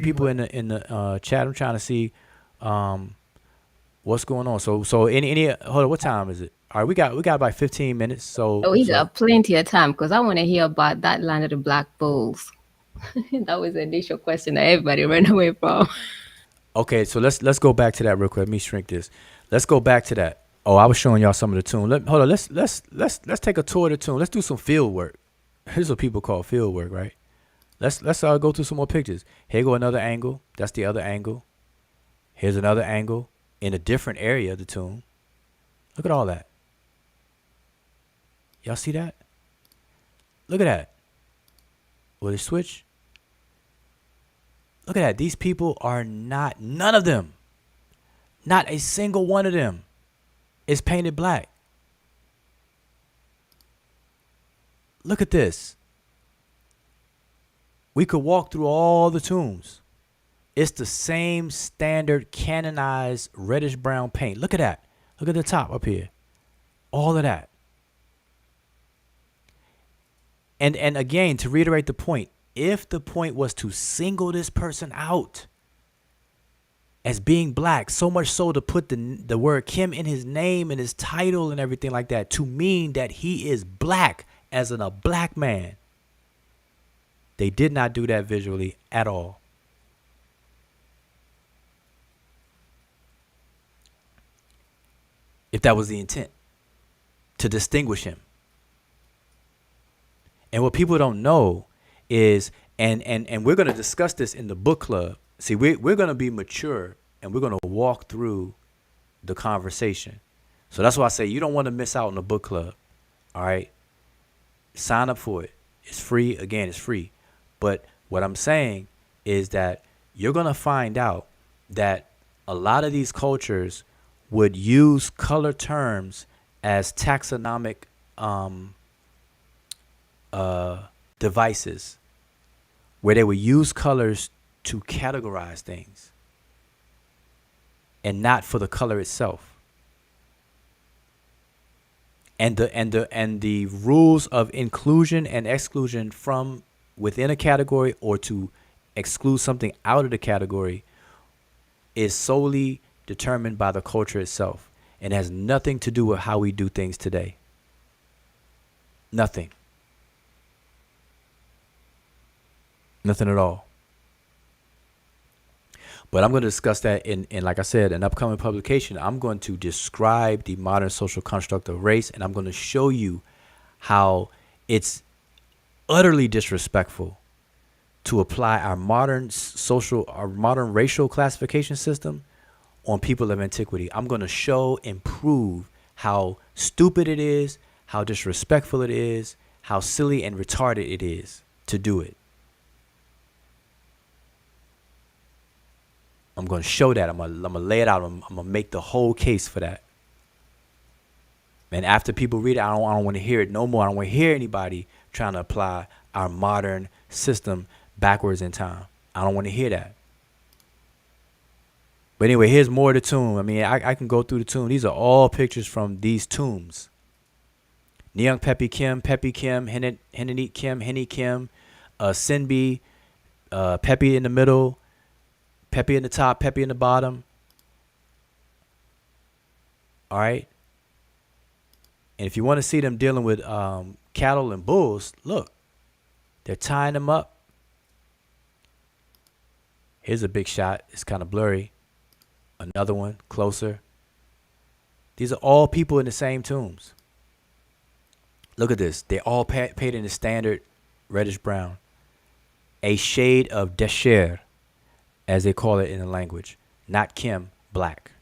people in the chat. I'm trying to see what's going on. So any hold on, what time is it? All right, we got about 15 minutes. So we got plenty of time because I want to hear about that land of the Black Bulls. That was the initial question that everybody ran away from. Okay, so let's go back to that real quick. Let me shrink this. Let's go back to that. Oh, I was showing y'all some of the tune. Hold on. Let's take a tour of the tune. Let's do some field work. Here's what people call field work, right? Let's go through some more pictures. Here go another angle. That's the other angle. Here's another angle in a different area of the tune. Look at all that. Y'all see that? Look at that. Will it switch? Look at that. These people are none of them, not a single one of them is painted black. Look at this. We could walk through all the tombs. It's the same standard canonized reddish brown paint. Look at that. Look at the top up here. All of that. And again, to reiterate the point, if the point was to single this person out as being black, so much so to put the word Kem in his name and his title and everything like that, to mean that he is black as in a black man, they did not do that visually at all. If that was the intent, to distinguish him. And what people don't know is, and we're going to discuss this in the book club. See, we're going to be mature and we're going to walk through the conversation. So that's why I say you don't want to miss out on the book club. All right. Sign up for it. It's free. Again, it's free. But what I'm saying is that you're going to find out that a lot of these cultures would use color terms as taxonomic devices, where they would use colors to categorize things and not for the color itself. And the rules of inclusion and exclusion from within a category, or to exclude something out of the category, is solely determined by the culture itself and has nothing to do with how we do things today. Nothing. Nothing at all. But I'm going to discuss that in, like I said, an upcoming publication. I'm going to describe the modern social construct of race, and I'm going to show you how it's utterly disrespectful to apply our modern racial classification system on people of antiquity. I'm going to show and prove how stupid it is, how disrespectful it is, how silly and retarded it is to do it. I'm going to show that. I'm going to lay it out. I'm going to make the whole case for that. And after people read it, I don't want to hear it no more. I don't want to hear anybody trying to apply our modern system backwards in time. I don't want to hear that. But anyway, here's more of the tomb. I mean, I can go through the tomb. These are all pictures from these tombs. Ankh Pepy Kem, Henenit Kem, Henny Kem, Sinbi, Pepy in the middle, Pepy in the top, Pepy in the bottom. All right. And if you want to see them dealing with cattle and bulls, look, they're tying them up. Here's a big shot. It's kind of blurry. Another one closer. These are all people in the same tombs. Look at this. They're all painted in the standard reddish brown. A shade of desher, as they call it in the language. Not Kim, black.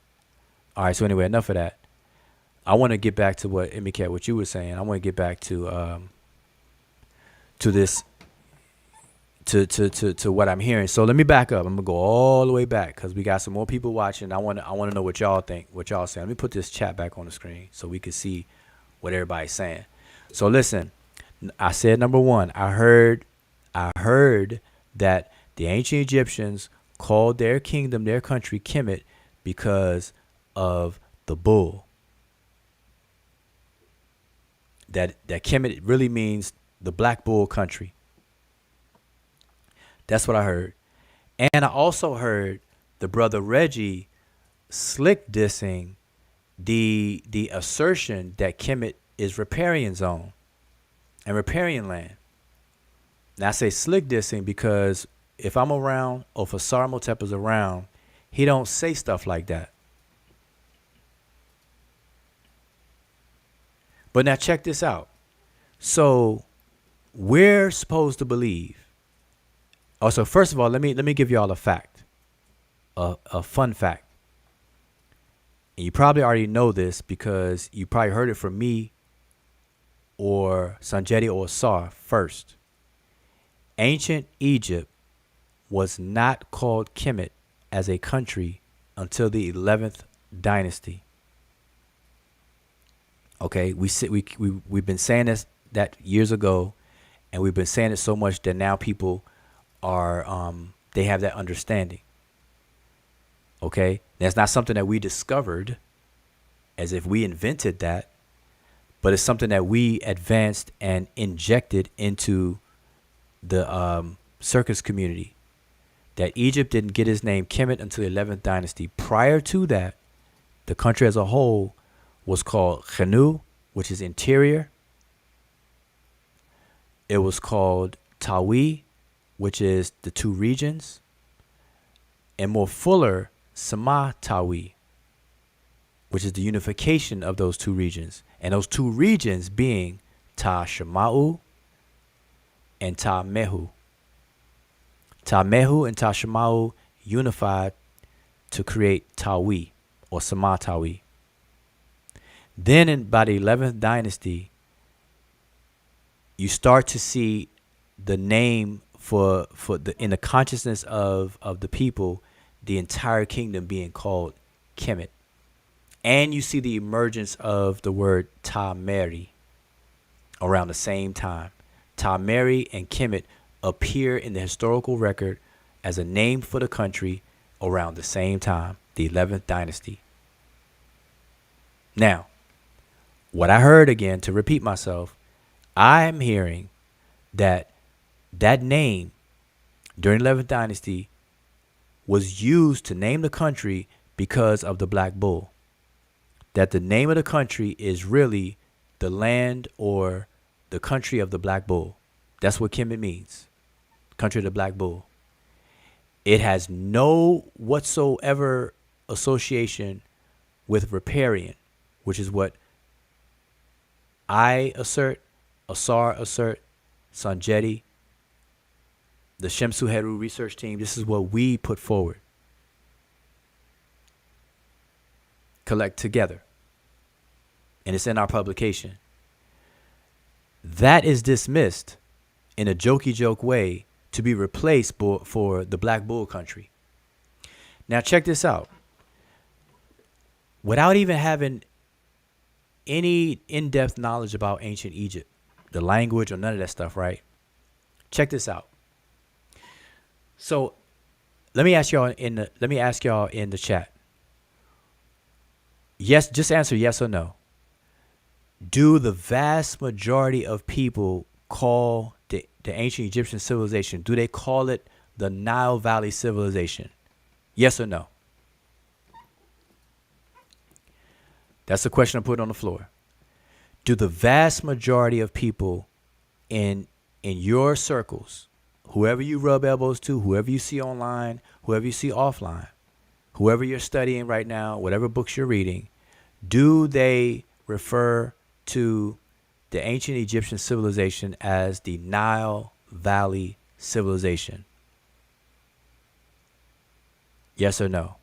All right, so anyway, enough of that. I want to get back to what Emicat, what you were saying. I want to get back to this, to what I'm hearing. So let me back up. I'm gonna go all the way back because we got some more people watching. I want to know what y'all think, what y'all saying. Let me put this chat back on the screen so we can see what everybody's saying. So listen, I said number one. I heard that the ancient Egyptians called their kingdom, their country, Kemet, because of the bull. That Kemet really means the black bull country. That's what I heard. And I also heard the brother Reggie slick dissing the assertion that Kemet is Riparian zone and Riparian land. Now I say slick dissing because if I'm around, or if Asar Motep is around, he don't say stuff like that. But now check this out. So we're supposed to believe. Also, first of all, let me give y'all a fact, a fun fact. And you probably already know this because you probably heard it from me or Sanjeti or Asar first. Ancient Egypt was not called Kemet as a country until the 11th dynasty. Okay, we've been saying this that years ago, and we've been saying it so much that now people are they have that understanding. Okay, that's not something that we discovered as if we invented that, but it's something that we advanced and injected into the circus community. That Egypt didn't get its name Kemet until the 11th dynasty. Prior to that, the country as a whole was called Khenu, which is interior. It was called Tawi, which is the two regions. And more fuller, Sama Tawi, which is the unification of those two regions. And those two regions being Ta Shama'u and Ta-Mehu. Ta-Mehu and Ta-Shemau unified to create Tawi or Samatawi. Then by the 11th dynasty, you start to see the name for the in the consciousness of the people, the entire kingdom being called Kemet. And you see the emergence of the word Ta-Meri around the same time. Ta-Meri and Kemet appear in the historical record as a name for the country around the same time, the 11th dynasty. Now, what I heard, again, to repeat myself, I am hearing that name during the 11th dynasty was used to name the country because of the black bull. That the name of the country is really the land or the country of the black bull. That's what Kemet means, country of the black bull. It has no whatsoever association with Riparian, which is what I assert, Asar assert, Sanjeti, the Shemsu Heru research team. This is what we put forward. Collect together. And it's in our publication. That is dismissed in a jokey joke way to be replaced for the Black Bull country. Now check this out. Without even having any in-depth knowledge about ancient Egypt, the language or none of that stuff, right? Check this out. So let me ask y'all in the chat. Yes, just answer yes or no. Do the vast majority of people call the ancient Egyptian civilization, do they call it the Nile Valley civilization? Yes or no? That's the question I put on the floor. Do the vast majority of people in your circles, whoever you rub elbows to, whoever you see online, whoever you see offline, whoever you're studying right now, whatever books you're reading, do they refer to the ancient Egyptian civilization as the Nile Valley civilization? Yes or no?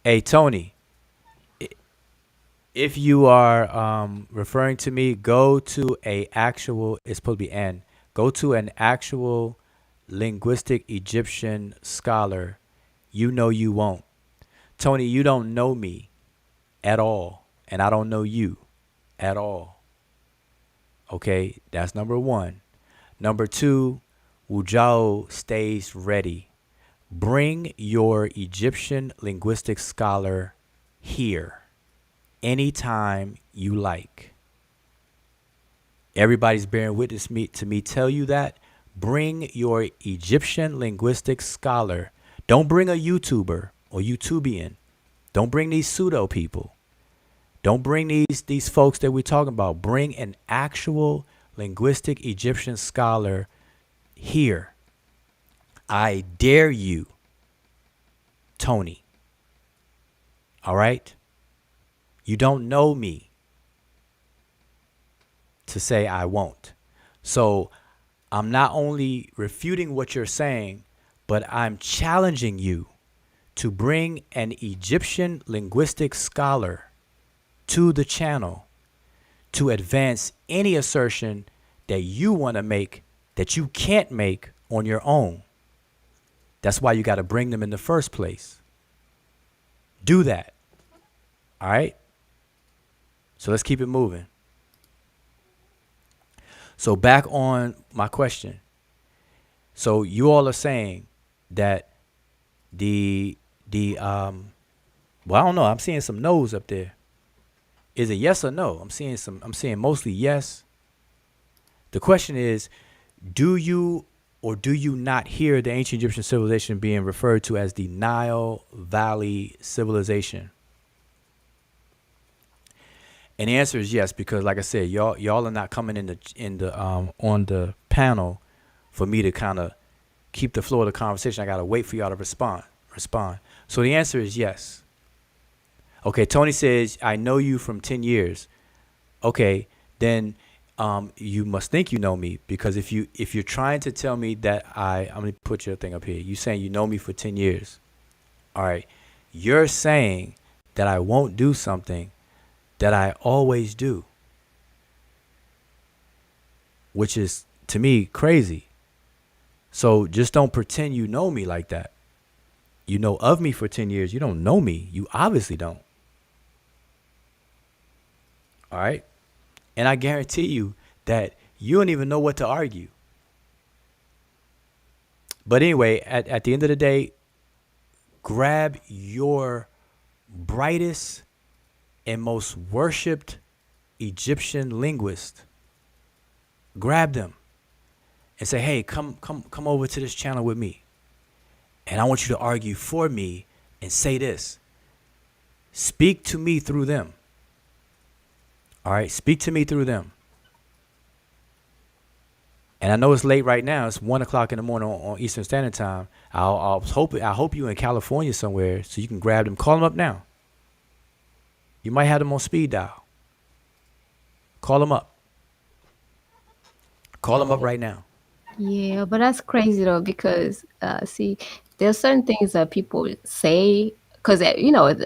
Hey, Tony, if you are referring to me, go to it's supposed to be N. Go to an actual linguistic Egyptian scholar. You know you won't. Tony, you don't know me at all, and I don't know you at all. Okay, that's number one. Number two, Wujao stays ready. Bring your Egyptian linguistic scholar here anytime you like. Everybody's bearing witness to me tell you that. Bring your Egyptian linguistic scholar. Don't bring a YouTuber or YouTubian. Don't bring these pseudo people. Don't bring these folks that we're talking about. Bring an actual linguistic Egyptian scholar here. I dare you, Tony. All right? You don't know me to say I won't. So I'm not only refuting what you're saying, but I'm challenging you to bring an Egyptian linguistic scholar to the channel to advance any assertion that you want to make that you can't make on your own. That's why you got to bring them in the first place. Do that. All right? So let's keep it moving. So back on my question. So you all are saying that well, I don't know. I'm seeing some no's up there. Is it yes or no? I'm seeing mostly yes. The question is, do you or do you not hear the ancient Egyptian civilization being referred to as the Nile Valley civilization? And the answer is yes, because like I said, y'all are not coming in the on the panel for me to kind of keep the flow of the conversation. I gotta wait for y'all to respond. So the answer is yes. Okay, Tony says, I know you from 10 years. Okay, then you must think you know me, because if you're trying to tell me that I'm gonna put your thing up here. You saying you know me for 10 years. All right. You're saying that I won't do something that I always do, which is to me crazy. So just don't pretend you know me like that. You know of me for 10 years. You don't know me. You obviously don't. All right. And I guarantee you that you don't even know what to argue. But anyway, at the end of the day, grab your brightest and most worshipped Egyptian linguist. Grab them and say, hey, come over to this channel with me. And I want you to argue for me and say this. Speak to me through them. All right, speak to me through them. And I know it's late right now. It's 1 o'clock in the morning on Eastern Standard Time. I hope you're in California somewhere so you can grab them. Call them up now. You might have them on speed dial. Call them up. Call them up right now. Yeah, but that's crazy though, because see, there's certain things that people say, because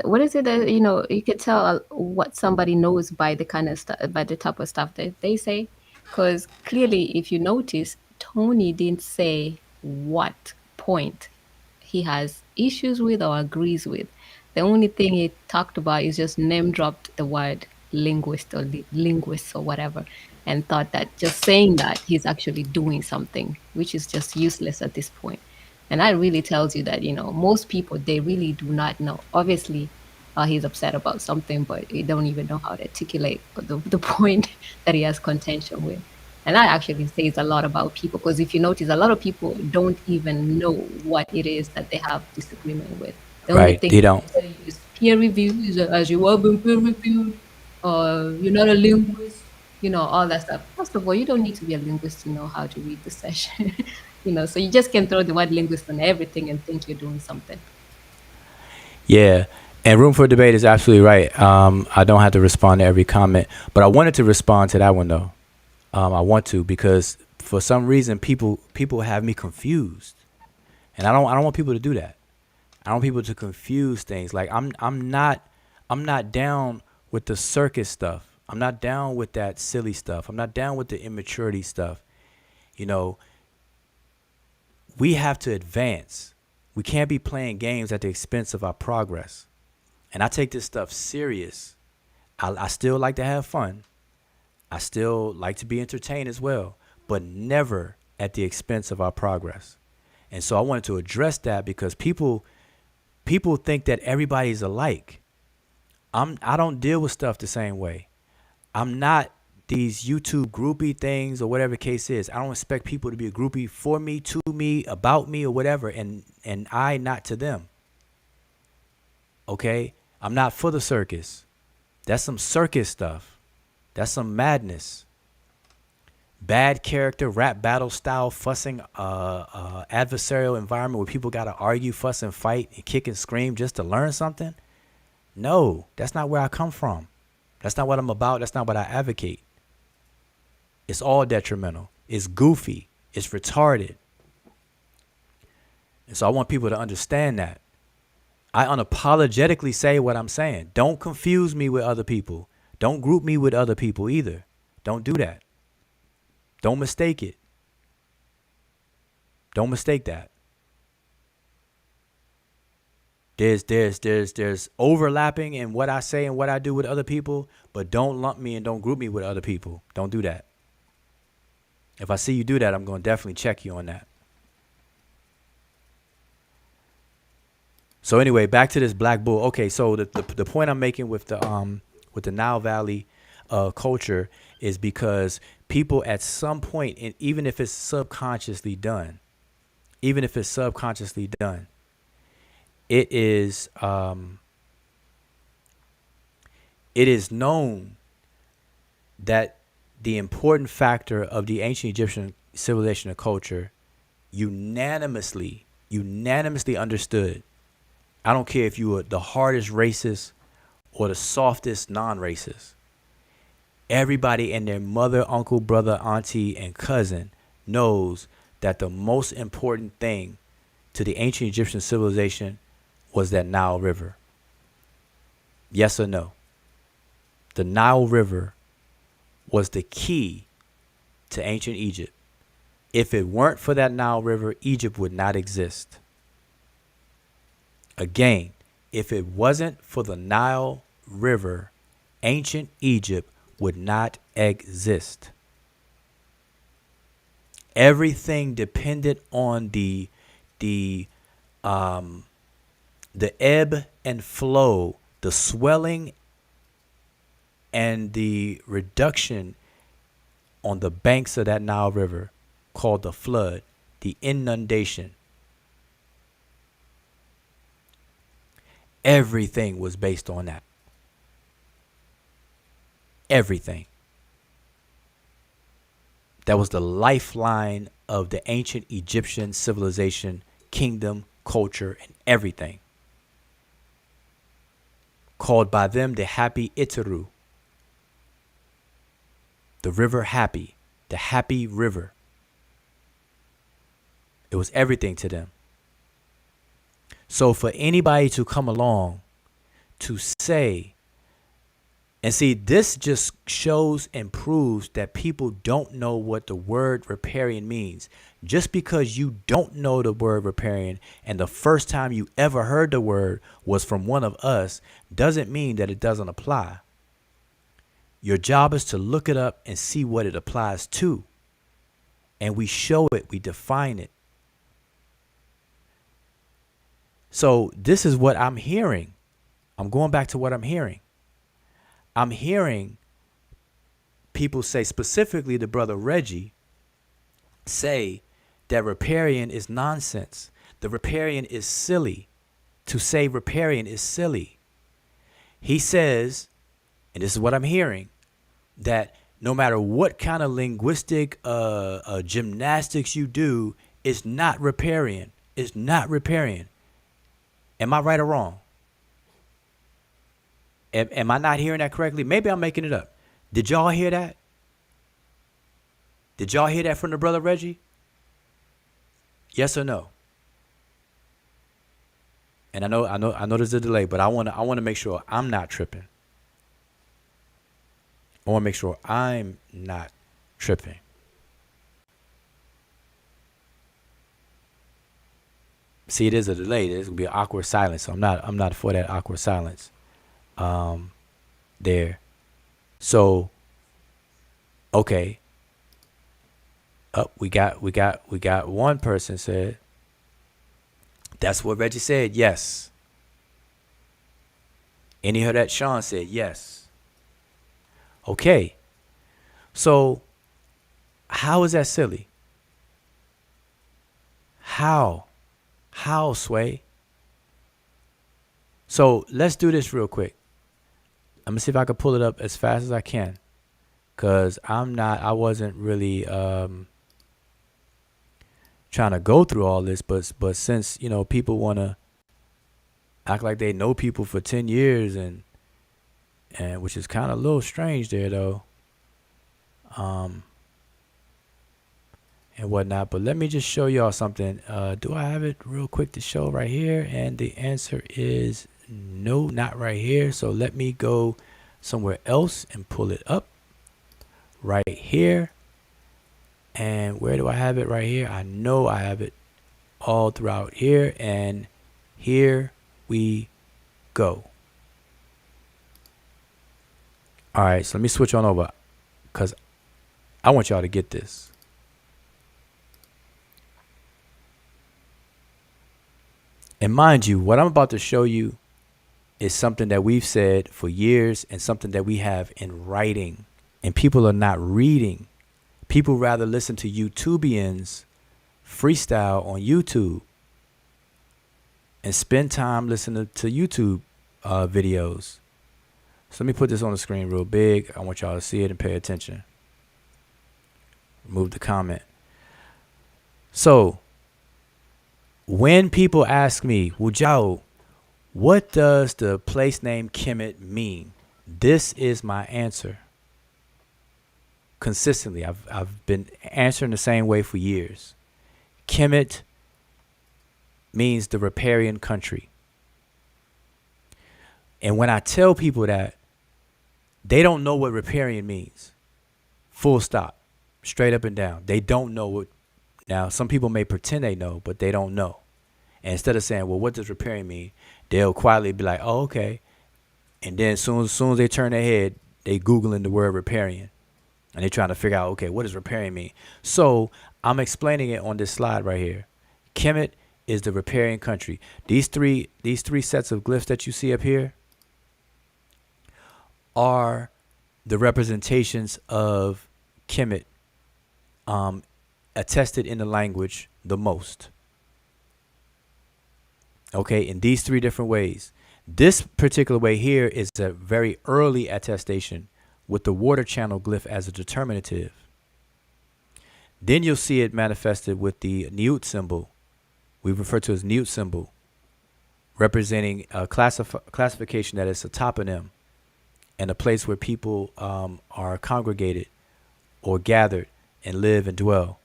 what is it that you can tell what somebody knows by the kind of stuff, by the type of stuff that they say. Because clearly, if you notice, Tony didn't say what point he has issues with or agrees with. The only thing he talked about is just name dropped the word linguist or linguist or whatever, and thought that just saying that he's actually doing something, which is just useless at this point. And that really tells you that, most people, they really do not know. Obviously, he's upset about something, but he don't even know how to articulate the point that he has contention with. And that actually says a lot about people, because if you notice, a lot of people don't even know what it is that they have disagreement with. The only Right, thing they don't. they say is peer review, is as you have been peer reviewed, you're not a linguist, all that stuff. First of all, you don't need to be a linguist to know how to read the session. So you just can throw the word linguist on everything and think you're doing something. Yeah, and room for debate is absolutely right. I don't have to respond to every comment, but I wanted to respond to that one though. I want to, because for some reason people have me confused, and I don't want people to do that. I don't want people to confuse things. Like I'm not down with the circus stuff. I'm not down with that silly stuff. I'm not down with the immaturity stuff. We have to advance. We can't be playing games at the expense of our progress. And I take this stuff serious. I still like to have fun. I still like to be entertained as well, but never at the expense of our progress. And so I wanted to address that, because people think that everybody's alike. I don't deal with stuff the same way. I'm not these YouTube groupie things or whatever the case is. I don't expect people to be a groupie for me, to me, about me, or whatever, and I not to them. Okay? I'm not for the circus. That's some circus stuff. That's some madness. Bad character, rap battle style, fussing, adversarial environment where people got to argue, fuss, and fight, and kick and scream just to learn something. No, that's not where I come from. That's not what I'm about. That's not what I advocate. It's all detrimental. It's goofy. It's retarded. And so I want people to understand that. I unapologetically say what I'm saying. Don't confuse me with other people. Don't group me with other people either. Don't do that. Don't mistake it. Don't mistake that. There's overlapping in what I say and what I do with other people, but don't lump me and don't group me with other people. Don't do that. If I see you do that, I'm going to definitely check you on that. So anyway, back to this Black Bull. Okay, so the point I'm making with the Nile Valley culture is because people at some point, and even if it's subconsciously done, it is known that the important factor of the ancient Egyptian civilization and culture unanimously understood. I don't care if you were the hardest racist or the softest non-racist. Everybody and their mother, uncle, brother, auntie, and cousin knows that the most important thing to the ancient Egyptian civilization was that Nile River. Yes or no? The Nile River was the key to ancient Egypt. If it weren't for that Nile River, Egypt would not exist. Again, if it wasn't for the Nile River, ancient Egypt would not exist. Everything depended on the ebb and flow, the swelling and the reduction on the banks of that Nile River, called the flood, the inundation. Everything was based on that. Everything. That was the lifeline of the ancient Egyptian civilization, kingdom, culture, and everything. Called by them the Happy Iteru. The river Happy. The Happy River. It was everything to them. So for anybody to come along to say, and see, this just shows and proves that people don't know what the word riparian means. Just because you don't know the word riparian and the first time you ever heard the word was from one of us doesn't mean that it doesn't apply. Your job is to look it up and see what it applies to. And we show it, we define it. So this is what I'm hearing. I'm going back to what I'm hearing. I'm hearing people say, specifically the brother Reggie, say that riparian is nonsense. The riparian is silly. To say riparian is silly. He says, and this is what I'm hearing, that no matter what kind of linguistic gymnastics you do, it's not riparian. It's not riparian. Am I right or wrong? Am I not hearing that correctly? Maybe I'm making it up. Did y'all hear that? Did y'all hear that from the brother Reggie? Yes or no? And I know there's a delay, but I want to make sure I'm not tripping. I want to make sure I'm not tripping. See, it is a delay. There's gonna be an awkward silence. So I'm not for that awkward silence. There. So, okay. We got one person said. That's what Reggie said. Yes. Any heard that? Sean said yes. Okay. So, how is that silly? How, Sway? So let's do this real quick. I'm gonna see if I can pull it up as fast as I can, cause I wasn't really trying to go through all this, but since people want to act like they know people for 10 years and which is kind of a little strange there though, and whatnot. But let me just show y'all something. Do I have it real quick to show right here? And the answer is no, not right here. So let me go somewhere else and pull it up right here. And where do I have it? Right here. I know I have it all throughout here. And here we go. All right, so let me switch on over because I want y'all to get this. And mind you, what I'm about to show you is something that we've said for years and something that we have in writing. And people are not reading. People rather listen to YouTubians freestyle on YouTube and spend time listening to YouTube videos. So let me put this on the screen real big. I want y'all to see it and pay attention. Remove the comment. So when people ask me, well, Joe, what does the place name Kemet mean? This is my answer. Consistently, I've been answering the same way for years. Kemet means the Riparian country. And when I tell people that, they don't know what Riparian means. Full stop. Straight up and down. They don't know what. Now, some people may pretend they know, but they don't know. And instead of saying, well, what does Riparian mean? They'll quietly be like, oh, okay. And then as soon as they turn their head, they Googling the word Riparian. And they're trying to figure out, okay, what does Riparian mean? So I'm explaining it on this slide right here. Kemet is the Riparian country. These three sets of glyphs that you see up here are the representations of Kemet attested in the language the most. Okay, in these three different ways. This particular way here is a very early attestation with the water channel glyph as a determinative. Then you'll see it manifested with the Newt symbol. We refer to as Newt symbol, representing a classification that is a toponym and a place where people are congregated or gathered and live and dwell.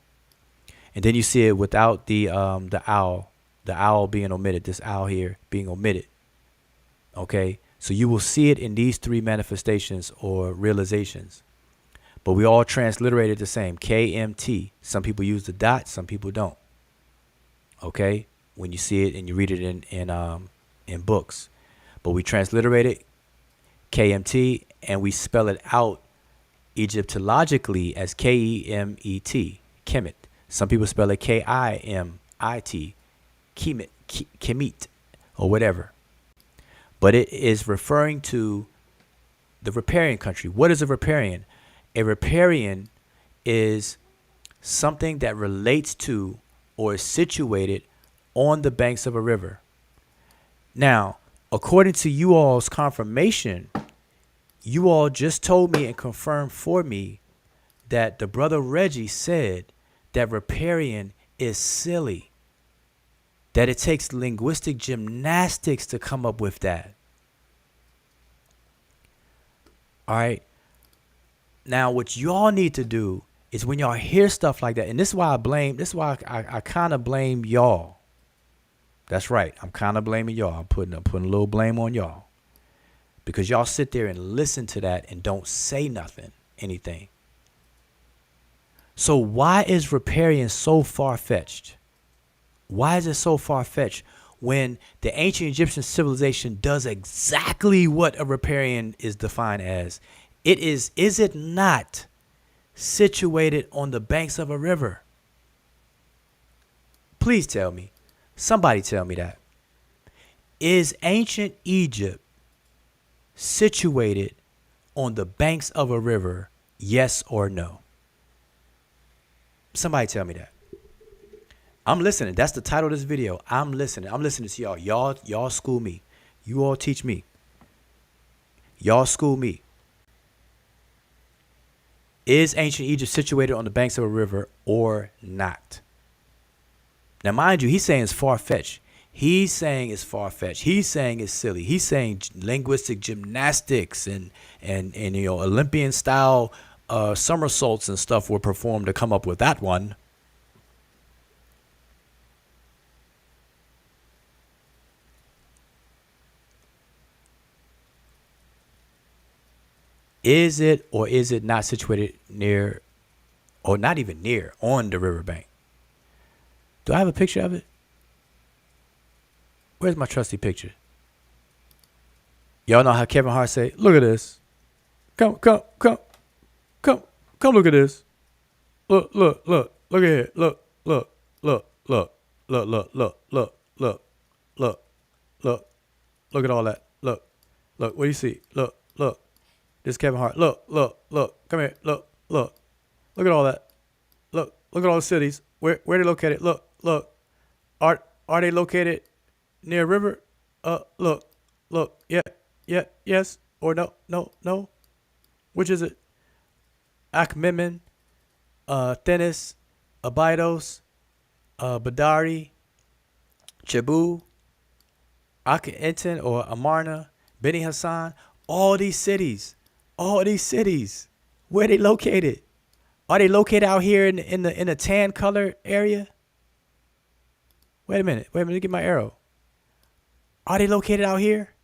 And then you see it without the owl being omitted, this owl here being omitted. Okay, so you will see it in these three manifestations or realizations. But we all transliterate it the same, KMT. Some people use the dot, some people don't. Okay, when you see it and you read it in books. But we transliterate it, KMT, and we spell it out Egyptologically as Kemet, Kemet. Some people spell it Kimit, Kemet, or whatever. But it is referring to the Riparian country. What is a Riparian? A Riparian is something that relates to or is situated on the banks of a river. Now, according to you all's confirmation, you all just told me and confirmed for me that the brother Reggie said that Riparian is silly. That it takes linguistic gymnastics to come up with that. All right. Now, what y'all need to do is when y'all hear stuff like that, and this is why I kind of blame y'all. That's right. I'm kind of blaming y'all. I'm putting a little blame on y'all. Because y'all sit there and listen to that and don't say anything. So why is Riparian so far-fetched? Why is it so far-fetched when the ancient Egyptian civilization does exactly what a Riparian is defined as? Is it not situated on the banks of a river? Please tell me. Somebody tell me that. Is ancient Egypt situated on the banks of a river, yes or no? Somebody tell me that. I'm listening. That's the title of this video. I'm listening. I'm listening to y'all. Y'all school me. You all teach me. Y'all school me. Is ancient Egypt situated on the banks of a river or not? Now, mind you, he's saying it's far-fetched. He's saying it's far-fetched. He's saying it's silly. He's saying linguistic gymnastics and Olympian style somersaults and stuff were performed to come up with that one. Is it or is it not situated near, or not even near, on the riverbank? Do I have a picture of it? Where's my trusty picture? Y'all know how Kevin Hart say, look at this. Come look at this. Look at here. Look at all that. Look, what do you see? Look. This is Kevin Hart. Look. Come here. Look at all that. Look at all the cities. Where they located? Look. Are they located near a river? Look. Yeah, yes or no. Which is it? Akhmimim, Thenis, Abydos, Badari, Cebu, Akhenaten or Amarna, Beni Hassan, all these cities, where they located? Are they located out here in the tan color area? Wait a minute, let me get my arrow. Are they located out here?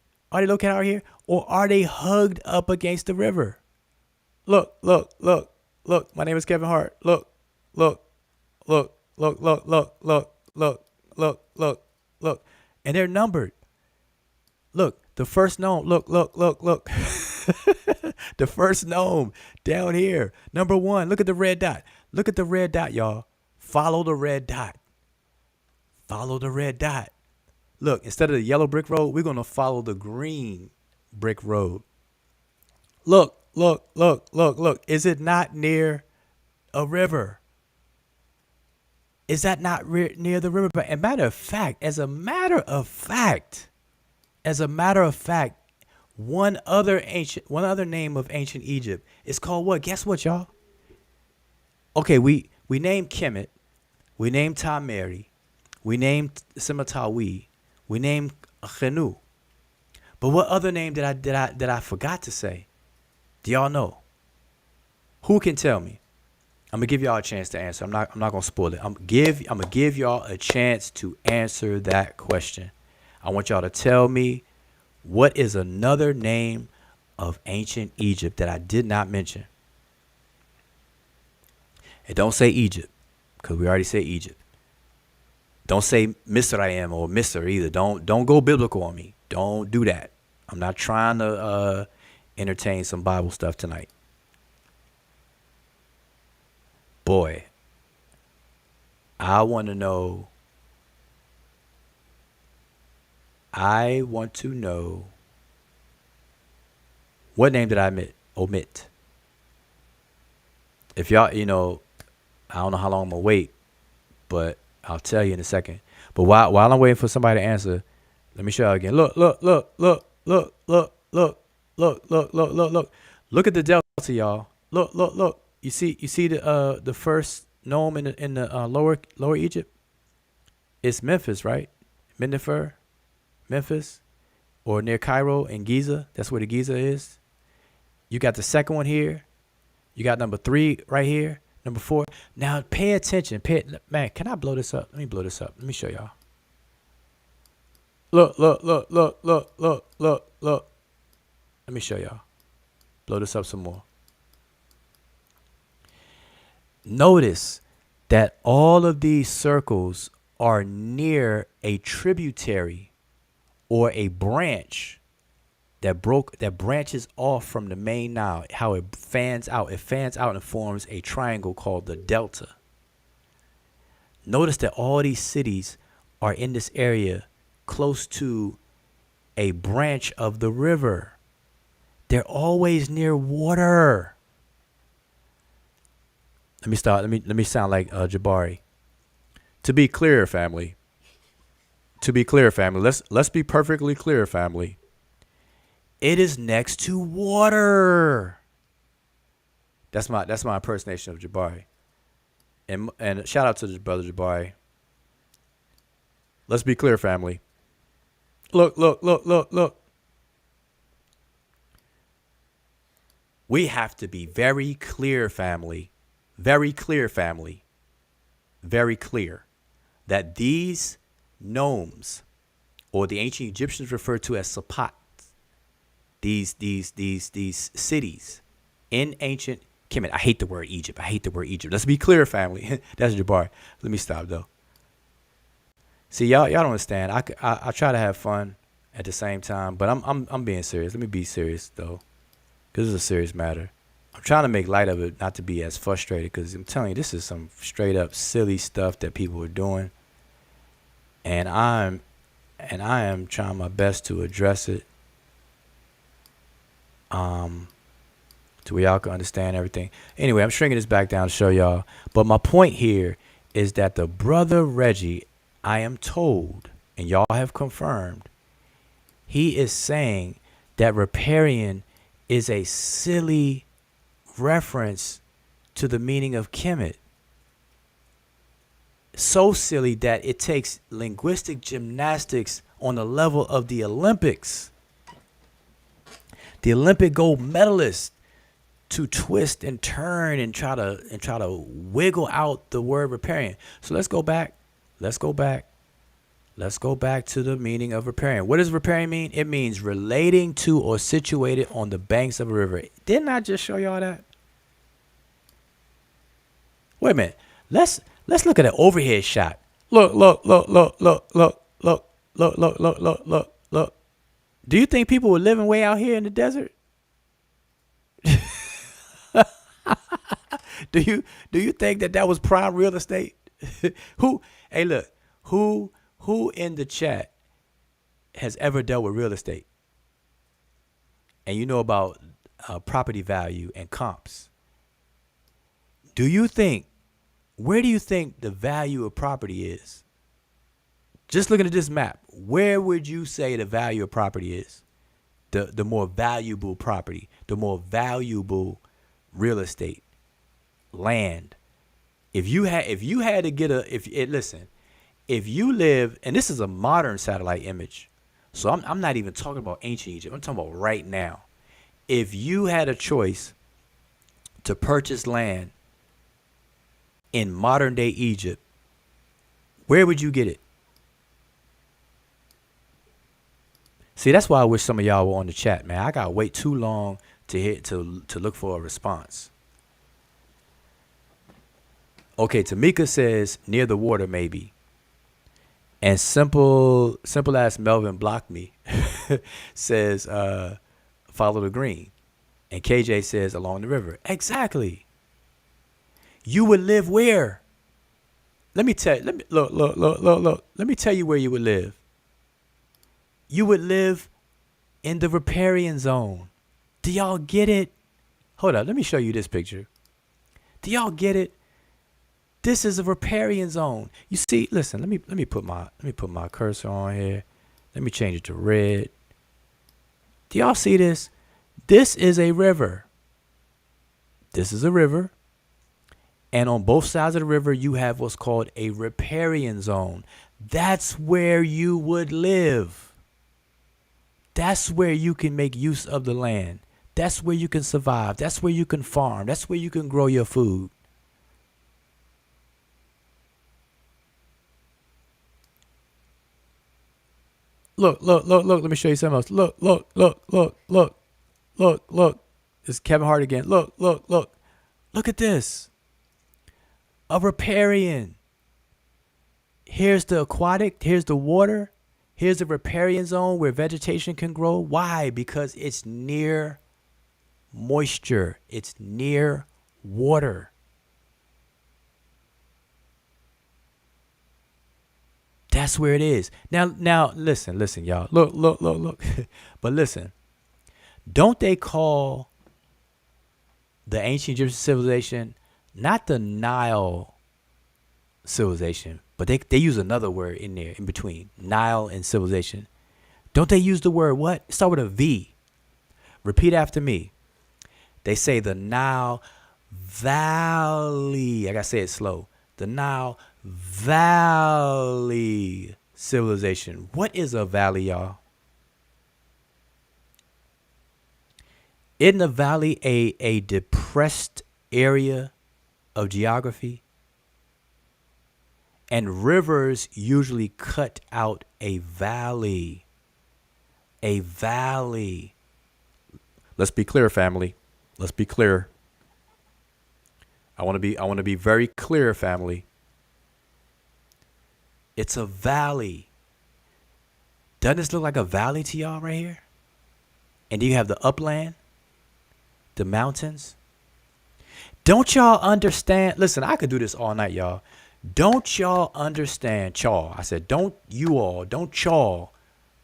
Or are they hugged up against the river? Look. My name is Kevin Hart. Look. And they're numbered. Look, the first gnome. Look. The first gnome down here. Number 1. Look at the red dot. Y'all. Follow the red dot. Look, instead of the yellow brick road, we're going to follow the green brick road. Look. Is it not near a river? Is that not near the river? But as a matter of fact, one other name of ancient Egypt is called what? Guess what, y'all? Okay, we named Kemet, we named Meri, we named Simatawi, we named Khenu. But what other name did I forgot to say? Do y'all know? Who can tell me? I'm gonna give y'all a chance to answer. I'm not gonna spoil it. I'm gonna give y'all a chance to answer that question. I want y'all to tell me what is another name of ancient Egypt that I did not mention. And don't say Egypt, because we already say Egypt. Don't say Misraim or Misr either. Don't go biblical on me. Don't do that. I'm not trying to entertain some Bible stuff tonight. Boy, I want to know what name did I omit? If y'all, I don't know how long I'm going to wait, but I'll tell you in a second. But while I'm waiting for somebody to answer, let me show you again. Look. Look at the delta, y'all. Look. You see the first gnome in the lower Egypt? It's Memphis, right? Mennefer, Memphis, or near Cairo and Giza. That's where the Giza is. You got the second one here. You got number 3 right here. Number 4. Now pay attention. Man, can I blow this up? Let me blow this up. Let me show y'all. Look. Let me show y'all. Blow this up some more. Notice that all of these circles are near a tributary or a branch that branches off from the main Nile. How it fans out. It fans out and forms a triangle called the delta. Notice that all these cities are in this area close to a branch of the river. They're always near water. Let me start. Let me sound like Jabari. To be clear, family. Let's be perfectly clear, family. It is next to water. That's my impersonation of Jabari. And shout out to the brother Jabari. Let's be clear, family. Look. We have to be very clear, family. Very clear that these gnomes, or the ancient Egyptians referred to as sapat, these cities in ancient Kemet. I hate the word Egypt. Let's be clear, family. That's Jabbar. Let me stop though. See, y'all don't understand. I try to have fun at the same time, but I'm being serious. Let me be serious though, because it's a serious matter. I'm trying to make light of it, not to be as frustrated, because I'm telling you, this is some straight up silly stuff that people are doing, and I am trying my best to address it, to where y'all can understand everything. Anyway, I'm shrinking this back down to show y'all. But my point here is that the brother Reggie, I am told, and y'all have confirmed, he is saying that Riparian is a silly reference to the meaning of Kemet. so silly that it takes linguistic gymnastics on the level of the Olympics. The Olympic gold medalists to twist and turn and try to wiggle out the word riparian. So let's go back. Let's go back to the meaning of riparian. What does riparian mean? It means relating to or situated on the banks of a river. Didn't I just show y'all that? Wait a minute. Let's look at an overhead shot. Look. Do you think people were living way out here in the desert? Do you think that was prime real estate? Who in the chat has ever dealt with real estate? And you know about property value and comps. Where do you think the value of property is? Just looking at this map, where would you say the value of property is? The more valuable property, the more valuable real estate, land. If you had to get if you live, and this is a modern satellite image, so I'm not even talking about ancient Egypt. I'm talking about right now. If you had a choice to purchase land in modern day Egypt, where would you get it? See, that's why I wish some of y'all were on the chat, man. I gotta wait too long to look for a response. Okay, Tamika says near the water, maybe. And simple as Melvin blocked me says follow the green. And KJ says along the river. Exactly. You would live where? Let me tell you. Look. Let me tell you where you would live. You would live in the riparian zone. Do y'all get it? Hold up. Let me show you this picture. Do y'all get it? This is a riparian zone. You see, listen, let me put my cursor on here. Let me change it to red. Do y'all see this? This is a river. This is a river. And on both sides of the river, you have what's called a riparian zone. That's where you would live. That's where you can make use of the land. That's where you can survive. That's where you can farm. That's where you can grow your food. Look. Let me show you something else. Look. This is Kevin Hart again. Look. Look at this. A riparian. Here's the aquatic. Here's the water. Here's the riparian zone where vegetation can grow. Why? Because it's near moisture. It's near water. That's where it is. Now, listen, y'all. Look. But listen, don't they call the ancient Egyptian civilization not the Nile civilization, but they use another word in there in between Nile and civilization. Don't they use the word what? Start with a V. Repeat after me. They say the Nile Valley. I gotta say it slow. The Nile Valley civilization. What is a valley, y'all? Isn't a valley a depressed area of geography? And rivers usually cut out a valley. A valley. Let's be clear, family. Let's be clear. I want to be very clear, family. It's a valley. Doesn't this look like a valley to y'all right here? And do you have the upland? The mountains? Don't y'all understand? Listen, I could do this all night, y'all. Don't y'all understand, y'all? I said, don't y'all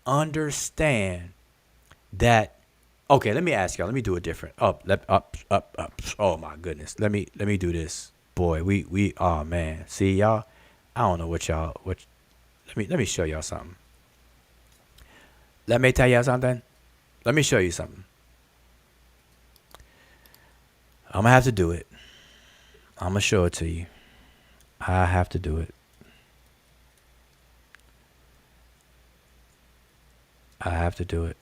understand that? Okay, let me ask y'all. Let me do it different. Up. Oh my goodness. Let me do this. Boy, we. Oh man. See y'all. I don't know what. Let me show y'all something. Let me tell y'all something. Let me show you something. I'm gonna have to do it. I'm gonna show it to you. I have to do it. I have to do it.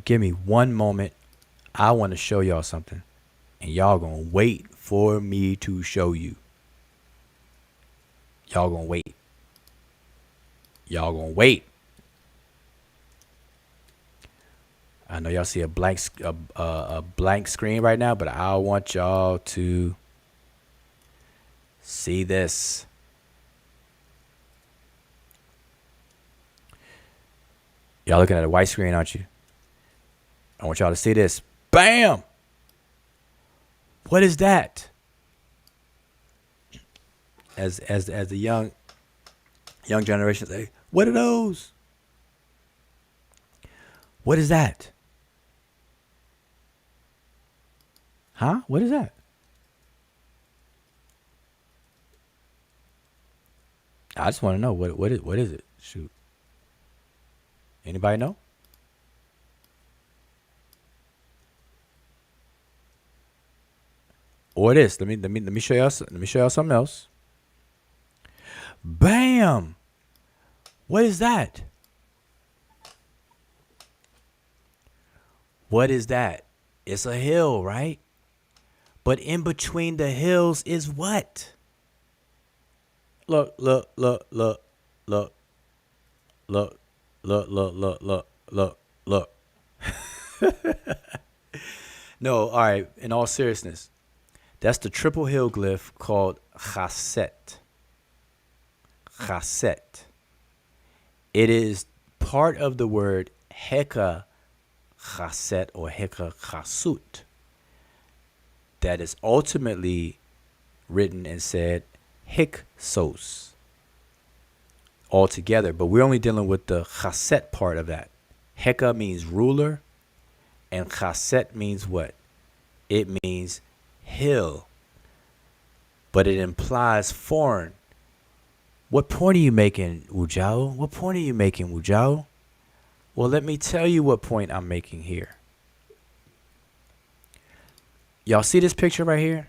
Give me one moment. I want to show y'all something. And y'all gonna wait for me to show you. Y'all gonna wait. Y'all gonna wait. I know y'all see a blank screen right now, but I want y'all to see this. Y'all looking at a white screen, aren't you? I want y'all to see this. Bam! What is that? As the young generation say, what are those? What is that? Huh? What is that? I just want to know what is it? Shoot. Anybody know? Or it is. Let me show y'all. Let me show y'all something else. Bam! What is that? What is that? It's a hill, right? But in between the hills is what? Look, look, look, look, look, look, look, look, look, look, look, look. No, all right, in all seriousness, that's the triple hill glyph called Chasset. Chasset. It is part of the word Heka Chasset or Heka Chasut that is ultimately written and said Hyksos altogether, but we're only dealing with the Chasset part of that. Heka means ruler, and Chasset means what? It means hill, but it implies foreign. What point are you making, Wujao? What point are you making, Wujao? Well, let me tell you what point I'm making here. Y'all see this picture right here?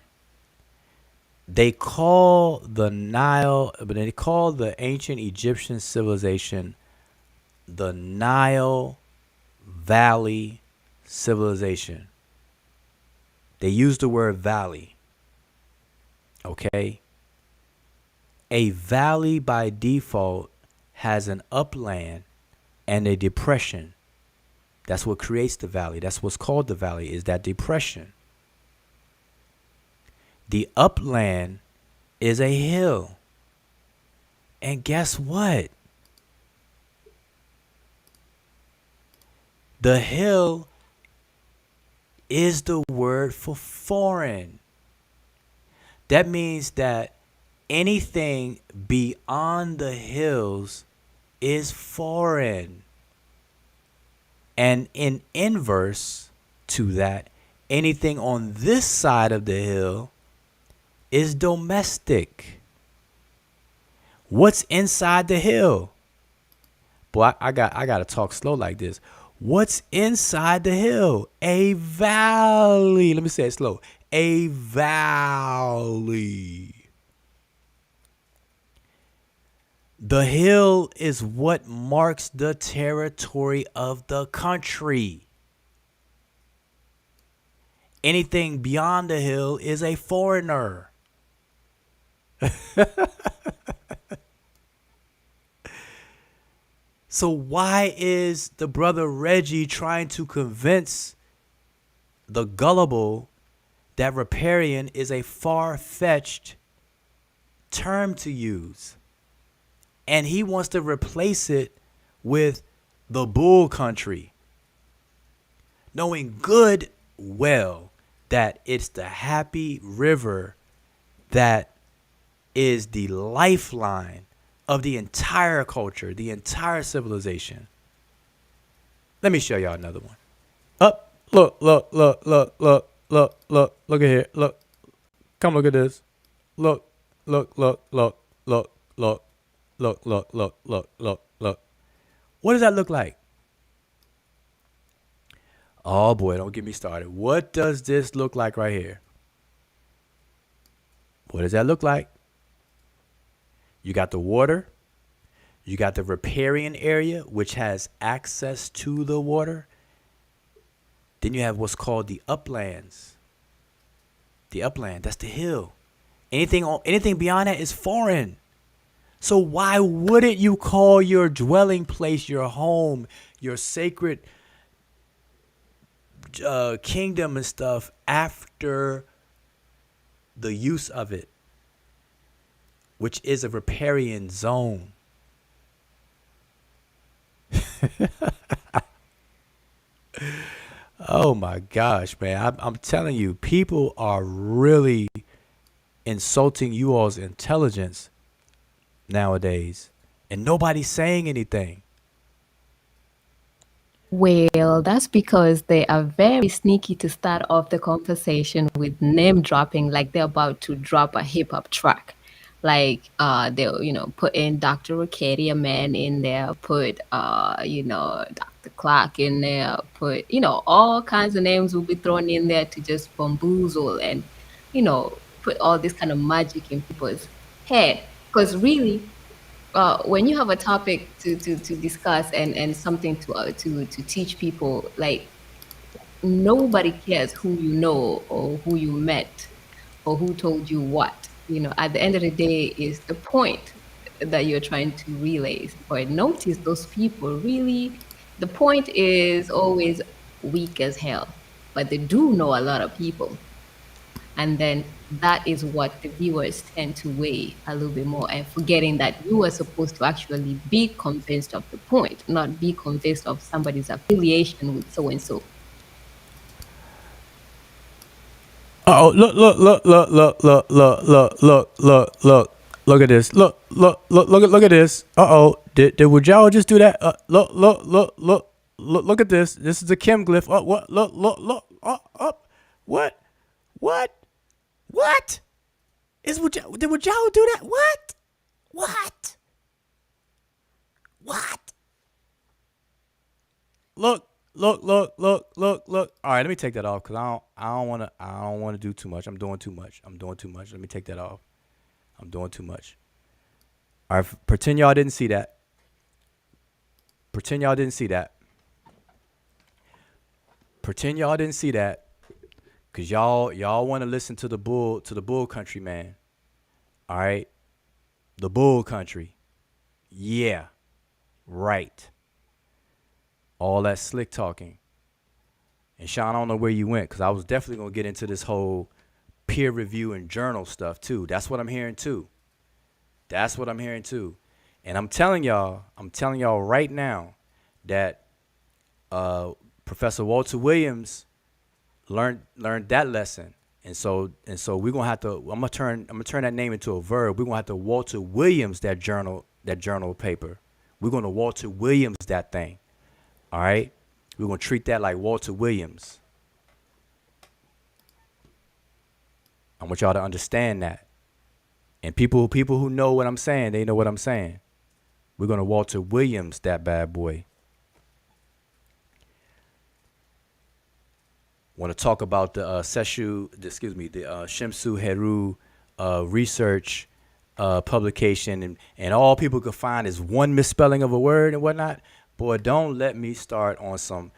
They call the Nile, but they call the ancient Egyptian civilization the Nile Valley civilization. They use the word valley. Okay? A valley by default has an upland and a depression. That's what creates the valley. That's what's called the valley, is that depression. The upland is a hill. And guess what? The hill is the word for foreign. That means that anything beyond the hills is foreign. And in inverse to that, anything on this side of the hill is domestic. What's inside the hill? Boy, I got to talk slow like this. What's inside the hill? A valley. Let me say it slow. A valley. The hill is what marks the territory of the country. Anything beyond the hill is a foreigner. So why is the brother Reggie trying to convince the gullible that Riparian is a far-fetched term to use? And he wants to replace it with the bull country, knowing good well that it's the happy river that is the lifeline of the entire culture, the entire civilization. Let me show y'all another one. Up, look at here. Look, come look at this. Look. What does that look like? Oh boy, don't get me started. What does this look like right here? What does that look like? You got the water. You got the riparian area, which has access to the water. Then you have what's called the uplands. The upland, that's the hill. Anything beyond that is foreign. So why wouldn't you call your dwelling place, your home, your sacred kingdom and stuff after the use of it, which is a riparian zone? Oh my gosh, man. I'm telling you, people are really insulting you all's intelligence nowadays, and nobody's saying anything. Well, that's because they are very sneaky to start off the conversation with name dropping, like they're about to drop a hip hop track. Like they'll, put in Dr. Ricketti, man in there, put Dr. Clark in there, put, all kinds of names will be thrown in there to just bamboozle and, put all this kind of magic in people's head. Because really, when you have a topic to discuss and something to teach people, like nobody cares who you know or who you met or who told you what. At the end of the day, is the point that you're trying to relay. But notice those people really, the point is always weak as hell, but they do know a lot of people. And then that is what the viewers tend to weigh a little bit more, and forgetting that you are supposed to actually be convinced of the point, not be convinced of somebody's affiliation with so and so. Oh, look at this. Look at this. Did Wujao just do that? Look at this. This is a Kem glyph. What? What? What? Did Wujao do that? What? Look. All right, let me take that off because I don't want to do too much. I'm doing too much. Let me take that off. I'm doing too much. All right, pretend y'all didn't see that. Pretend y'all didn't see that. Cause y'all want to listen to the bull country, man. All right, the bull country. Yeah, right. All that slick talking. And Sean, I don't know where you went because I was definitely going to get into this whole peer review and journal stuff too. That's what I'm hearing too. And I'm telling y'all right now that Professor Walter Williams learned that lesson. And so we're going to have to, I'm going to turn that name into a verb. We're going to have to Walter Williams that journal paper. We're going to Walter Williams that thing. All right? We're going to treat that like Walter Williams. I want y'all to understand that. And people who know what I'm saying, they know what I'm saying. We're going to Walter Williams that bad boy. Want to talk about the Shemsu Heru research publication, and all people could find is one misspelling of a word and whatnot. Boy, don't let me start on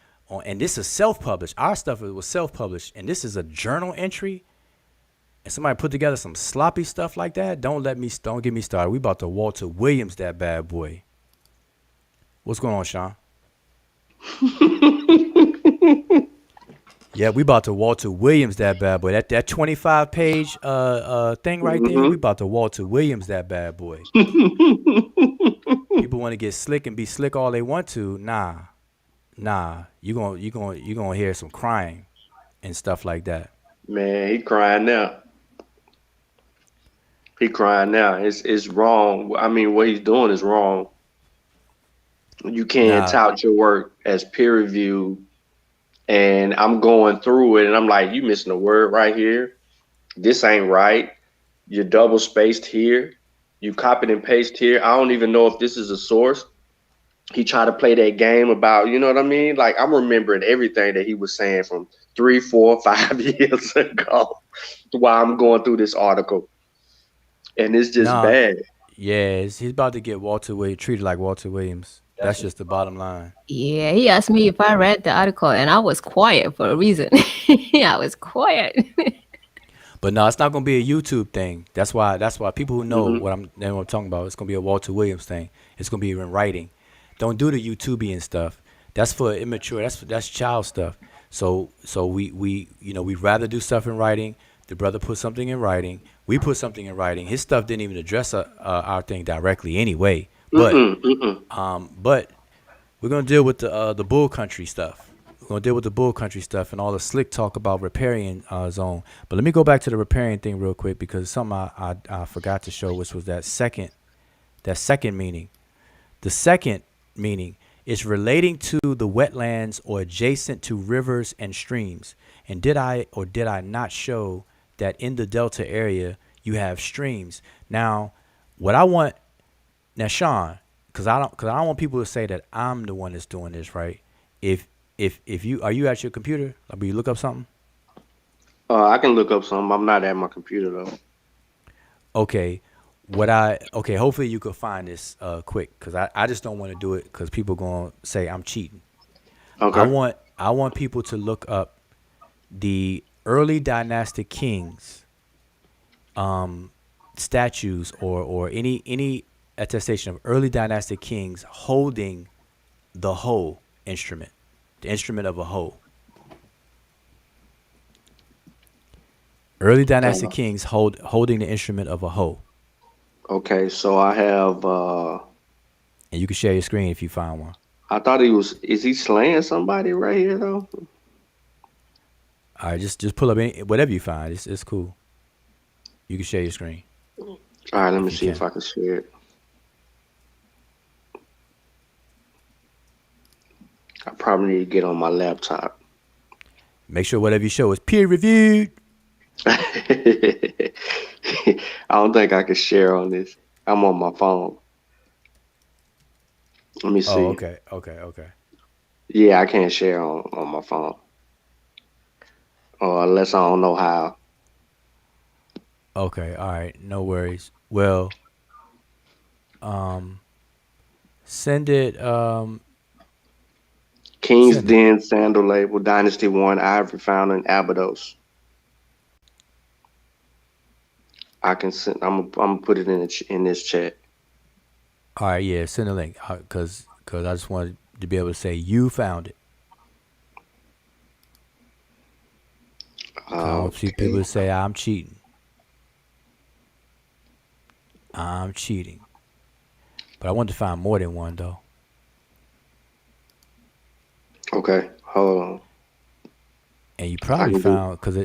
and this is self-published. Our stuff was self-published, and this is a journal entry. And somebody put together some sloppy stuff like that. Don't get me started. We about to Walter Williams that bad boy. What's going on, Sean? Yeah, we about to Walter Williams that bad boy. That 25 page thing right there. We about to Walter Williams that bad boy. People want to get slick and be slick all they want to. Nah. You gonna hear some crying and stuff like that. Man, he crying now. It's wrong. I mean, what he's doing is wrong. You can't tout your work as peer review. And I'm going through it and I'm like, you missing a word right here. This ain't right. You're double spaced here. You copied and pasted here. I don't even know if this is a source. He tried to play that game about, you know what I mean? Like, I'm remembering everything that he was saying from 3, 4, 5 years ago while I'm going through this article. And it's just bad. Yeah, he's about to get treated like Walter Williams. That's just the bottom line. Yeah, he asked me if I read the article, and I was quiet for a reason. I was quiet. But no, it's not gonna be a YouTube thing. That's why people who know what I'm talking about, it's gonna be a Walter Williams thing. It's gonna be in writing. Don't do the YouTubian stuff. That's for immature. That's child stuff. So we we'd rather do stuff in writing. The brother put something in writing. We put something in writing. His stuff didn't even address our thing directly anyway. But but we're gonna deal with the bull country stuff. We're gonna deal with the bull country stuff and all the slick talk about Riparian zone. But let me go back to the Riparian thing real quick because something I forgot to show, which was that second meaning. The second meaning is relating to the wetlands or adjacent to rivers and streams. And did I not show that in the Delta area you have streams? Now, what I want now, Sean, because I don't want people to say that I'm the one that's doing this, right? If you are you at your computer? Like, will you look up something? I can look up something. I'm not at my computer though. Okay. Hopefully you could find this quick because I just don't want to do it because people gonna say I'm cheating. Okay. I want people to look up the early dynastic kings statues or any attestation of early dynastic kings holding the hoe instrument, the instrument of a hoe. Early dynastic kings holding the instrument of a hoe. Okay, so I have And you can share your screen if you find one. I thought is he slaying somebody right here though? All right, just pull up whatever you find. It's cool. You can share your screen. All right, let me see if I can share it. I probably need to get on my laptop. Make sure whatever you show is peer reviewed. I don't think I can share on this. I'm on my phone. Let me see. Oh, okay. Yeah, I can't share on my phone. Or unless I don't know how. Okay, all right, no worries. Well, send it. King's Den sandal label, Dynasty 1, ivory found in Abydos. I can send. I'm gonna put it in this chat. All right, yeah, send a link because I just wanted to be able to say you found it. I want people to say I'm cheating. I'm cheating. But I want to find more than one though. Okay, hold on. And you probably found because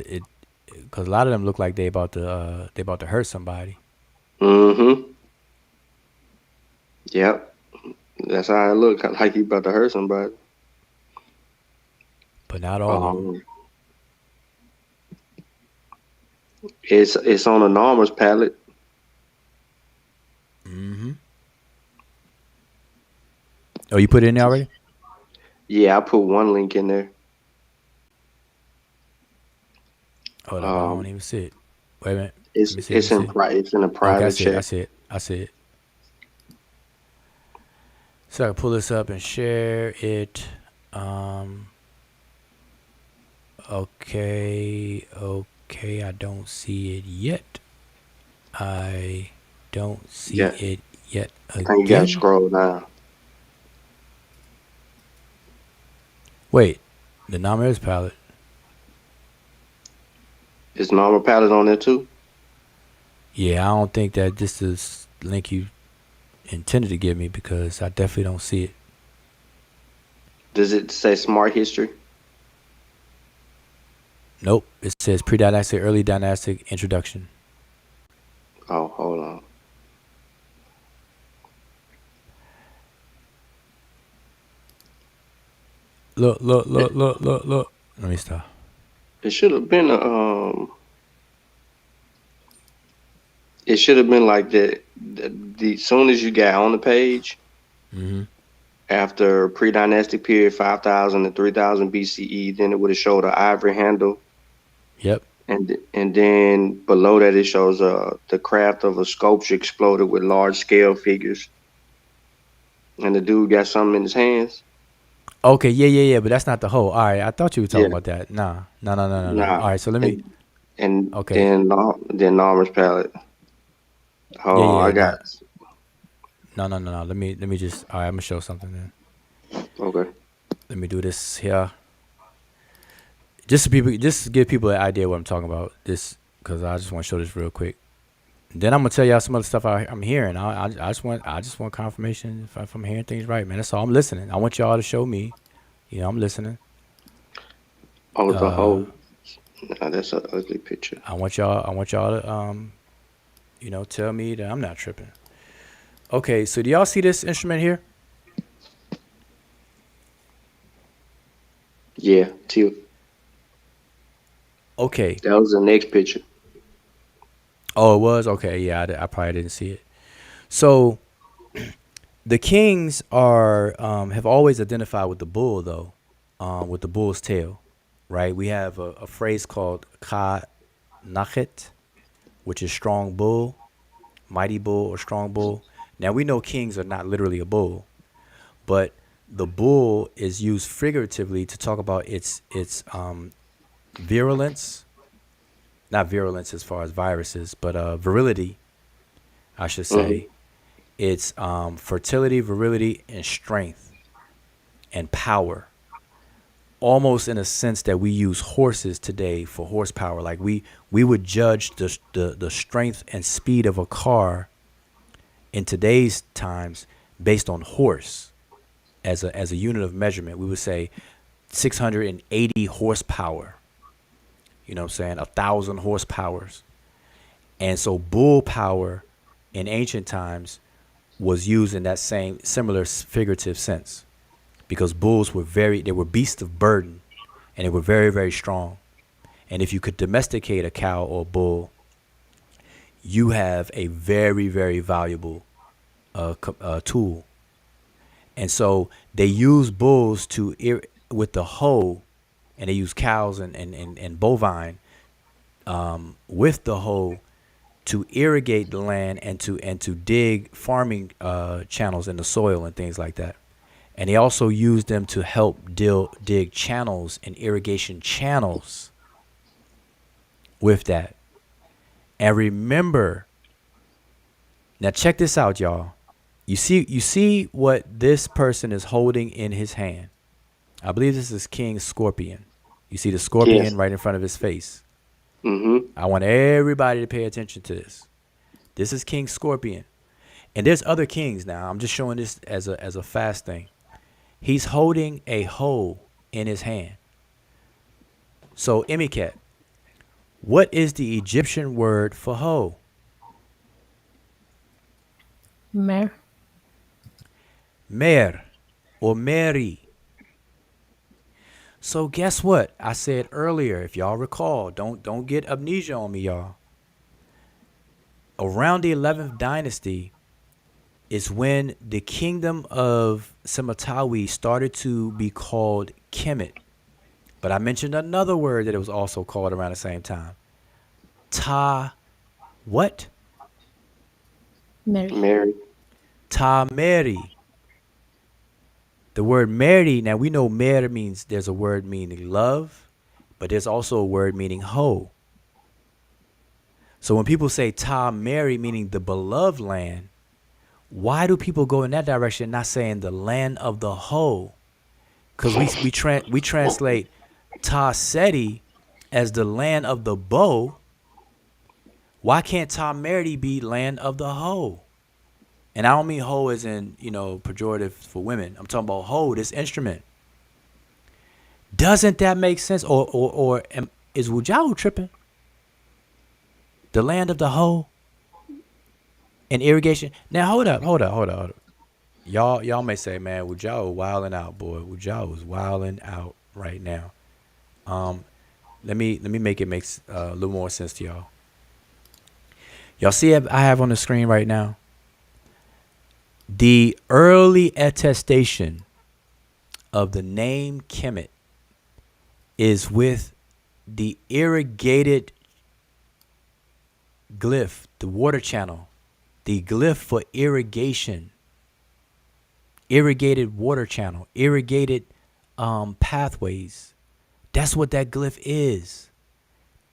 because a lot of them look like they about to hurt somebody. Mm-hmm. Yep. That's how it look, like you about to hurt somebody. But not all of them. It's on Enormous palette. Mm-hmm. Oh, you put it in there already? Yeah, I put one link in there. Hold on, I don't even see it. Wait a minute. It's in a private chat. I see it. So I can pull this up and share it. Okay. I don't see it yet. I don't see it yet. Again. I think you gotta scroll down. Wait, the Nominators palette. Is normal palette on there too? Yeah, I don't think that this is the link you intended to give me because I definitely don't see it. Does it say Smart History? Nope. It says pre-dynastic, early dynastic introduction. Oh, hold on. Look. Let me stop. It should have been it should have been like the soon as you got on the page, after pre-dynastic period 5,000 to 3,000 BCE, then it would have showed an ivory handle. Yep. And then below that it shows the craft of a sculpture exploded with large scale figures, and the dude got something in his hands. Okay, yeah, but that's not the whole. All right, I thought you were talking Yeah, about that. Nah, no. nah, All right, so let me. and Okay, then Armor's palette. Hold on, I got no, no. Let me just. All right, I'm gonna show something then. okay. Let me do this here. Just so people, just to give people an idea what I'm talking about. This because I just want to show this real quick. Then I'm gonna tell y'all some other stuff I'm hearing. I just want confirmation if I'm hearing things right, man. That's all. I'm listening. I want y'all to show me. I'm listening. Oh, the whole. Nah, that's an ugly picture. I want y'all to tell me that I'm not tripping. Okay, so do y'all see this instrument here? Yeah, teal. Okay. That was the next picture. Oh, it was? Okay, yeah, I probably didn't see it. So the kings are have always identified with the bull though, with the bull's tail, right? We have a phrase called ka nachet, which is strong bull, mighty bull, or strong bull. Now we know kings are not literally a bull, but the bull is used figuratively to talk about its virulence, not virulence as far as viruses, but virility, I should say. It's fertility, virility, and strength and power. Almost in a sense that we use horses today for horsepower. Like we would judge the strength and speed of a car in today's times based on horse as a unit of measurement. We would say 680 horsepower. You know what I'm saying? 1,000 horsepowers. And so bull power in ancient times was used in that same similar figurative sense, because bulls were they were beasts of burden, and they were very, very strong. And if you could domesticate a cow or a bull, you have a very, very valuable tool. And so they use bulls with the hoe, and they use cows and bovine with the hoe to irrigate the land and to dig farming channels in the soil and things like that. And they also use them to help dig channels and irrigation channels with that. And remember, now check this out, y'all. You see what this person is holding in his hand. I believe this is King Scorpion. You see the scorpion Yes. right in front of his face. Mm-hmm. I want everybody to pay attention to this. This is King Scorpion. And there's other kings now. I'm just showing this as a fast thing. He's holding a hoe in his hand. So, Emiket, what is the Egyptian word for hoe? Mer. Mer or Meri. So guess what? I said earlier, if y'all recall, don't get amnesia on me, y'all. Around the 11th dynasty is when the kingdom of Simatawi started to be called Kemet. But I mentioned another word that it was also called around the same time. What? Meri. Meri. Meri. The word Meri, now we know Mer means there's a word meaning love, but there's also a word meaning hoe. So when people say Meri, meaning the beloved land, why do people go in that direction, not saying the land of the hoe? Because we translate Seti as the land of the bow. Why can't Meri be land of the hoe? And I don't mean hoe as in, pejorative for women. I'm talking about hoe, this instrument. Doesn't that make sense? Or is Wujahu tripping? The land of the hoe and irrigation. Now hold up. Y'all may say, man, Wujahu wilding out, boy. Wujahu is wilding out right now. Let me make it make a little more sense to y'all. Y'all see I have on the screen right now the early attestation of the name Kemet is with the irrigated glyph, the water channel, the glyph for irrigation, irrigated water channel, irrigated pathways. That's what that glyph is.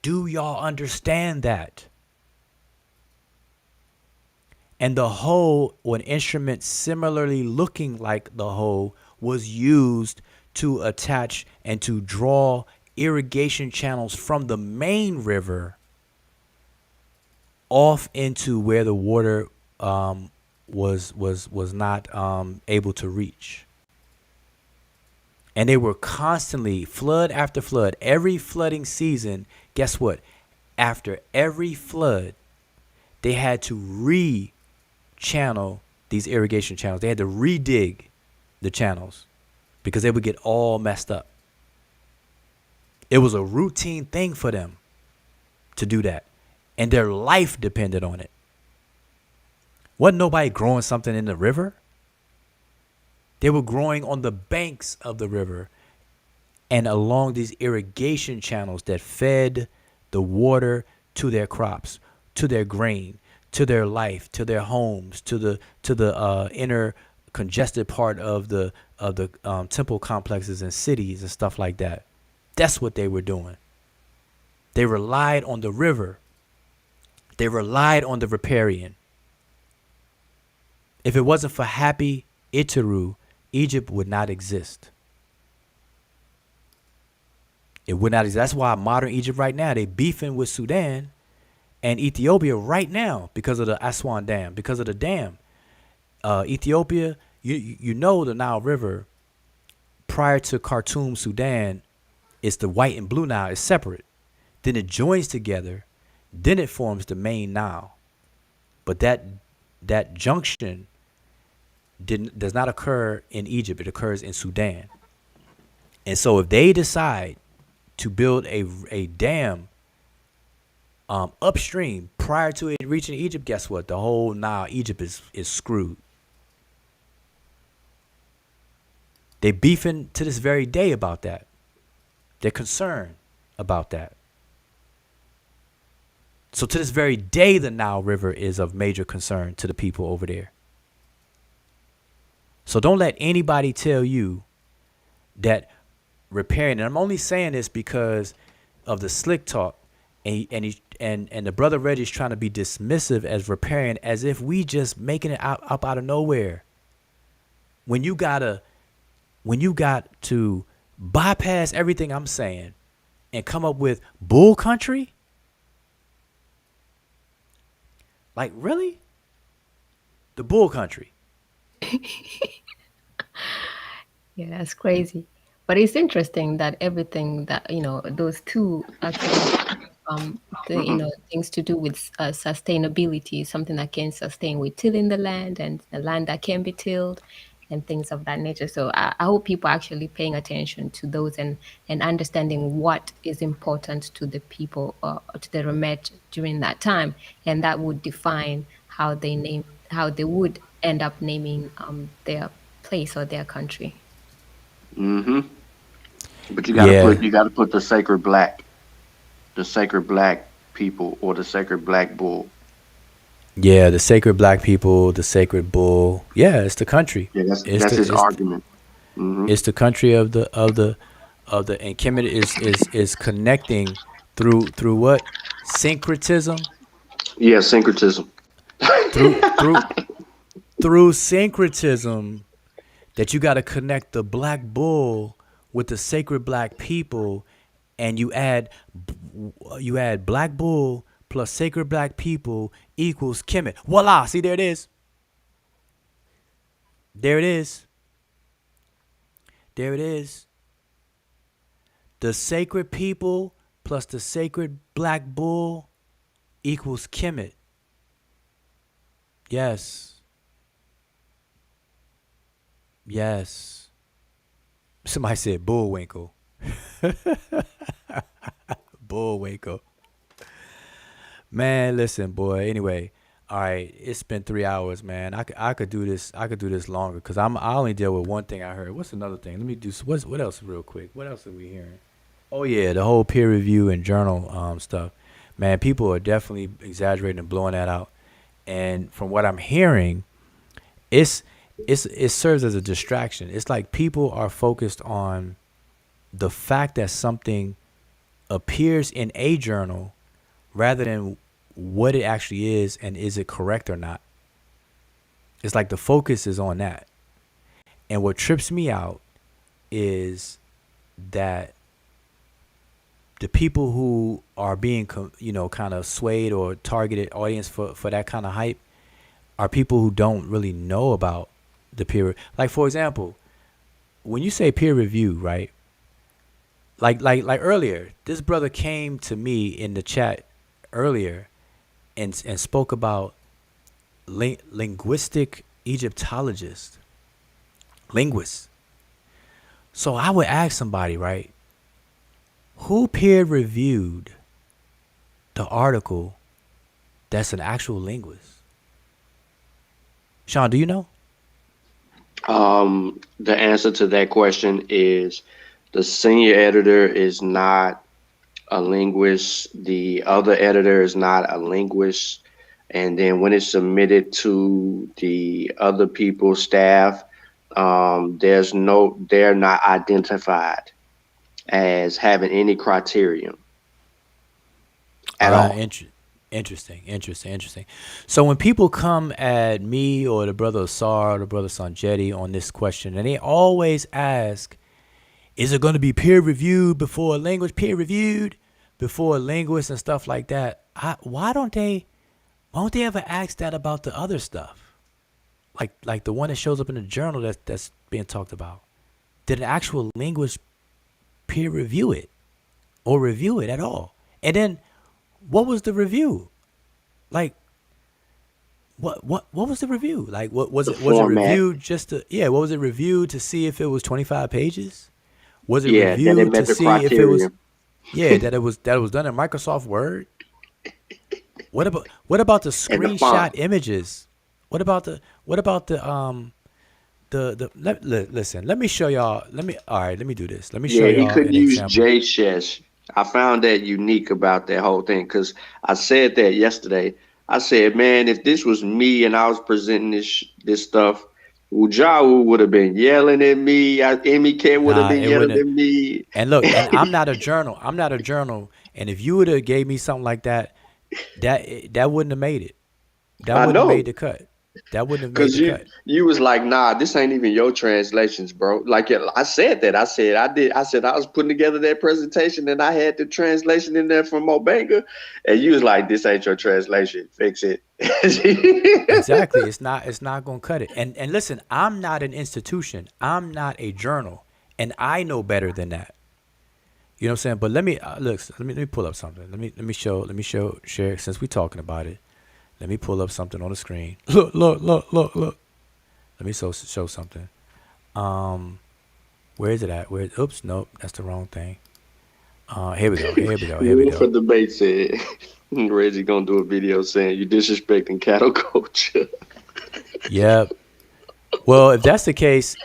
Do y'all understand that? And the hoe, or an instrument similarly looking like the hoe, was used to attach and to draw irrigation channels from the main river off into where the water was not able to reach. And they were constantly, flood after flood, every flooding season. Guess what? After every flood, they had to re-channel these irrigation channels. They had to redig the channels because they would get all messed up. It was a routine thing for them to do that. And their life depended on it. Wasn't nobody growing something in the river. They were growing on the banks of the river and along these irrigation channels that fed the water to their crops, to their grain, to their life, to their homes, to the inner congested part of the temple complexes and cities and stuff like that. That's what they were doing. They relied on the river. They relied on the Riparian. If it wasn't for Happy Iteru, Egypt would not exist. It would not exist. That's why modern Egypt right now, they beefing with Sudan and Ethiopia right now because of the Aswan Dam, because of the dam. Ethiopia, you know the Nile River, prior to Khartoum, Sudan, it's the white and blue Nile. It's separate. Then it joins together. Then it forms the main Nile. But that junction does not occur in Egypt. It occurs in Sudan. And so if they decide to build a dam upstream prior to it reaching Egypt, guess what? The whole Nile, Egypt is screwed. They beefing to this very day about that. They're concerned about that. So to this very day, the Nile River is of major concern to the people over there. So don't let anybody tell you that Riparian, and I'm only saying this because of the slick talk, and the brother Reggie's trying to be dismissive as Riparian, as if we just making it up out of nowhere. When you got to bypass everything I'm saying and come up with bull country? Like, really? The bull country. Yeah, that's crazy. But it's interesting that everything that, those two actually, things to do with sustainability, something that can sustain with tilling the land and the land that can be tilled and things of that nature. So I hope people are actually paying attention to those and understanding what is important to the people, to the Remet during that time. And that would define how they would end up naming their place or their country. Mm-hmm. But you gotta put the sacred black people, or the sacred black bull. Yeah, the sacred black people, the sacred bull. Yeah, it's the country. Yeah, that's his argument. Mm-hmm. It's the country of the and Kemet is connecting through what? Syncretism? Yeah, syncretism. Through syncretism, that you got to connect the black bull with the sacred black people, and you add black bull plus sacred black people equals Kemet. Voila! See, there it is. There it is. There it is. The sacred people plus the sacred black bull equals Kemet. Yes. Yes. Somebody said Bullwinkle. Bullwinkle. Man, listen, boy. Anyway, all right. It's been 3 hours, man. I could do this. I could do this longer because I only deal with one thing I heard. What's another thing? Let me do. What else real quick? What else are we hearing? Oh yeah, the whole peer review and journal stuff. Man, people are definitely exaggerating and blowing that out. And from what I'm hearing, it's it serves as a distraction. It's like people are focused on the fact that something appears in a journal rather than what it actually is and is it correct or not. It's like the focus is on that. And what trips me out is that the people who are being, kind of swayed or targeted audience for that kind of hype are people who don't really know about the peer. Like for example, when you say peer review, right? Like earlier, this brother came to me in the chat earlier and spoke about linguistic Egyptologists, linguists. So I would ask somebody, right? Who peer reviewed the article that's an actual linguist? Sean, do you know? The answer to that question is the senior editor is not a linguist. The other editor is not a linguist. And then when it's submitted to the other people's staff, they're not identified as having any criterion at all. Interesting. So when people come at me or the brother Asar or the brother Sanjetti on this question, and they always ask, is it going to be peer reviewed before a language, peer reviewed before a linguist and stuff like that? Why don't they ever ask that about the other stuff? Like the one that shows up in the journal that's being talked about. Did an actual linguist peer review it or review it at all? And then what was the review? Like what was the review? Like what was The it? Was it format. reviewed just to what was it reviewed to see if it was 25 pages? Was it Yeah, that it reviewed met to the see if it was criteria that it was done in Microsoft Word? What about the and the font. screenshot images? Listen, let me show y'all. Let me do this. Let me show Yeah, he y'all couldn't an use example. Sesh. I found that unique about that whole thing because I said that yesterday. I said, man, if this was me and I was presenting this stuff, Ujawu would have been yelling at me. Emmy Ken would have Nah, been it yelling wouldn't. at me. And look, and I'm not a journal. I'm not a journal. And if you would have gave me something like that, that wouldn't have made it. That I wouldn't have know. made the cut. That wouldn't have made Cause the cut. you was like, nah, this ain't even your translations, bro. Like I said that. I said I was putting together that presentation and I had the translation in there from Mobanga. And you was like, this ain't your translation. Fix it. Exactly. It's not gonna cut it. And listen, I'm not an institution. I'm not a journal. And I know better than that. You know what I'm saying? But let me look. Let me pull up something. Let me share. Since we're talking about it, let me pull up something on the screen. Look. Let me show something. Where is it at? Oops, nope, that's the wrong thing. Here we go. Here we Wolf for go. debate said Reggie gonna do a video saying you disrespecting cattle culture. Yep. Well, if that's the case,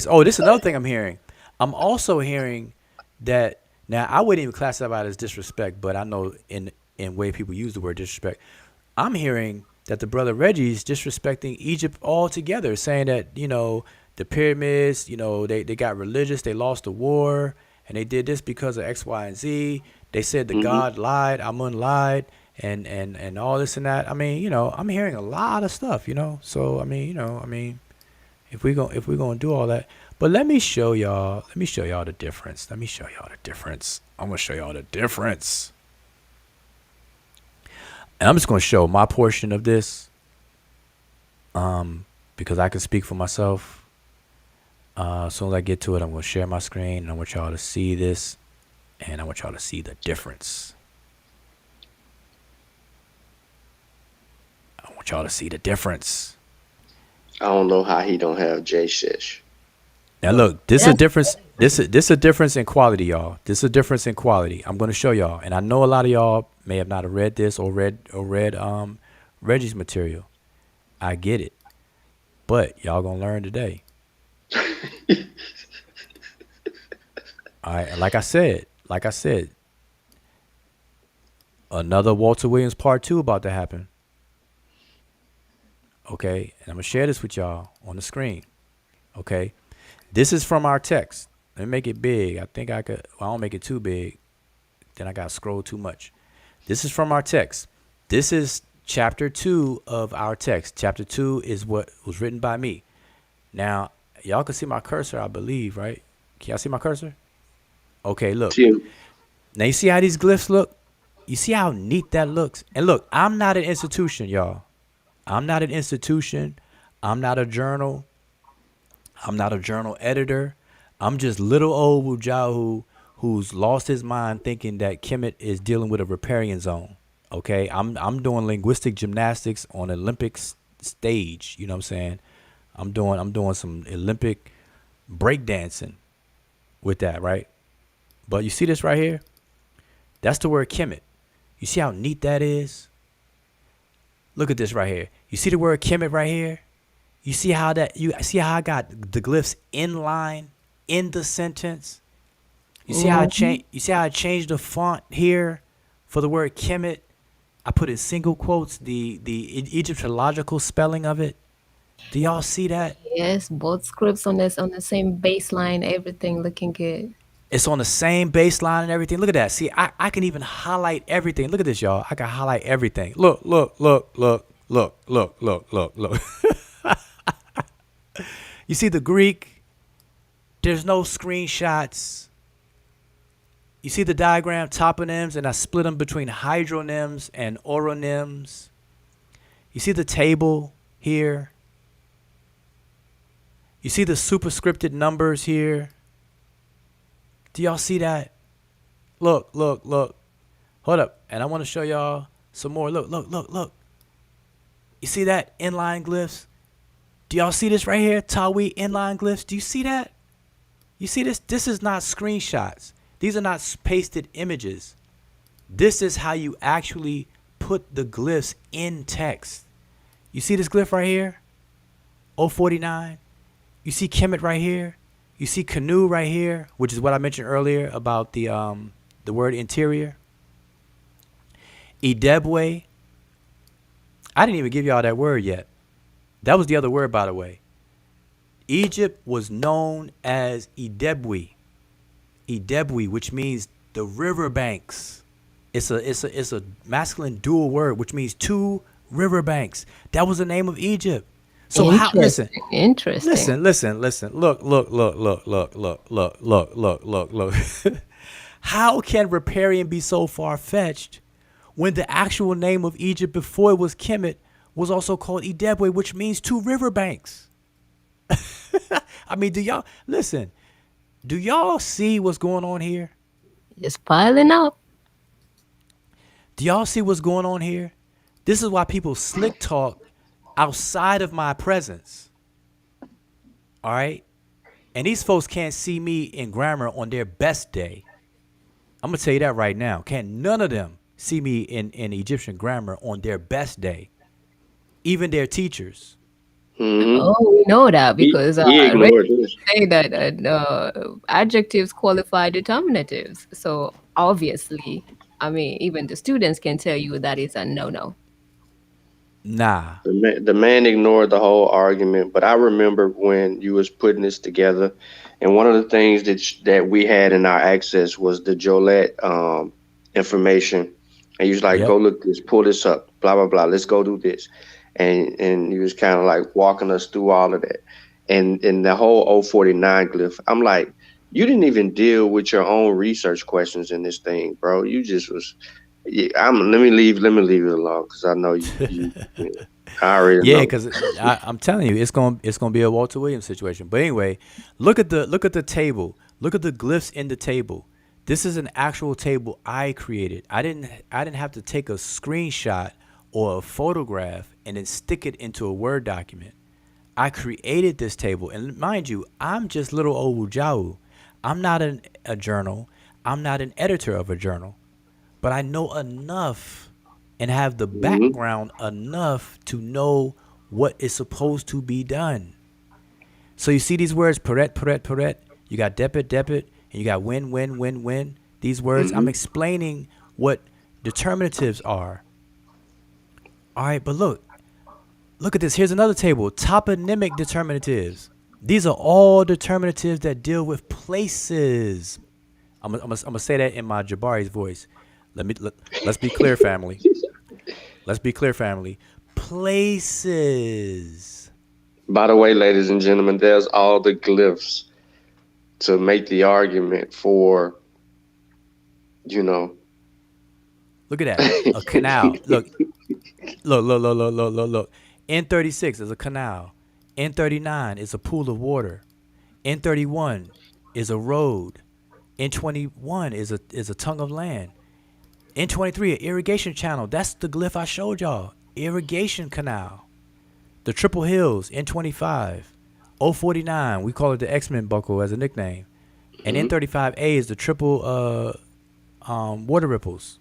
oh, this is another thing I'm hearing. I'm also hearing that now I wouldn't even classify it as disrespect, but I know in way people use the word disrespect. I'm hearing that the brother Reggie's disrespecting Egypt altogether, saying that the pyramids, they got religious, they lost the war, and they did this because of X, Y, and Z. They said the Hmm. God lied, Amun lied, and all this and that. I mean, I'm hearing a lot of stuff, So I mean, if we gonna do all that, but let me show y'all. Let me show y'all the difference. Let me show y'all the difference. I'm gonna show y'all the difference, and I'm just gonna show my portion of this, because I can speak for myself. As soon as I get to it, I'm gonna share my screen, and I want y'all to see this, and I want y'all to see the difference. I want y'all to see the difference. I don't know how he don't have Sesh. Now look, this is a That's difference. This a difference in quality, y'all. This is a difference in quality. I'm gonna show y'all, and I know a lot of y'all may have not read this or read Reggie's material. I get it, but y'all gonna learn today. All right, and like I said, like I said, another Walter Williams part 2 about to happen. Okay, and I'm gonna share this with y'all on the screen. Okay, this is from our text. Let me make it big. I think I could. Well, I don't make it too big. Then I got to scroll too much. This is from our text. This is chapter 2 of our text. Chapter 2 is what was written by me. Now, y'all can see my cursor, I believe, right? Can y'all see my cursor? Okay, look. See, Now, you see how these glyphs look? You see how neat that looks? And look, I'm not an institution, y'all. I'm not an institution. I'm not a journal. I'm not a journal editor. I'm just little old Wujahu who's lost his mind thinking that Kemet is dealing with a riparian zone. Okay, I'm doing linguistic gymnastics on Olympic stage. You know what I'm saying? I'm doing some Olympic breakdancing with that, right? But you see this right here? That's the word Kemet. You see how neat that is? Look at this right here. You see the word Kemet right here? You see how I got the glyphs in line in the sentence? You see how I changed the font here for the word Kemet? I put in single quotes the Egyptological spelling of it. Do y'all see that? Yes, both scripts on the same baseline, everything looking good. It's on the same baseline and everything. Look at that. See, I can even highlight everything. Look at this, y'all. I can highlight everything. Look. You see the Greek? There's no screenshots. You see the diagram, toponyms, and I split them between hydronyms and oronyms. You see the table here. You see the superscripted numbers here. Do y'all see that? Look. Hold up. And I want to show y'all some more. Look. You see that? Inline glyphs. Do y'all see this right here? Tawi inline glyphs. Do you see that? You see this? This is not screenshots. These are not pasted images. This is how you actually put the glyphs in text. You see this glyph right here? 049. You see Kemet right here. You see canoe right here, which is what I mentioned earlier about the word interior. Idebwy. I didn't even give y'all that word yet. That was the other word, by the way. Egypt was known as Idebwy. Idebwy, which means the riverbanks. It's a masculine dual word, which means two riverbanks. That was the name of Egypt. So how? Listen. Interesting. Listen. Look. How can Riparian be so far-fetched when the actual name of Egypt before it was Kemet was also called Idebwy, which means two riverbanks? I mean, do y'all see what's going on here? Just piling up. Do y'all see what's going on here? This is why people slick talk outside of my presence. All right? And these folks can't see me in grammar on their best day. I'm going to tell you that right now. Can't none of them see me in Egyptian grammar on their best day. Even their teachers. Mm-hmm. Oh, we know that because he ignored this. say that adjectives qualify determinatives. So obviously, I mean, even the students can tell you that is a no-no. Nah. The man ignored the whole argument, but I remember when you was putting this together, and one of the things that we had in our access was the Jolette information, and you was like, Yep. go look this, pull this up, blah blah blah, let's go do this, and you was kind of like walking us through all of that, and the whole 049 glyph. I'm like, you didn't even deal with your own research questions in this thing, bro. You just was. Yeah, let me leave it alone because I know you I already know. Yeah, because I'm telling you, it's gonna be a Walter Williams situation. But anyway, look at the table. Look at the glyphs in the table. This is an actual table I created. I didn't have to take a screenshot or a photograph and then stick it into a Word document. I created this table, and mind you, I'm just little old Wujau. I'm not a journal. I'm not an editor of a journal. But I know enough and have the background enough to know what is supposed to be done. So you see these words, peret. You got depet, and you got win. these words. I'm explaining what determinatives are. All right, but look at this. Here's another table. Toponymic determinatives. These are all determinatives that deal with places. I'm gonna say that in my Jabari's voice. Let's be clear, family. Let's be clear, family. Places. By the way, ladies and gentlemen, there's all the glyphs to make the argument for, you know. Look at that. A canal. Look. N36 is a canal. N39 is a pool of water. N31 is a road. N21 is a tongue of land. N23, an irrigation channel. That's the glyph I showed y'all. Irrigation canal. The Triple Hills, N25. 049, we call it the X-Men buckle as a nickname. And N35A is the triple water ripples.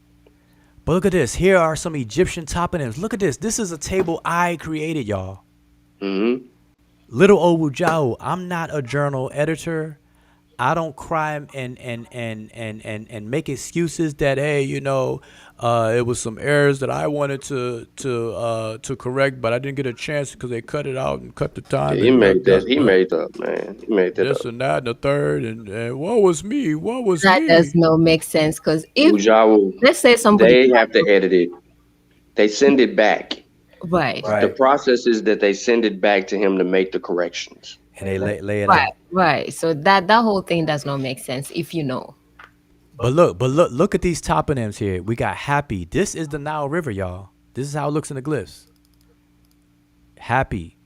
But look at this. Here are some Egyptian toponyms. Look at this. This is a table I created, y'all. Little Owujao. I'm not a journal editor. I don't cry and make excuses that, hey, you know, it was some errors that I wanted to correct, but I didn't get a chance because they cut it out and cut the time. Yeah, he made that. He made up, man. He made that this up. and that and the third, and what was me? What was That me? does not make sense, because if Ujawu, let's say somebody they have to edit it. They send it back. right. The process is that they send it back to him to make the corrections. And they lay it Right, out. right. So that whole thing does not make sense if you know. But look at these toponyms here. We got Happy. This is the Nile River, y'all. This is how it looks in the glyphs. Happy.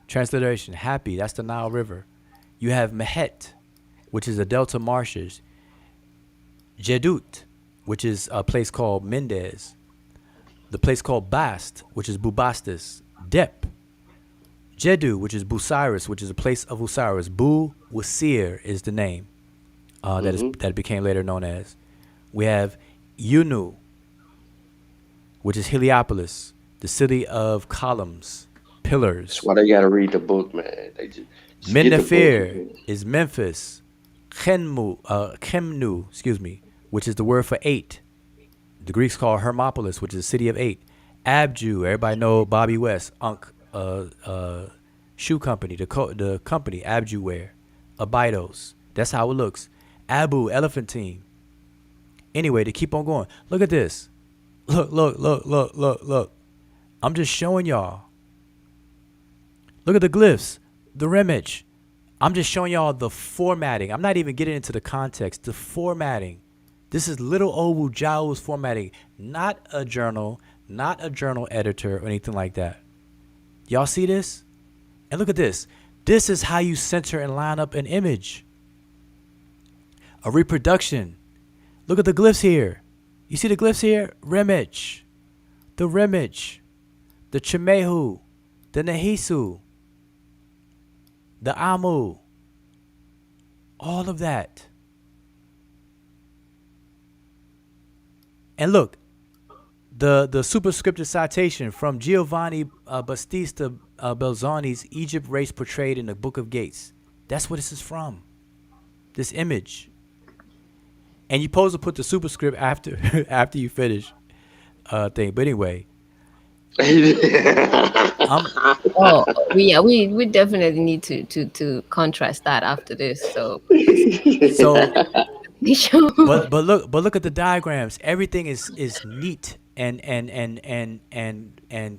Transliteration. Happy. That's the Nile River. You have Mehet, which is the Delta Marshes. Jedut, which is a place called Mendez. The place called Bast, which is Bubastis. Dep. Jedu, which is Busiris, which is a place of Osiris. Bu Wasir is the name that became later known as. We have Yunu, which is Heliopolis, the city of columns, pillars. That's why they got to read the book, man. They just get the book, Mennefer man. is Memphis. Chemnu, which is the word for 8. The Greeks call Hermopolis, which is the city of 8. Abju, everybody know Bobby West, Ankh shoe company, the company Abju wear. Abydos, that's how it looks. Abu, elephantine. Anyway, to keep on going, look at this. Look. I'm just showing y'all. Look at the glyphs, the remage. I'm just showing y'all the formatting. I'm not even getting into the context. The formatting. This is little Owujau's formatting, not a journal editor or anything like that. Y'all see this? And look at this. This is how you center and line up an image. A reproduction. Look at the glyphs here. You see the glyphs here? Remage. The remage. The Chimehu. The Nehisu. The Amu. All of that. And look, the superscripted citation from Giovanni Battista Belzoni's Egypt race portrayed in the Book of Gates. That's what this is from. This image. And you're supposed to put the superscript after you finish thing. But anyway. We definitely need to contrast that after this. So but look at the diagrams. Everything is neat and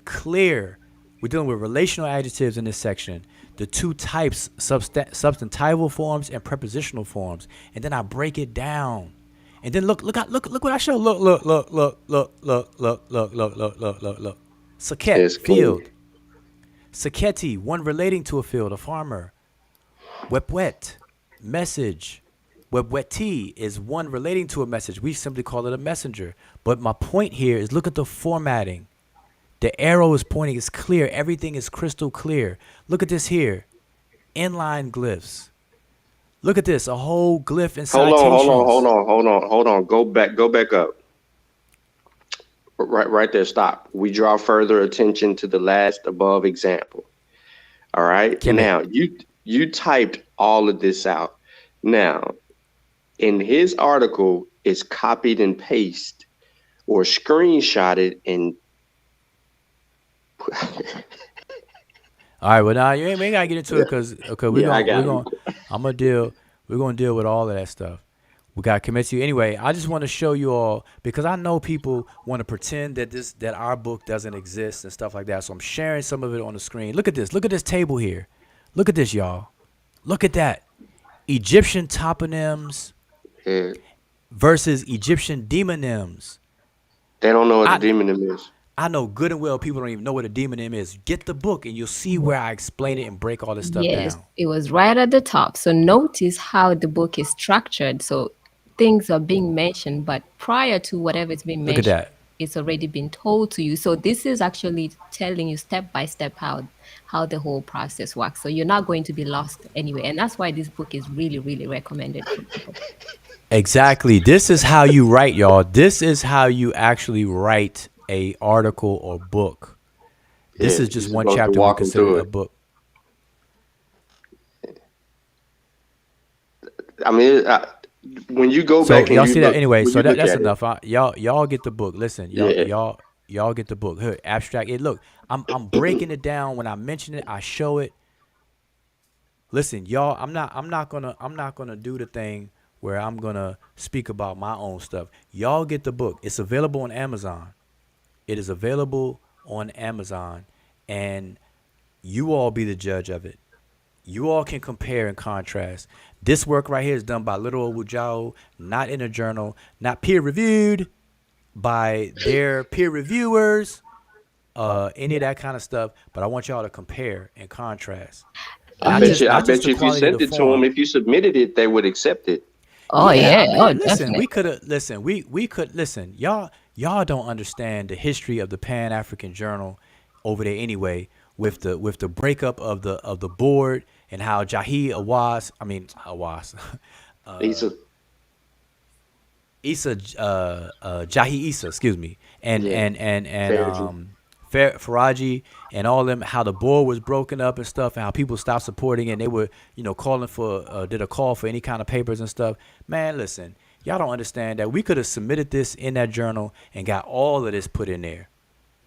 clear. We're dealing with relational adjectives in this section. The two types, substantival forms and prepositional forms. And then I break it down. And then look what I show. Look. Saket, field. Saketi, one relating to a field, a farmer. Wepwet, message. Webweti is one relating to a message. We simply call it a messenger. But my point here is look at the formatting. The arrow is pointing. It's clear. Everything is crystal clear. Look at this here. Inline glyphs. Look at this. A whole glyph and citations. Hold on. Go back up. Right there. Stop. We draw further attention to the last above example. All right. Kemet. Now you typed all of this out. Now, in his article, is copied and pasted or screenshotted and All right, well now you ain't, we ain't gotta get into it because we're yeah, I gonna got him. I'm gonna deal we're gonna deal with all of that stuff. We got to commit to you anyway. I just want to show you all because I know people want to pretend that our book doesn't exist and stuff like that. So I'm sharing some of it on the screen. Look at this. Look at this table here. Look at this, y'all. Look at that. Egyptian toponyms Yeah. versus Egyptian demonyms. They don't know what I the demonym is. I know good and well people don't even know what a demonym is. Get the book and you'll see where I explain it and break all this stuff Yes, down. it was right at the top. So notice how the book is structured. So things are being mentioned, but prior to whatever is being Look at mentioned, that. it's already been told to you. So this is actually telling you step by step how the whole process works. So you're not going to be lost anyway. And that's why this book is really, really recommended for people. Exactly. This is how you write, y'all. This is how you actually write a article or book. This Yeah, is you're just one supposed to chapter we walk them consider through a it. book. I mean, when you go So back and y'all you see that look, anyway. when So you look that's at it, enough. Y'all get the book. Listen, yeah, y'all get the book. Here, abstract it. Look, I'm breaking it down. When I mention it, I show it. Listen, y'all, I'm not gonna do the thing where I'm gonna speak about my own stuff. Y'all get the book. It's available on Amazon. It is available on Amazon, and you all be the judge of it. You all can compare and contrast. This work right here is done by Little Wujao, not in a journal, not peer reviewed by their peer reviewers, any of that kind of stuff. But I want y'all to compare and contrast. I Not bet just you, I not just bet the you if you quality of the sent it to them, form. if you submitted it, they would accept it. Oh, Yeah, I yeah. Oh, mean, listen, definitely. we could have listen. We could listen. Y'all don't understand the history of the Pan African Journal over there anyway. With the breakup of the board and how He's a, Issa Jahi Issa, excuse me, and yeah, and and and Fairgy. um Faraji and all them, how the board was broken up and stuff, and how people stopped supporting it. And they were, calling for did a call for any kind of papers and stuff. Man, listen, y'all don't understand that we could have submitted this in that journal and got all of this put in there.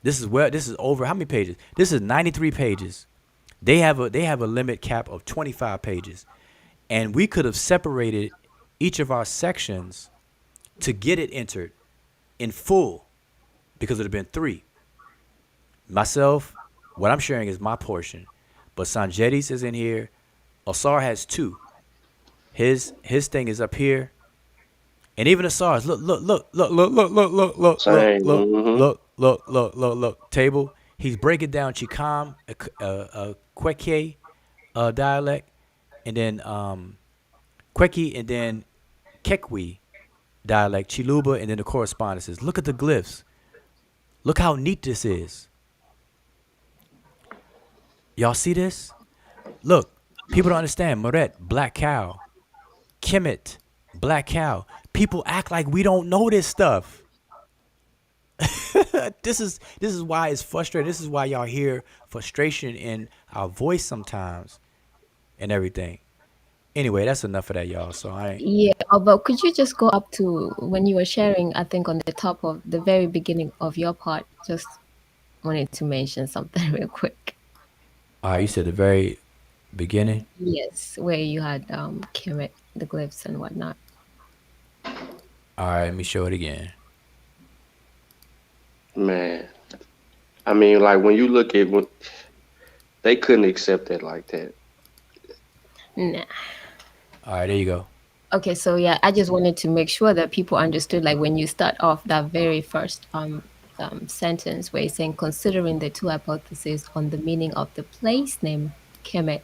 This is over how many pages? This is 93 pages. They have a limit cap of 25 pages, and we could have separated each of our sections to get it entered in full because it would have been three. Myself, what I'm sharing is my portion, but Sanjetti's is in here. Osar has two. His thing is up here, and even Asar's Same. Mm-hmm. look table. He's breaking down Chicam, Kweke dialect, and then Kweki, and then Kekwi dialect, Chiluba, and then the correspondences. Look at the glyphs. Look how neat this is. Y'all see this? Look, people don't understand. Moret, black cow. Kemet, black cow. People act like we don't know this stuff. This is why it's frustrating. This is why y'all hear frustration in our voice sometimes and everything. Anyway, that's enough of that, y'all. So I ain't. Yeah, but could you just go up to when you were sharing, I think on the top of the very beginning of your part, just wanted to mention something real quick. All right, you said the very beginning. Yes, where you had Kemet, the glyphs and whatnot. All right, let me show it again. Man, I mean, like when you look at what they couldn't accept that like that. Nah. All right, there you go. Okay, so yeah, I just wanted to make sure that people understood, like when you start off that very first sentence where you're saying, considering the two hypotheses on the meaning of the place name Kemet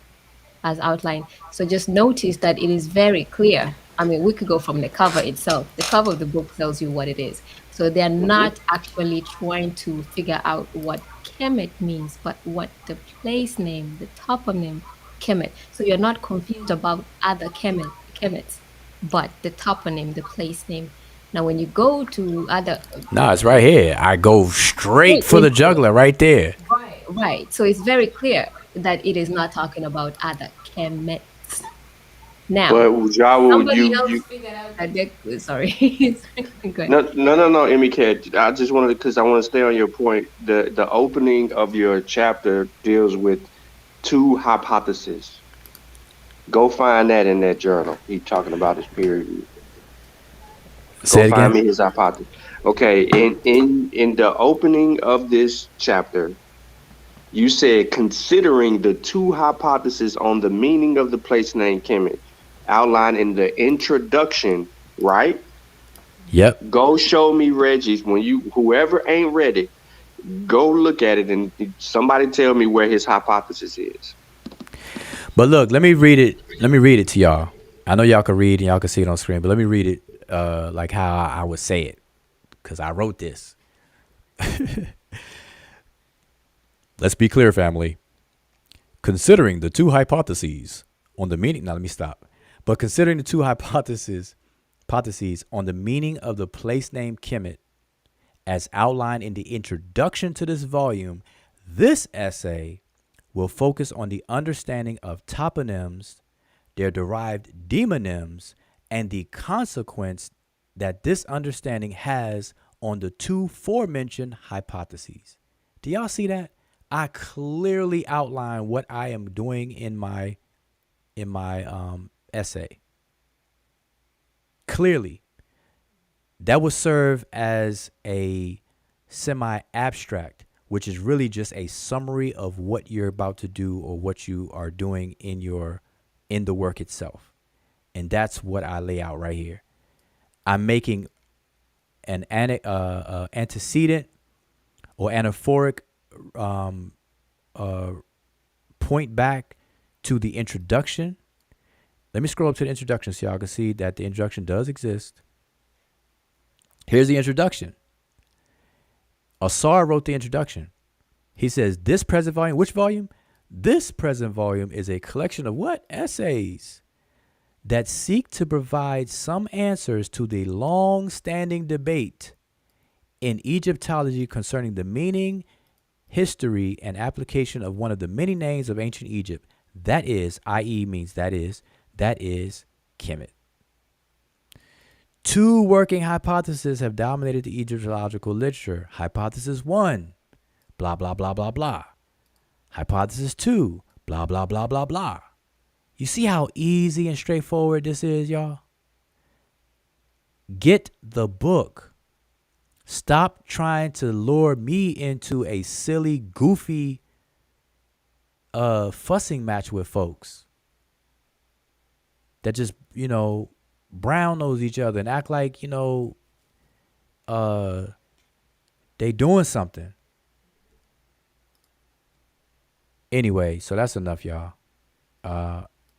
as outlined. So just notice that it is very clear. I mean, we could go from the cover itself. The cover of the book tells you what it is. So they're not actually trying to figure out what Kemet means, but what the place name, the toponym Kemet. So you're not confused about other Kemets, but the toponym, the place name. Now, when you go to other, Nah, it's right here. I go straight straight for the into it. juggler right there. Right. So it's very clear that it is not talking about other Kemets. Now, But Jawu, somebody else figured out that. Sorry. Go ahead. no, Emicat. I just wanted because I want to stay on your point. The opening of your chapter deals with two hypotheses. Go find that in that journal. He's talking about his peer review. Say Go it find again. me his hypothesis. Okay, in the opening of this chapter, you said considering the two hypotheses on the meaning of the place name Kemet, outlined in the introduction, right? Yep. Go show me Reggie's whoever ain't read it, go look at it and somebody tell me where his hypothesis is. But look, let me read it. Let me read it to y'all. I know y'all can read and y'all can see it on screen, but let me read it like how I would say it, because I wrote this. Let's be clear, family. Considering the two hypotheses on the meaning. Now let me stop. But considering the two hypotheses on the meaning of the place name Kemet, as outlined in the introduction to this volume, this essay will focus on the understanding of toponyms, their derived demonyms, and the consequence that this understanding has on the two aforementioned hypotheses. Do y'all see that? I clearly outline what I am doing in my essay. Clearly, that will serve as a semi-abstract, which is really just a summary of what you're about to do or what you are doing in the work itself. And that's what I lay out right here. I'm making an antecedent or anaphoric point back to the introduction. Let me scroll up to the introduction so y'all can see that the introduction does exist. Here's the introduction. Asar wrote the introduction. He says, this present volume, which volume? This present volume is a collection of what? Essays that seek to provide some answers to the long-standing debate in Egyptology concerning the meaning, history, and application of one of the many names of ancient Egypt. That is, i.e. means that is Kemet. Two working hypotheses have dominated the Egyptological literature. Hypothesis 1, blah, blah, blah, blah, blah. Hypothesis 2, blah, blah, blah, blah, blah. You see how easy and straightforward this is, y'all? Get the book. Stop trying to lure me into a silly, goofy fussing match with folks that just, brown nose each other and act like, they doing something. Anyway, so that's enough, y'all.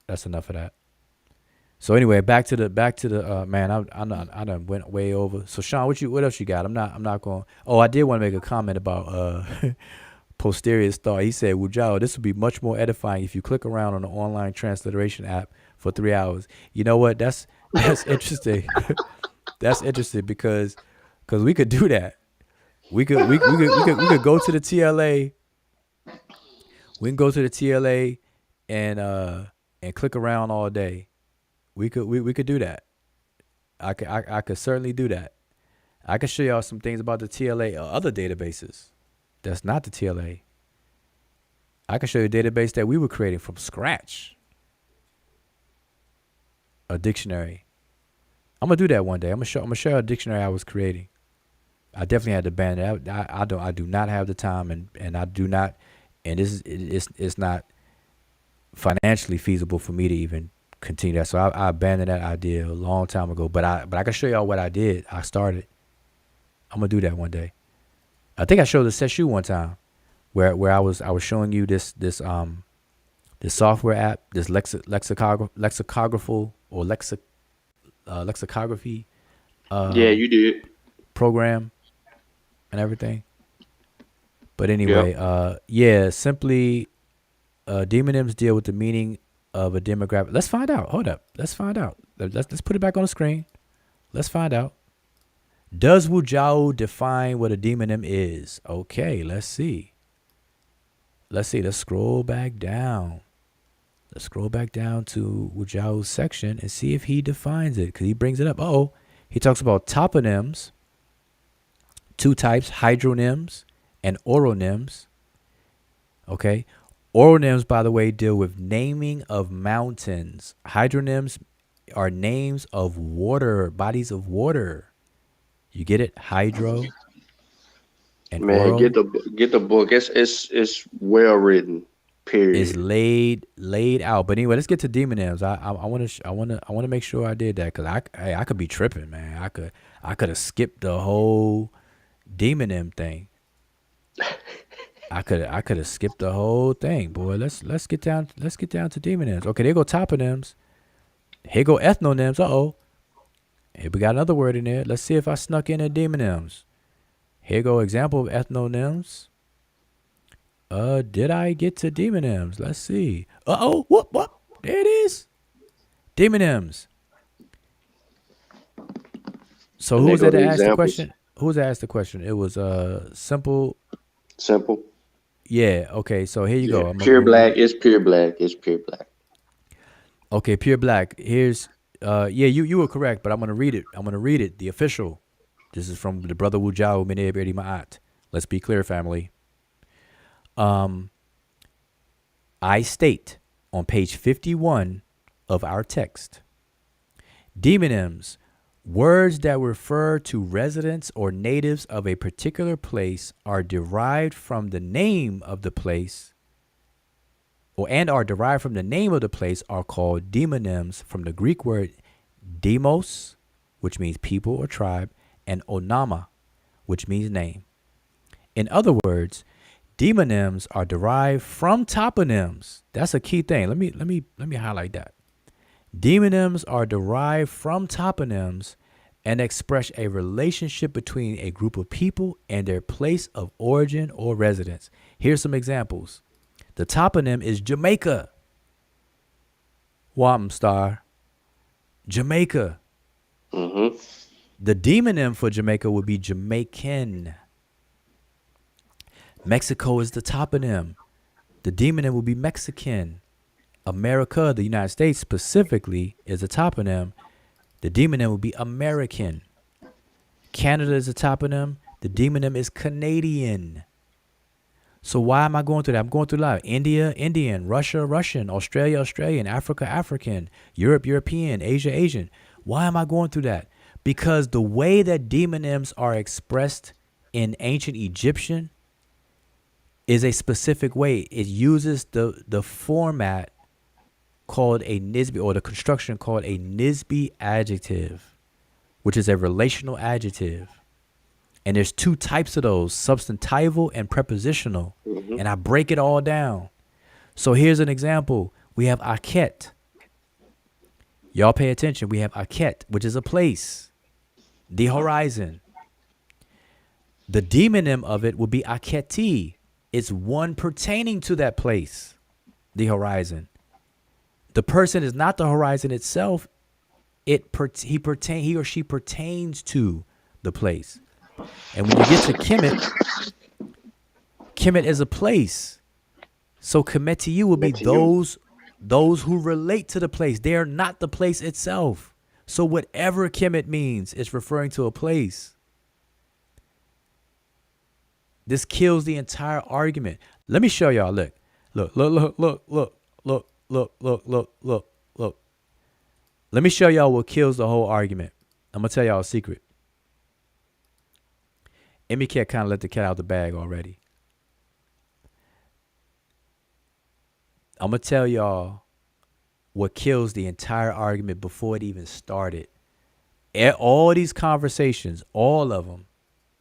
That's enough of that. So anyway, back to the man. I done went way over. So Sean, what else you got? I'm not going. Oh, I did want to make a comment about Posterior's thought. He said, "Wujao, this would be much more edifying if you click around on the online transliteration app for 3 hours." You know what? That's interesting. That's interesting because we could do that. We could go to the TLA. We can go to the TLA and click around all day. We could do that. I could certainly do that. I can show y'all some things about the TLA or other databases that's not the TLA. I can show you a database that we were creating from scratch. A dictionary. I'm gonna do that one day. I'm gonna show you a dictionary I was creating. I definitely had to ban it. I do not have the time and I do not, and it's not financially feasible for me to even continue that. So I abandoned that idea a long time ago. But I can show y'all what I did. I started. I'm gonna do that one day. I think I showed the Sesh one time, where I was showing you this software app, this lexicography or lexicography. Yeah, you did. Program and everything. But anyway, simply demonyms deal with the meaning of a demographic. Let's find out. Hold up. Let's find out. Let's put it back on the screen. Let's find out. Does Wujao define what a demonym is? Okay, let's see. Let's scroll back down. Let's scroll back down to Wujiao's section and see if he defines it, because he brings it up. He talks about toponyms, two types, hydronyms and oronyms. Okay. Oronyms, by the way, deal with naming of mountains. Hydronyms are names of water, bodies of water. You get it? Hydro and Man, oro get the book. It's well written. is Period. laid out. But anyway, let's get to demonyms. I want to make sure I did that, because I could be tripping, man. I could have skipped the whole demonym thing. I could have skipped the whole thing, boy. Let's get down to demonyms. Okay, there go toponyms. Here go ethnonyms. Here we got another word in there. Let's see if I snuck in a demonyms. Here go example of ethnonyms. Did I get to demonyms? Let's see. Whoop. There it is. Demonyms. So And who there was go that the that asked the examples. question? Who was that asked the question? It was simple. Simple. Yeah. Okay. So here you Yeah. go. I'm Pure gonna read. black. It's pure black. It's pure black. Okay, pure black. Here's you were correct, but I'm gonna read it. The official. This is from the brother Wujiao Medew Ma'at. Let's be clear, family. I state on page 51 of our text, demonyms, words that refer to residents or natives of a particular place, are derived from the name of the place, are called demonyms from the Greek word demos, which means people or tribe, and onama, which means name. In other words, demonyms are derived from toponyms. That's a key thing. Let me highlight that. Demonyms are derived from toponyms and express a relationship between a group of people and their place of origin or residence. Here's some examples. The toponym is Jamaica. Wam star. Jamaica. Mm-hmm. The demonym for Jamaica would be Jamaican. Mexico is the toponym. The demonym would be Mexican. America, the United States specifically, is a toponym. The demonym would be American. Canada is a toponym. The demonym is Canadian. So why am I going through that? I'm going through a lot. India, Indian. Russia, Russian. Australia, Australian. Africa, African. Europe, European. Asia, Asian. Why am I going through that? Because the way that demonyms are expressed in ancient Egyptian is a specific way. It uses the format called a Nisbi, or the construction called a Nisbi adjective, which is a relational adjective. And there's two types of those, substantival and prepositional. Mm-hmm. And I break it all down. So here's an example. We have Akhet. Y'all pay attention. We have Akhet, which is a place, the horizon. The demonym of it would be Akheti. It's one pertaining to that place, the horizon. The person is not the horizon itself. He or she pertains to the place. And when you get to Kemet, Kemet is a place. So Kemet to you will be those who relate to the place. They are not the place itself. So whatever Kemet means, it's referring to a place. This kills the entire argument. Let me show y'all. Look. Let me show y'all what kills the whole argument. I'm going to tell y'all a secret. Emmy Cat kind of let the cat out the bag already. I'm going to tell y'all what kills the entire argument before it even started. All these conversations, all of them,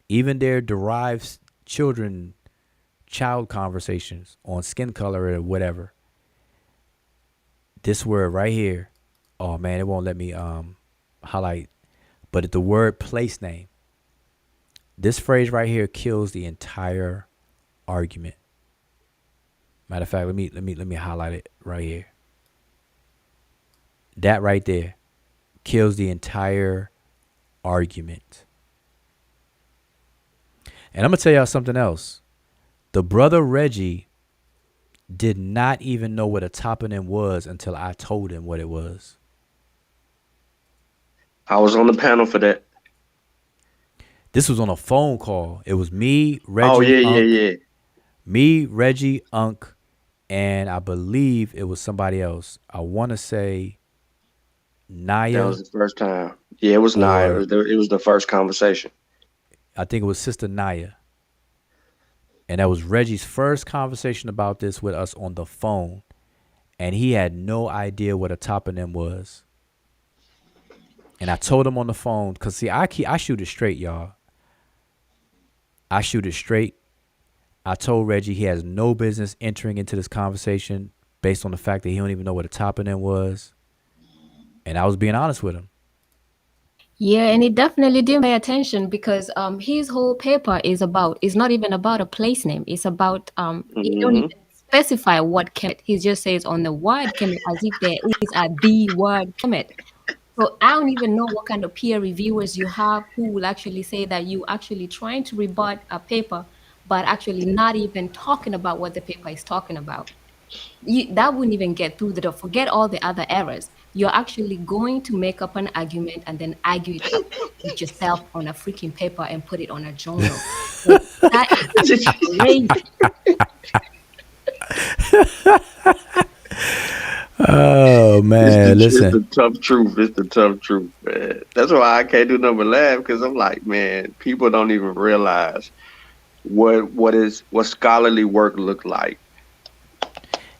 even their derived child conversations on skin color or whatever. This word right here, oh man, it won't let me highlight, but the word place name. This phrase right here kills the entire argument. Matter of fact, let me highlight it right here. That right there kills the entire argument. And I'm gonna tell y'all something else. The brother Reggie did not even know what a toponym was until I told him what it was. I was on the panel for that. This was on a phone call. It was me, Reggie, Oh yeah, Unc, yeah. me, Reggie, Unc, and I believe it was somebody else. I want to say Naya. That was the first time. Yeah, it was Naya. It was the first conversation. I think it was Sister Naya. And that was Reggie's first conversation about this with us on the phone. And he had no idea what a toponym was. And I told him on the phone, because see, I shoot it straight, y'all. I shoot it straight. I told Reggie he has no business entering into this conversation based on the fact that he don't even know what a toponym was. And I was being honest with him. Yeah, and he definitely didn't pay attention because his whole paper is not even about a place name. It's about he don't even specify what Kemet. He just says on the word Kemet as if there is the word Kemet. So I don't even know what kind of peer reviewers you have who will actually say that you actually trying to rebut a paper, but actually not even talking about what the paper is talking about. That wouldn't even get through the door. Forget all the other errors. You're actually going to make up an argument and then argue it up with yourself on a freaking paper and put it on a journal. So that is crazy. Oh man, listen. It's the tough truth. It's the tough truth, man. That's why I can't do nothing but laugh, because I'm like, man, people don't even realize what scholarly work look like.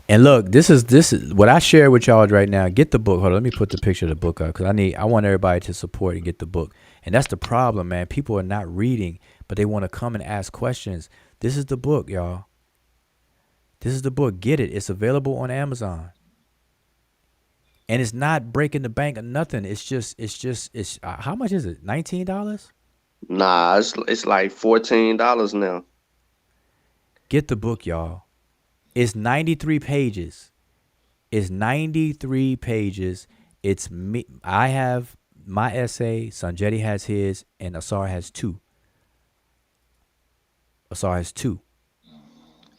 And look, this is what I share with y'all right now. Get the book. Hold on, let me put the picture of the book up because I want everybody to support and get the book. And that's the problem, man. People are not reading, but they want to come and ask questions. This is the book, y'all. This is the book. Get it. It's available on Amazon. And it's not breaking the bank or nothing. It's how much is it? $19? Nah, it's like $14 now. Get the book, y'all. It's 93 pages. It's 93 pages. It's me. I have my essay. Sanjetti has his, and Asar has two.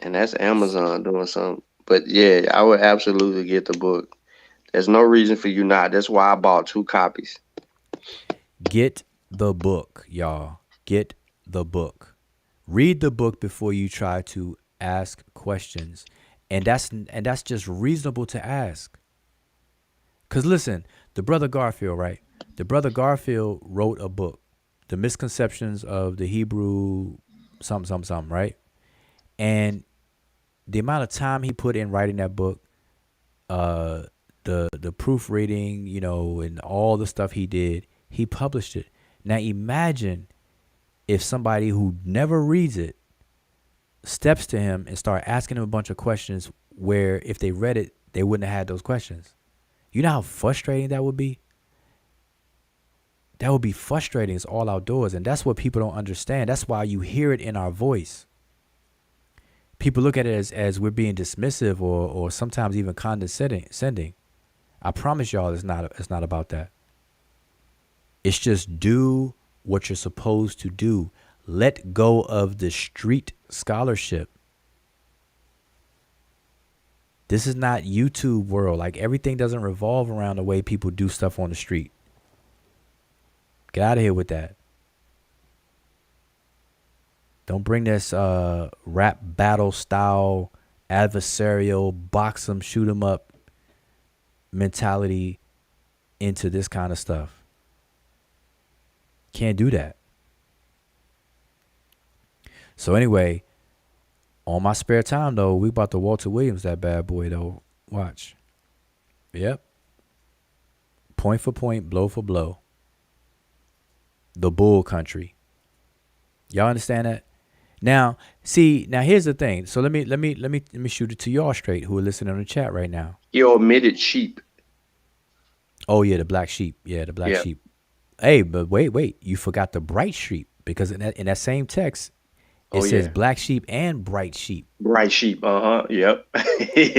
And that's Amazon doing something. But yeah, I would absolutely get the book. There's no reason for you not. That's why I bought 2 copies. Get the book, y'all. Get the book. Read the book before you try to ask questions. And that's just reasonable to ask. Because listen, the brother Garfield, right? The brother Garfield wrote a book, The Misconceptions of the Hebrew something, right? And the amount of time he put in writing that book, the proofreading, and all the stuff he did, he published it. Now imagine if somebody who never reads it steps to him and start asking him a bunch of questions where if they read it, they wouldn't have had those questions. You know how frustrating that would be? That would be frustrating. It's all outdoors. And that's what people don't understand. That's why you hear it in our voice. People look at it as we're being dismissive or sometimes even condescending. I promise y'all it's not about that. It's just do what you're supposed to do. Let go of the street scholarship. This is not YouTube world. Like everything doesn't revolve around the way people do stuff on the street. Get out of here with that. Don't bring this rap battle style, adversarial, box 'em, shoot 'em up mentality into this kind of stuff. Can't do that. So anyway, on my spare time though, we about to Walter Williams that bad boy though. Watch. Yep. Point for point, blow for blow. The bull country. Y'all understand that? Now, here's the thing. So let me shoot it to y'all straight who are listening on the chat right now. You omitted sheep. Oh yeah, the black sheep. Yeah, the black sheep. Hey, but wait, you forgot the bright sheep because in that same text it says black sheep and bright sheep. Bright sheep, yep.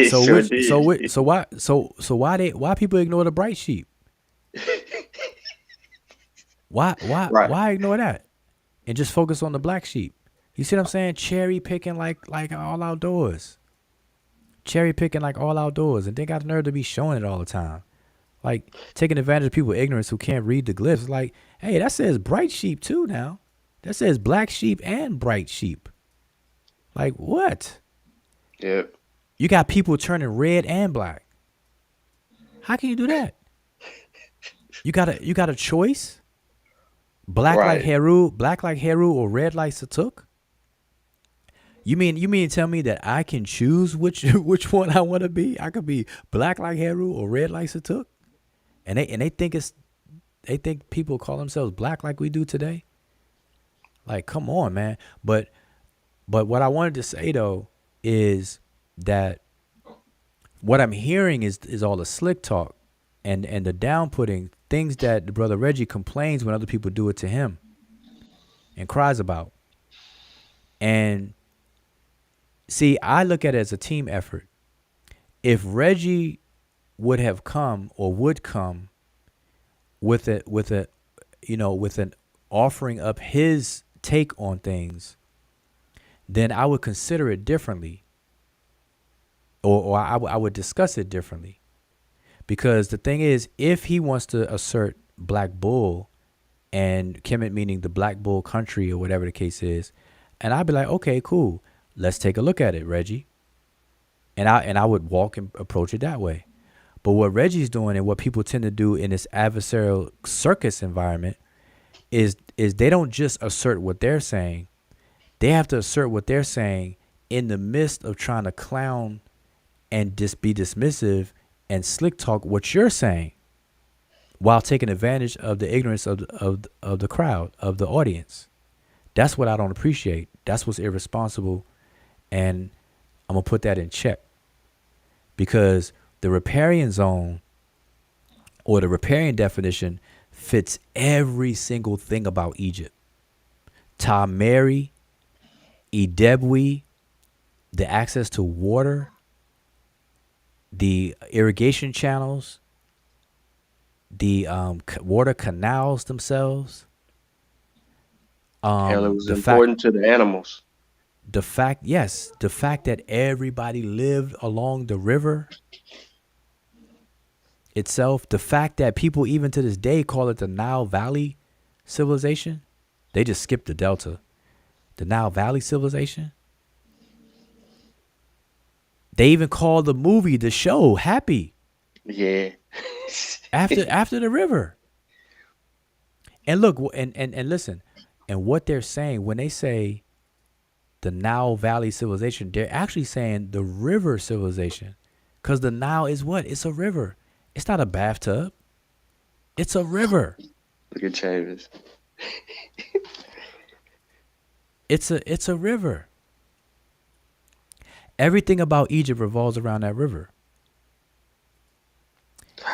So why people ignore the bright sheep? Why ignore that and just focus on the black sheep? You see what I'm saying? Cherry picking like all outdoors. cherry picking like all outdoors, and they got the nerve to be showing it all the time. Like taking advantage of people's ignorance who can't read the glyphs. Like, hey, that says bright sheep too now. That says black sheep and bright sheep. Like what? Yep. You got people turning red and black. How can you do that? You got a choice? Black like Heru, or red like Satuk? You mean to tell me that I can choose which one I want to be? I could be black like Heru or red like Satuk? And they think people call themselves black like we do today? Like, come on, man. But what I wanted to say though is that what I'm hearing is all the slick talk and the downputting, things that the brother Reggie complains when other people do it to him and cries about. And see, I look at it as a team effort. If Reggie would have come or would come with an offering up his take on things, then I would consider it differently, or I would discuss it differently. Because the thing is, if he wants to assert Black Bull and Kemet meaning the Black Bull country or whatever the case is, and I'd be like, okay, cool, let's take a look at it, Reggie. And I would walk and approach it that way. But what Reggie's doing and what people tend to do in this adversarial circus environment is they don't just assert what they're saying. They have to assert what they're saying in the midst of trying to clown and just be dismissive and slick talk what you're saying, while taking advantage of the ignorance of the crowd, of the audience. That's what I don't appreciate. That's what's irresponsible, and I'm gonna put that in check, because the Riparian zone or the Riparian definition fits every single thing about Egypt. Meri, Idebwy, the access to water, the irrigation channels, the water canals themselves. Hell, it was important to the animals. The fact that everybody lived along the river itself, the fact that people even to this day call it the Nile Valley civilization. They just skipped the Delta. The Nile Valley civilization. They even call the show Happy. Yeah. after the river. And look, and listen, and what they're saying when they say the Nile Valley civilization, they're actually saying the river civilization, because the Nile is what? It's a river. It's not a bathtub. It's a river. Look at Chavis. It's a river. Everything about Egypt revolves around that river.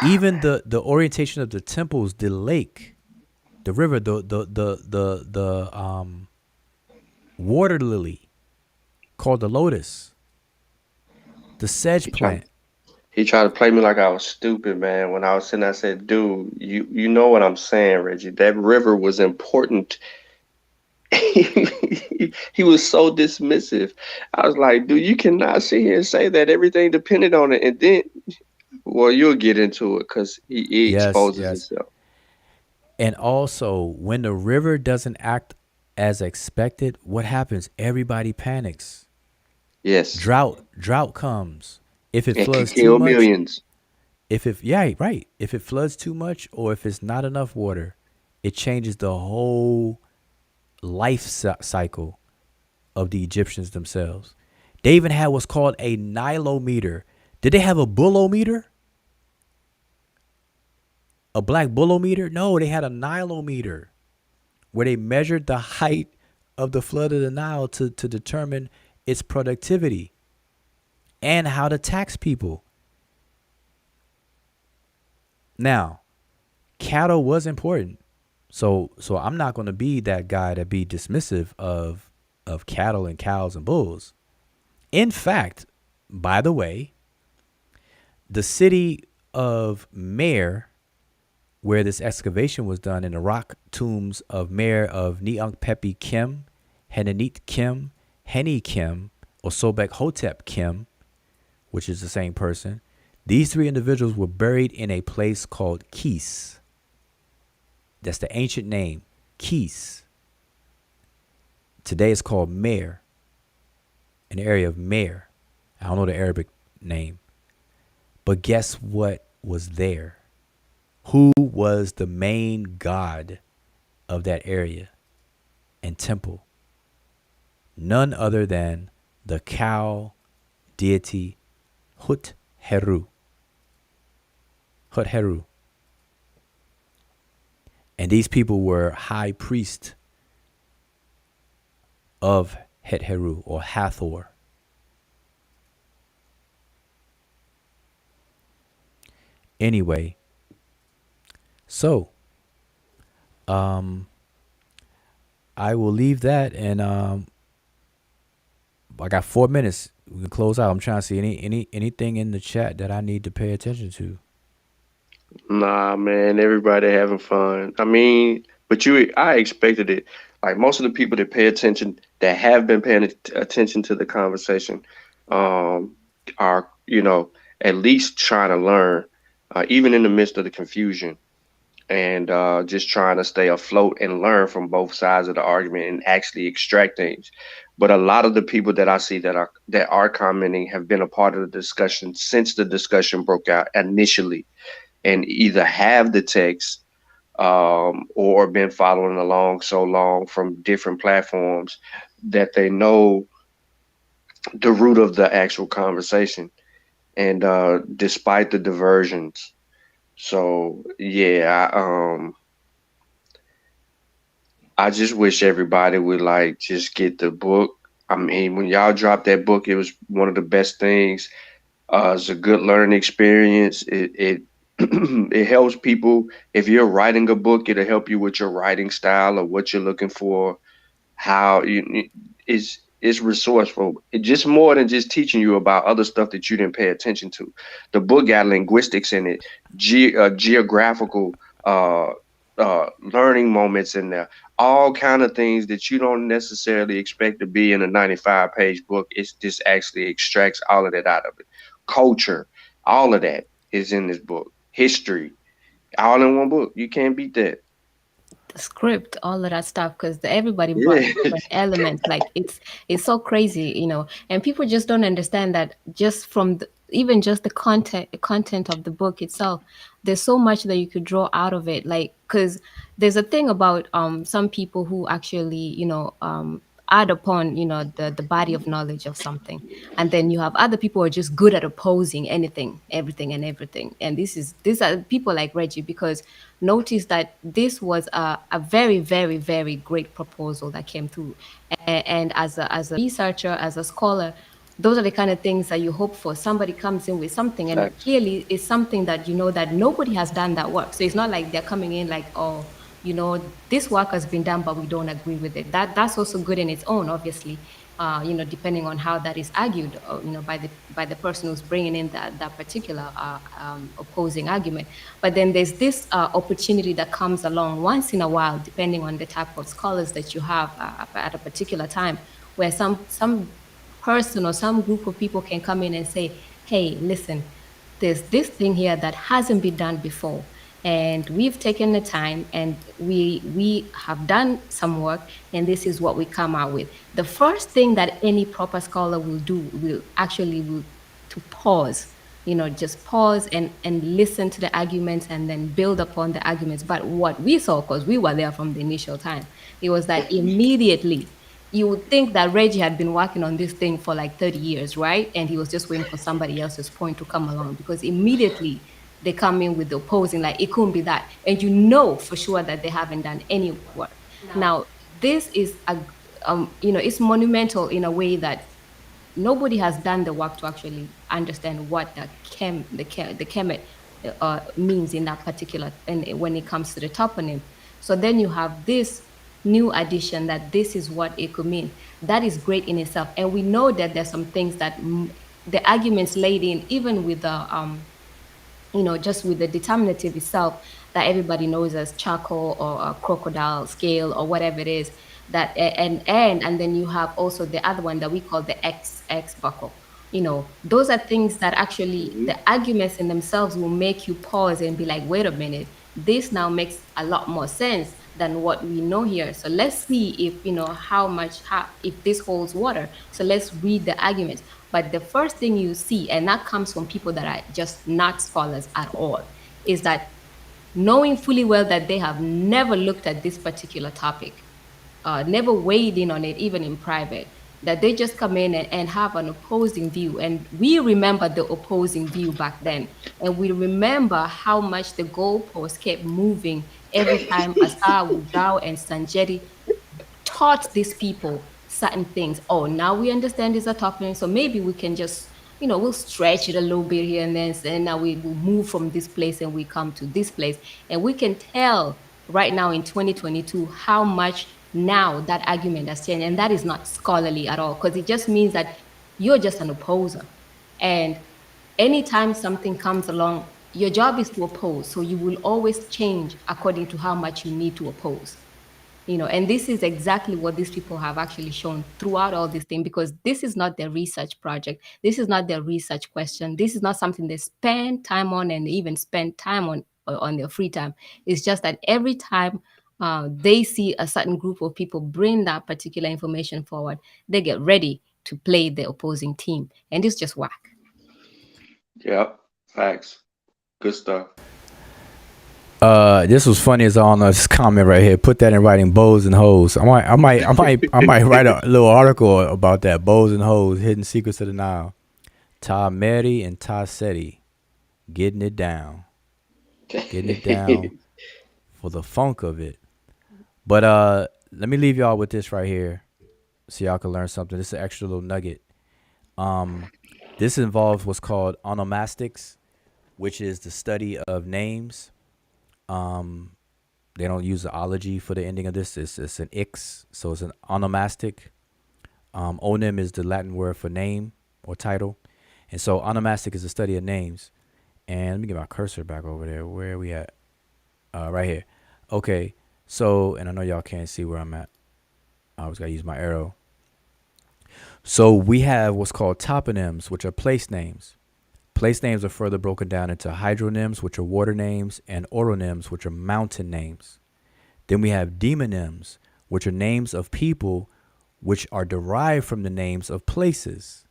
Even the orientation of the temples, the lake, the river, the water lily called the lotus, the sedge plant. He tried to play me like I was stupid, man. When I was sitting there, I said, dude, you know what I'm saying, Reggie. That river was important. He was so dismissive. I was like, dude, you cannot sit here and say that everything depended on it. And then, well, you'll get into it because he exposes himself. And also, when the river doesn't act as expected, what happens? Everybody panics. Yes. Drought comes. If it floods kill too much, millions. If it floods too much, or if it's not enough water, it changes the whole life cycle of the Egyptians themselves. They even had what's called a nilometer. Did they have a bullometer? A black bullometer? No, they had a nilometer, where they measured the height of the flood of the Nile to determine its productivity and how to tax people. Now, cattle was important. So I'm not going to be that guy that be dismissive of cattle and cows and bulls. In fact, by the way, the city of Meri, where this excavation was done in the rock tombs of Meri of Ankh Pepy Kem, Henanit Kem, Heni Kem, or Sobek Hotep Kem, which is the same person. These three individuals were buried in a place called Kis. That's the ancient name, Kis. Today it's called Mer, an area of Mer. I don't know the Arabic name. But guess what was there? Who was the main god of that area and temple? None other than the cow deity Hut Heru. Hut Heru. And these people were high priests of Het Heru or Hathor. Anyway, so I will leave that, and I got 4 minutes. We can close out. I'm trying to see anything in the chat that I need to pay attention to. Nah, man, everybody having fun. I mean, but I expected it. Like most of the people that pay attention, that have been paying attention to the conversation, are, at least trying to learn, even in the midst of the confusion, and just trying to stay afloat and learn from both sides of the argument and actually extract things. But a lot of the people that I see that are commenting have been a part of the discussion since the discussion broke out initially, and either have the text, or been following along so long from different platforms that they know the root of the actual conversation, and despite the diversions. So yeah, I just wish everybody would like just get the book. I mean, when y'all dropped that book, it was one of the best things. It's a good learning experience. It it helps people. If you're writing a book, it'll help you with your writing style or what you're looking for. How it's resourceful. It just more than just teaching you about other stuff that you didn't pay attention to. The book got linguistics in it, geographical learning moments in there, all kind of things that you don't necessarily expect to be in a 95-page book. It's just actually extracts all of that out of it. Culture, all of that is in this book. History, all in one book. You can't beat that. The script, all of that stuff, because everybody brought different elements. Like it's so crazy, and people just don't understand that just from even just the content of the book itself. There's so much that you could draw out of it. Like, because there's a thing about some people who actually add upon the body of knowledge of something, and then you have other people who are just good at opposing anything, everything and everything. And these are people like Reggie, because notice that this was a very, very, very great proposal that came through. And as a researcher, as a scholar, those are the kind of things that you hope for. Somebody comes in with something, and clearly it's something that that nobody has done that work. So it's not like they're coming in like, oh, this work has been done, but we don't agree with it. That's also good in its own, obviously. Depending on how that is argued, by the person who's bringing in that particular opposing argument. But then there's this opportunity that comes along once in a while, depending on the type of scholars that you have at a particular time, where some person or some group of people can come in and say, hey, listen, there's this thing here that hasn't been done before, and we've taken the time, and we have done some work, and this is what we come out with. The first thing that any proper scholar will do will to pause, just pause and listen to the arguments and then build upon the arguments. But what we saw, because we were there from the initial time, it was that immediately you would think that Reggie had been working on this thing for like 30 years, right? And he was just waiting for somebody else's point to come along, because immediately they come in with the opposing, like, it couldn't be that. And for sure that they haven't done any work. Now, this is it's monumental in a way that nobody has done the work to actually understand what the Kemet means in that particular, and when it comes to the toponym. So then you have this new addition that this is what it could mean. That is great in itself. And we know that there's some things that the arguments laid in, even with the just with the determinative itself, that everybody knows as charcoal or a crocodile scale or whatever it is, that and then you have also the other one that we call the X buckle, Those are things that actually the arguments in themselves will make you pause and be like, wait a minute, this now makes a lot more sense than what we know here. So let's see if, if this holds water. So let's read the arguments. But the first thing you see, and that comes from people that are just not scholars at all, is that knowing fully well that they have never looked at this particular topic, never weighed in on it, even in private, that they just come in and have an opposing view. And we remember the opposing view back then. And we remember how much the goalpost kept moving every time Asar, Wujao, and Sanjeti taught these people certain things. Oh, now we understand these are toppings, so maybe we can just, we'll stretch it a little bit here and then, and now we will move from this place and we come to this place. And we can tell right now in 2022 how much now that argument has changed. And that is not scholarly at all, because it just means that you're just an opposer. And anytime something comes along, your job is to oppose. So you will always change according to how much you need to oppose. And this is exactly what these people have actually shown throughout all this thing, because this is not their research project. This is not their research question. This is not something they spend time on and even spend time on their free time. It's just that every time they see a certain group of people bring that particular information forward, they get ready to play the opposing team. And it's just whack. Yep. Facts. Good stuff. This was funny as all. This comment right here. Put that in writing. Bows and hoes. I might write a little article about that. Bows and hoes. Hidden secrets of the Nile. Ta Meri and Ta Seti, getting it down for the funk of it. But let me leave y'all with this right here, so y'all can learn something. This is an extra little nugget. This involves what's called Onomastics, which is the study of names. They don't use the ology for the ending of this. It's an ix, so it's an onomastic. Onym is the Latin word for name or title. And so onomastic is the study of names. And let me get my cursor back over there. Where are we at? Right here. Okay, so, and I know y'all can't see where I'm at. I always got to use my arrow. So we have what's called toponyms, which are place names. Place names are further broken down into hydronyms, which are water names, and oronyms, which are mountain names. Then we have demonyms, which are names of people which are derived from the names of places.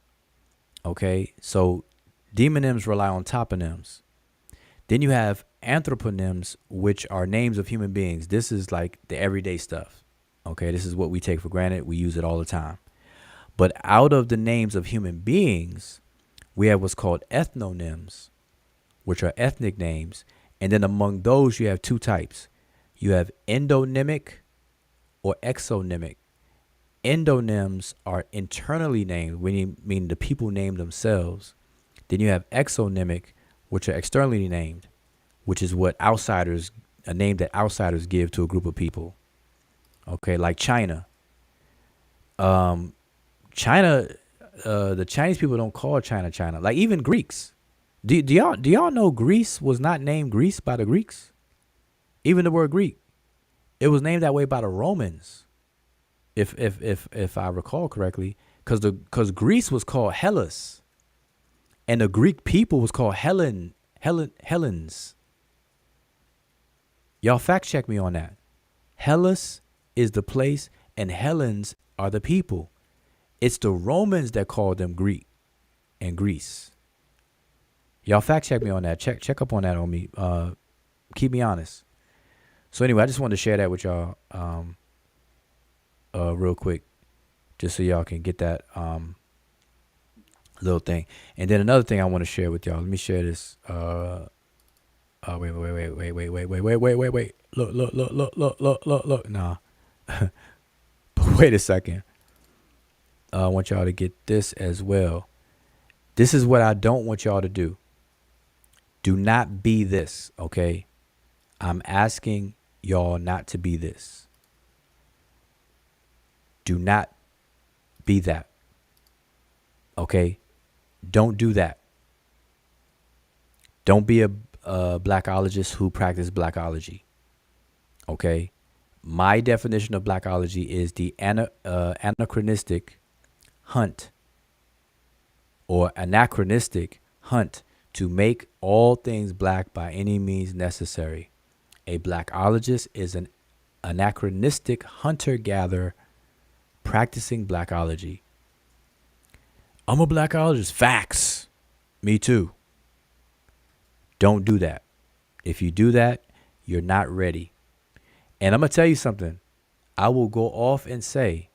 Okay, so demonyms rely on toponyms. Then you have anthroponyms, which are names of human beings. This is like the everyday stuff. Okay, this is what we take for granted. We use it all the time. But out of the names of human beings, we have what's called ethnonyms, which are ethnic names. And then among those, you have two types. You have endonymic or exonymic. Endonyms are internally named, meaning the people name themselves. Then you have exonymic, which are externally named, which is what a name that outsiders give to a group of people. Okay, like China. The Chinese people don't call China China. Like even Greeks. Do y'all know Greece was not named Greece by the Greeks? Even the word Greek, it was named that way by the Romans, if I recall correctly, because Greece was called Hellas, and the Greek people was called Hellenes. Y'all fact check me on that. Hellas is the place, and Hellenes are the people. It's the Romans that called them Greek and Greece. Y'all fact check me on that. Check up on that on me. Keep me honest. So anyway, I just wanted to share that with y'all real quick, just so y'all can get that little thing. And then another thing I want to share with y'all. Let me share this. Wait. Look. Nah. Wait a second. I want y'all to get this as well. This is what I don't want y'all to do. Do not be this, okay? I'm asking y'all not to be this. Do not be that, okay? Don't do that. Don't be a blackologist who practices blackology, okay? My definition of blackology is the anachronistic hunt or anachronistic hunt to make all things black by any means necessary. A blackologist is an anachronistic hunter-gatherer practicing blackology. I'm a blackologist. Facts. Me too. Don't do that. If you do that, you're not ready. And I'm going to tell you something. I will go off and say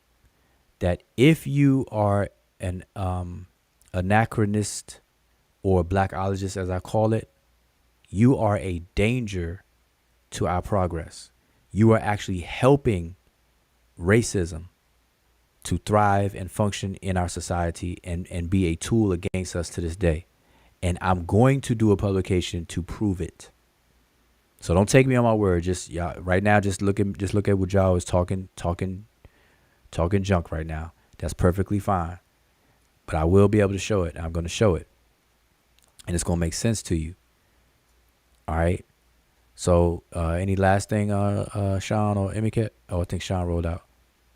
that if you are an anachronist or blackologist, as I call it, you are a danger to our progress. You are actually helping racism to thrive and function in our society and be a tool against us to this day. And I'm going to do a publication to prove it. So don't take me on my word. Just right now, just look at what y'all is talking junk right now. That's perfectly fine. But I will be able to show it. I'm going to show it. And it's going to make sense to you. All right. So any last thing, Sean or Emiket? Oh, I think Sean rolled out.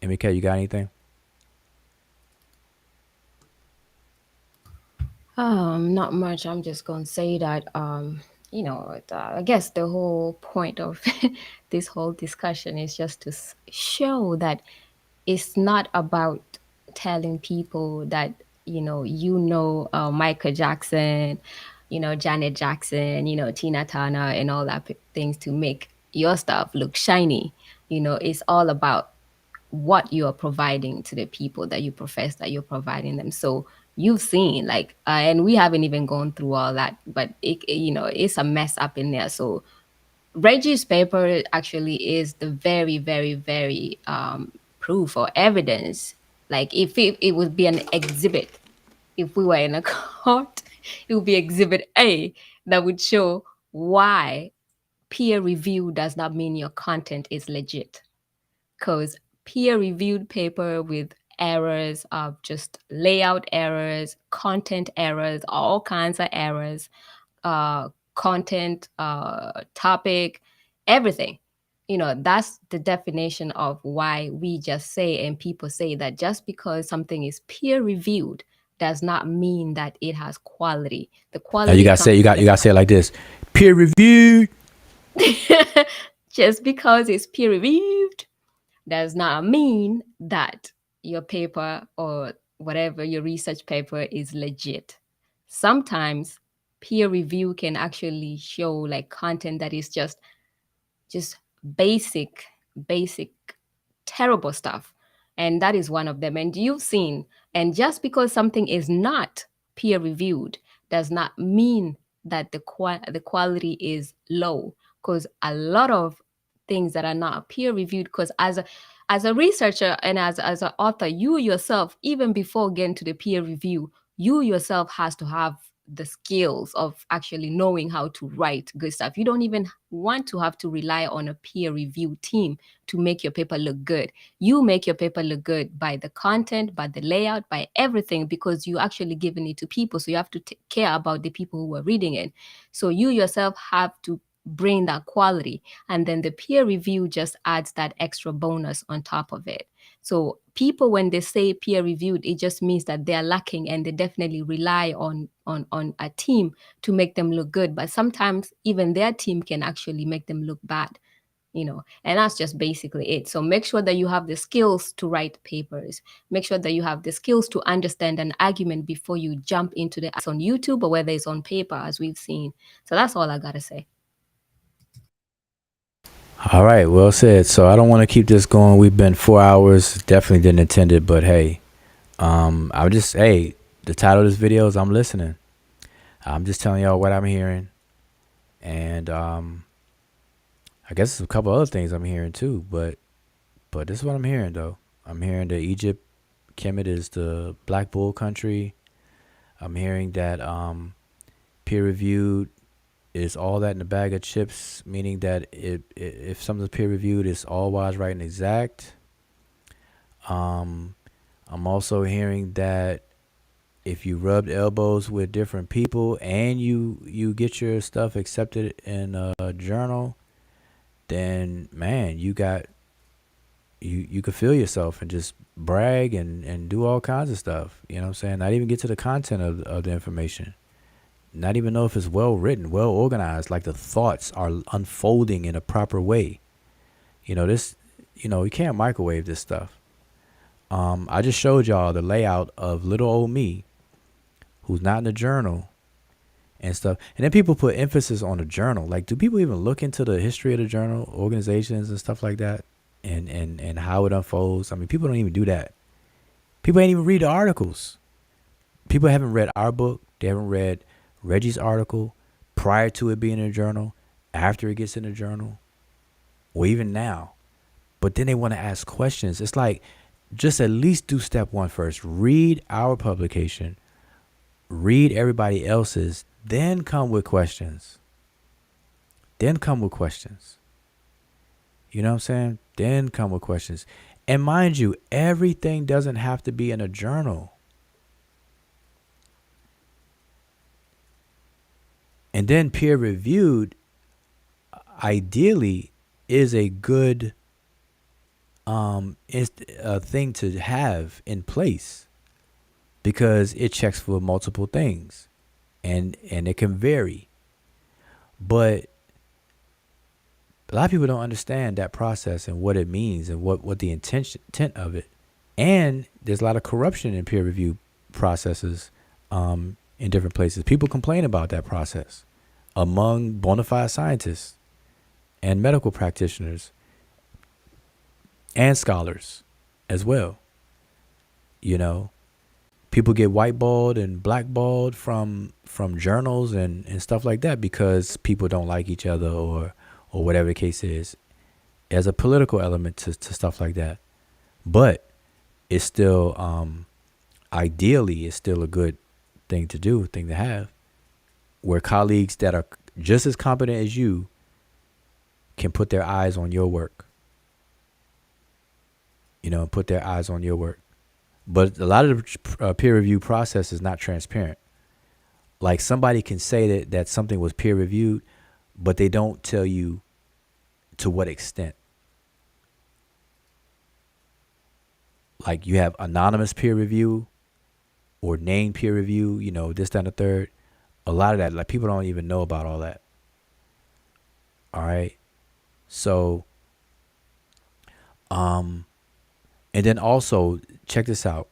Emiket, you got anything? Not much. I'm just gonna say that I guess the whole point of this whole discussion is just to show that it's not about telling people that Michael Jackson, Janet Jackson, Tina Turner, and all that things to make your stuff look shiny. It's all about what you are providing to the people that you profess that you're providing them. So you've seen and we haven't even gone through all that, but it's a mess up in there. So Reggie's paper actually is the very, very, very proof or evidence. Like if it would be an exhibit, if we were in a court, it would be exhibit A that would show why peer review does not mean your content is legit. Because peer-reviewed paper with errors of just layout errors, content errors, all kinds of errors, content, topic, everything. That's the definition of why we just say and people say that just because something is peer-reviewed does not mean that it has quality. The quality. Now you gotta say it like this: peer reviewed. Just because it's peer-reviewed does not mean that your paper or whatever your research paper is legit. Sometimes peer review can actually show like content that is just basic terrible stuff, and that is one of them. And you've seen, and just because something is not peer reviewed does not mean that the quality is low, because a lot of things that are not peer reviewed, because as a researcher and as an author, you yourself, even before getting to the peer review, you yourself has to have the skills of actually knowing how to write good stuff. You don't even want to have to rely on a peer review team to make your paper look good. You make your paper look good by the content, by the layout, by everything, because you actually giving it to people. So you have to care about the people who are reading it. So you yourself have to bring that quality, and then the peer review just adds that extra bonus on top of it. So people, when they say peer reviewed, it just means that they're lacking, and they definitely rely on a team to make them look good. But sometimes even their team can actually make them look bad, and that's just basically it. So make sure that you have the skills to write papers. Make sure that you have the skills to understand an argument before you jump into the on YouTube or whether it's on paper, as we've seen. So that's all I gotta say. All right, well said. So I don't want to keep this going. We've been 4 hours. Definitely didn't intend it, but hey, the title of this video is I'm listening. I'm just telling y'all what I'm hearing, and I guess there's a couple other things I'm hearing too. But this is what I'm hearing though. I'm hearing that Egypt, Kemet is the Black Bull country. I'm hearing that peer reviewed is all that in a bag of chips, meaning that if something's peer reviewed, it's all wise, right, and exact. I'm also hearing that if you rubbed elbows with different people and you get your stuff accepted in a journal, then man, you got you could feel yourself and just brag and do all kinds of stuff. You know what I'm saying? Not even get to the content of the information. Not even know if it's well written, well organized, like the thoughts are unfolding in a proper way. You know, you can't microwave this stuff. I just showed y'all the layout of little old me who's not in the journal and stuff. And then people put emphasis on the journal. Like, do people even look into the history of the journal, organizations and stuff like that, and how it unfolds? I mean, people don't even do that. People ain't even read the articles. People haven't read our book. They haven't read Reggie's article prior to it being in a journal, after it gets in a journal, or even now. But then they want to ask questions. It's like, just at least do step one first. Read our publication. Read everybody else's. Then come with questions. You know what I'm saying? Then come with questions. And mind you, everything doesn't have to be in a journal. And then peer reviewed, ideally, is a good thing to have in place, because it checks for multiple things, and it can vary. But a lot of people don't understand that process and what it means and what the intent of it. And there's a lot of corruption in peer review processes in different places. People complain about that process among bona fide scientists and medical practitioners and scholars as well. You know, people get whiteballed and blackballed from journals and stuff like that because people don't like each other or whatever the case is. As a political element to stuff like that. But it's still, ideally, it's still a good thing to do, thing to have, where colleagues that are just as competent as you can put their eyes on your work. You know, put their eyes on your work. But a lot of the peer review process is not transparent. Like, somebody can say that something was peer reviewed, but they don't tell you to what extent. Like, you have anonymous peer review or named peer review, you know, this, that, and the third. A lot of that, like, people don't even know about all that. All right. So, and then also, check this out.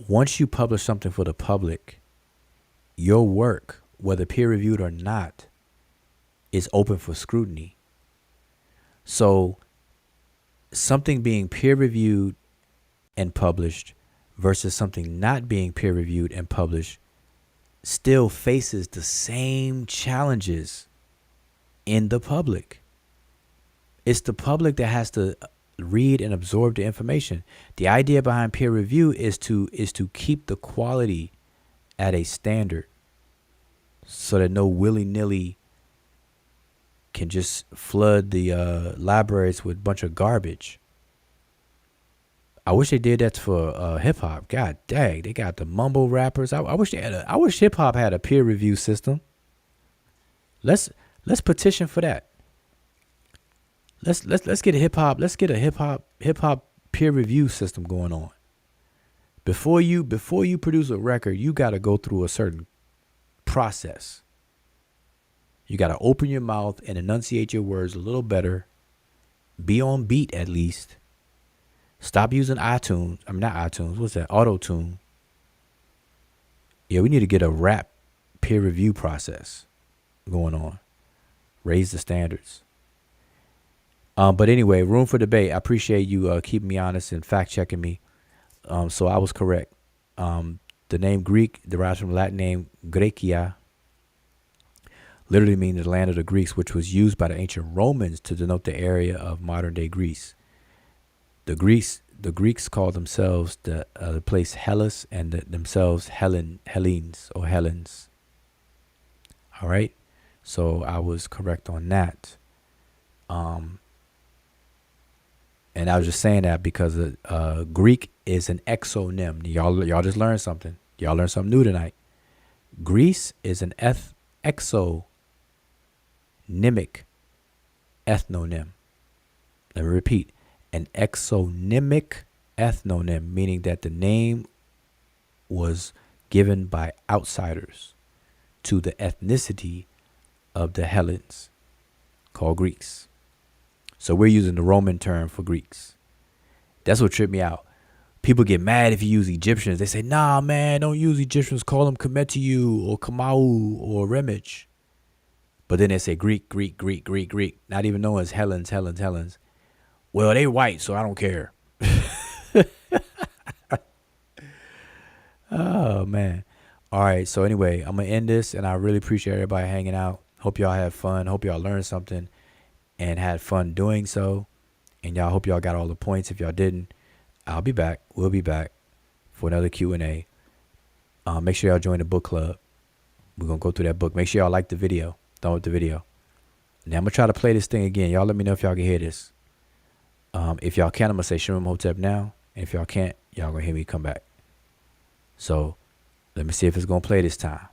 Once you publish something for the public, your work, whether peer reviewed or not, is open for scrutiny. So, something being peer reviewed and published versus something not being peer reviewed and published still faces the same challenges in the public. It's the public that has to read and absorb the information. The idea behind peer review is to keep the quality at a standard so that no willy-nilly can just flood the libraries with a bunch of garbage. I wish they did that for hip hop. God dang, they got the mumble rappers. I wish hip hop had a peer review system. Let's petition for that. Let's get a hip hop peer review system going on. Before you produce a record, you got to go through a certain process. You got to open your mouth and enunciate your words a little better. Be on beat at least. Stop using iTunes. I mean, not iTunes. What's that? Auto-tune. Yeah, we need to get a rap peer review process going on. Raise the standards. But anyway, room for debate. I appreciate you keeping me honest and fact-checking me. So I was correct. The name Greek derives from the Latin name Graecia, literally meaning the land of the Greeks, which was used by the ancient Romans to denote the area of modern-day Greece. The Greeks called themselves the place Hellas and themselves Hellenes or Hellenes. All right, so I was correct on that. And I was just saying that because Greek is an exonym. Y'all just learned something. Y'all learned something new tonight. Greece is an exonymic ethnonym. Let me repeat. an exonymic ethnonym, meaning that the name was given by outsiders to the ethnicity of the Hellenes, called Greeks. So we're using the Roman term for Greeks. That's what tripped me out. People get mad if you use Egyptians. They say, nah, man, don't use Egyptians. Call them Kemetiu or Kamau or Remich. But then they say Greek, Greek, Greek, Greek, Greek. Not even knowing it's Hellenes, Hellenes, Hellenes. Well, they white, so I don't care. Oh, man. All right, so anyway, I'm going to end this, and I really appreciate everybody hanging out. Hope y'all had fun. Hope y'all learned something and had fun doing so. And y'all hope y'all got all the points. If y'all didn't, I'll be back. We'll be back for another Q&A. Make sure y'all join the book club. We're going to go through that book. Make sure y'all like the video. Thumb up the video. Now, I'm going to try to play this thing again. Y'all let me know if y'all can hear this. If y'all can, I'm going to say Shem Hotep now. And if y'all can't, y'all going to hear me come back. So let me see if it's going to play this time.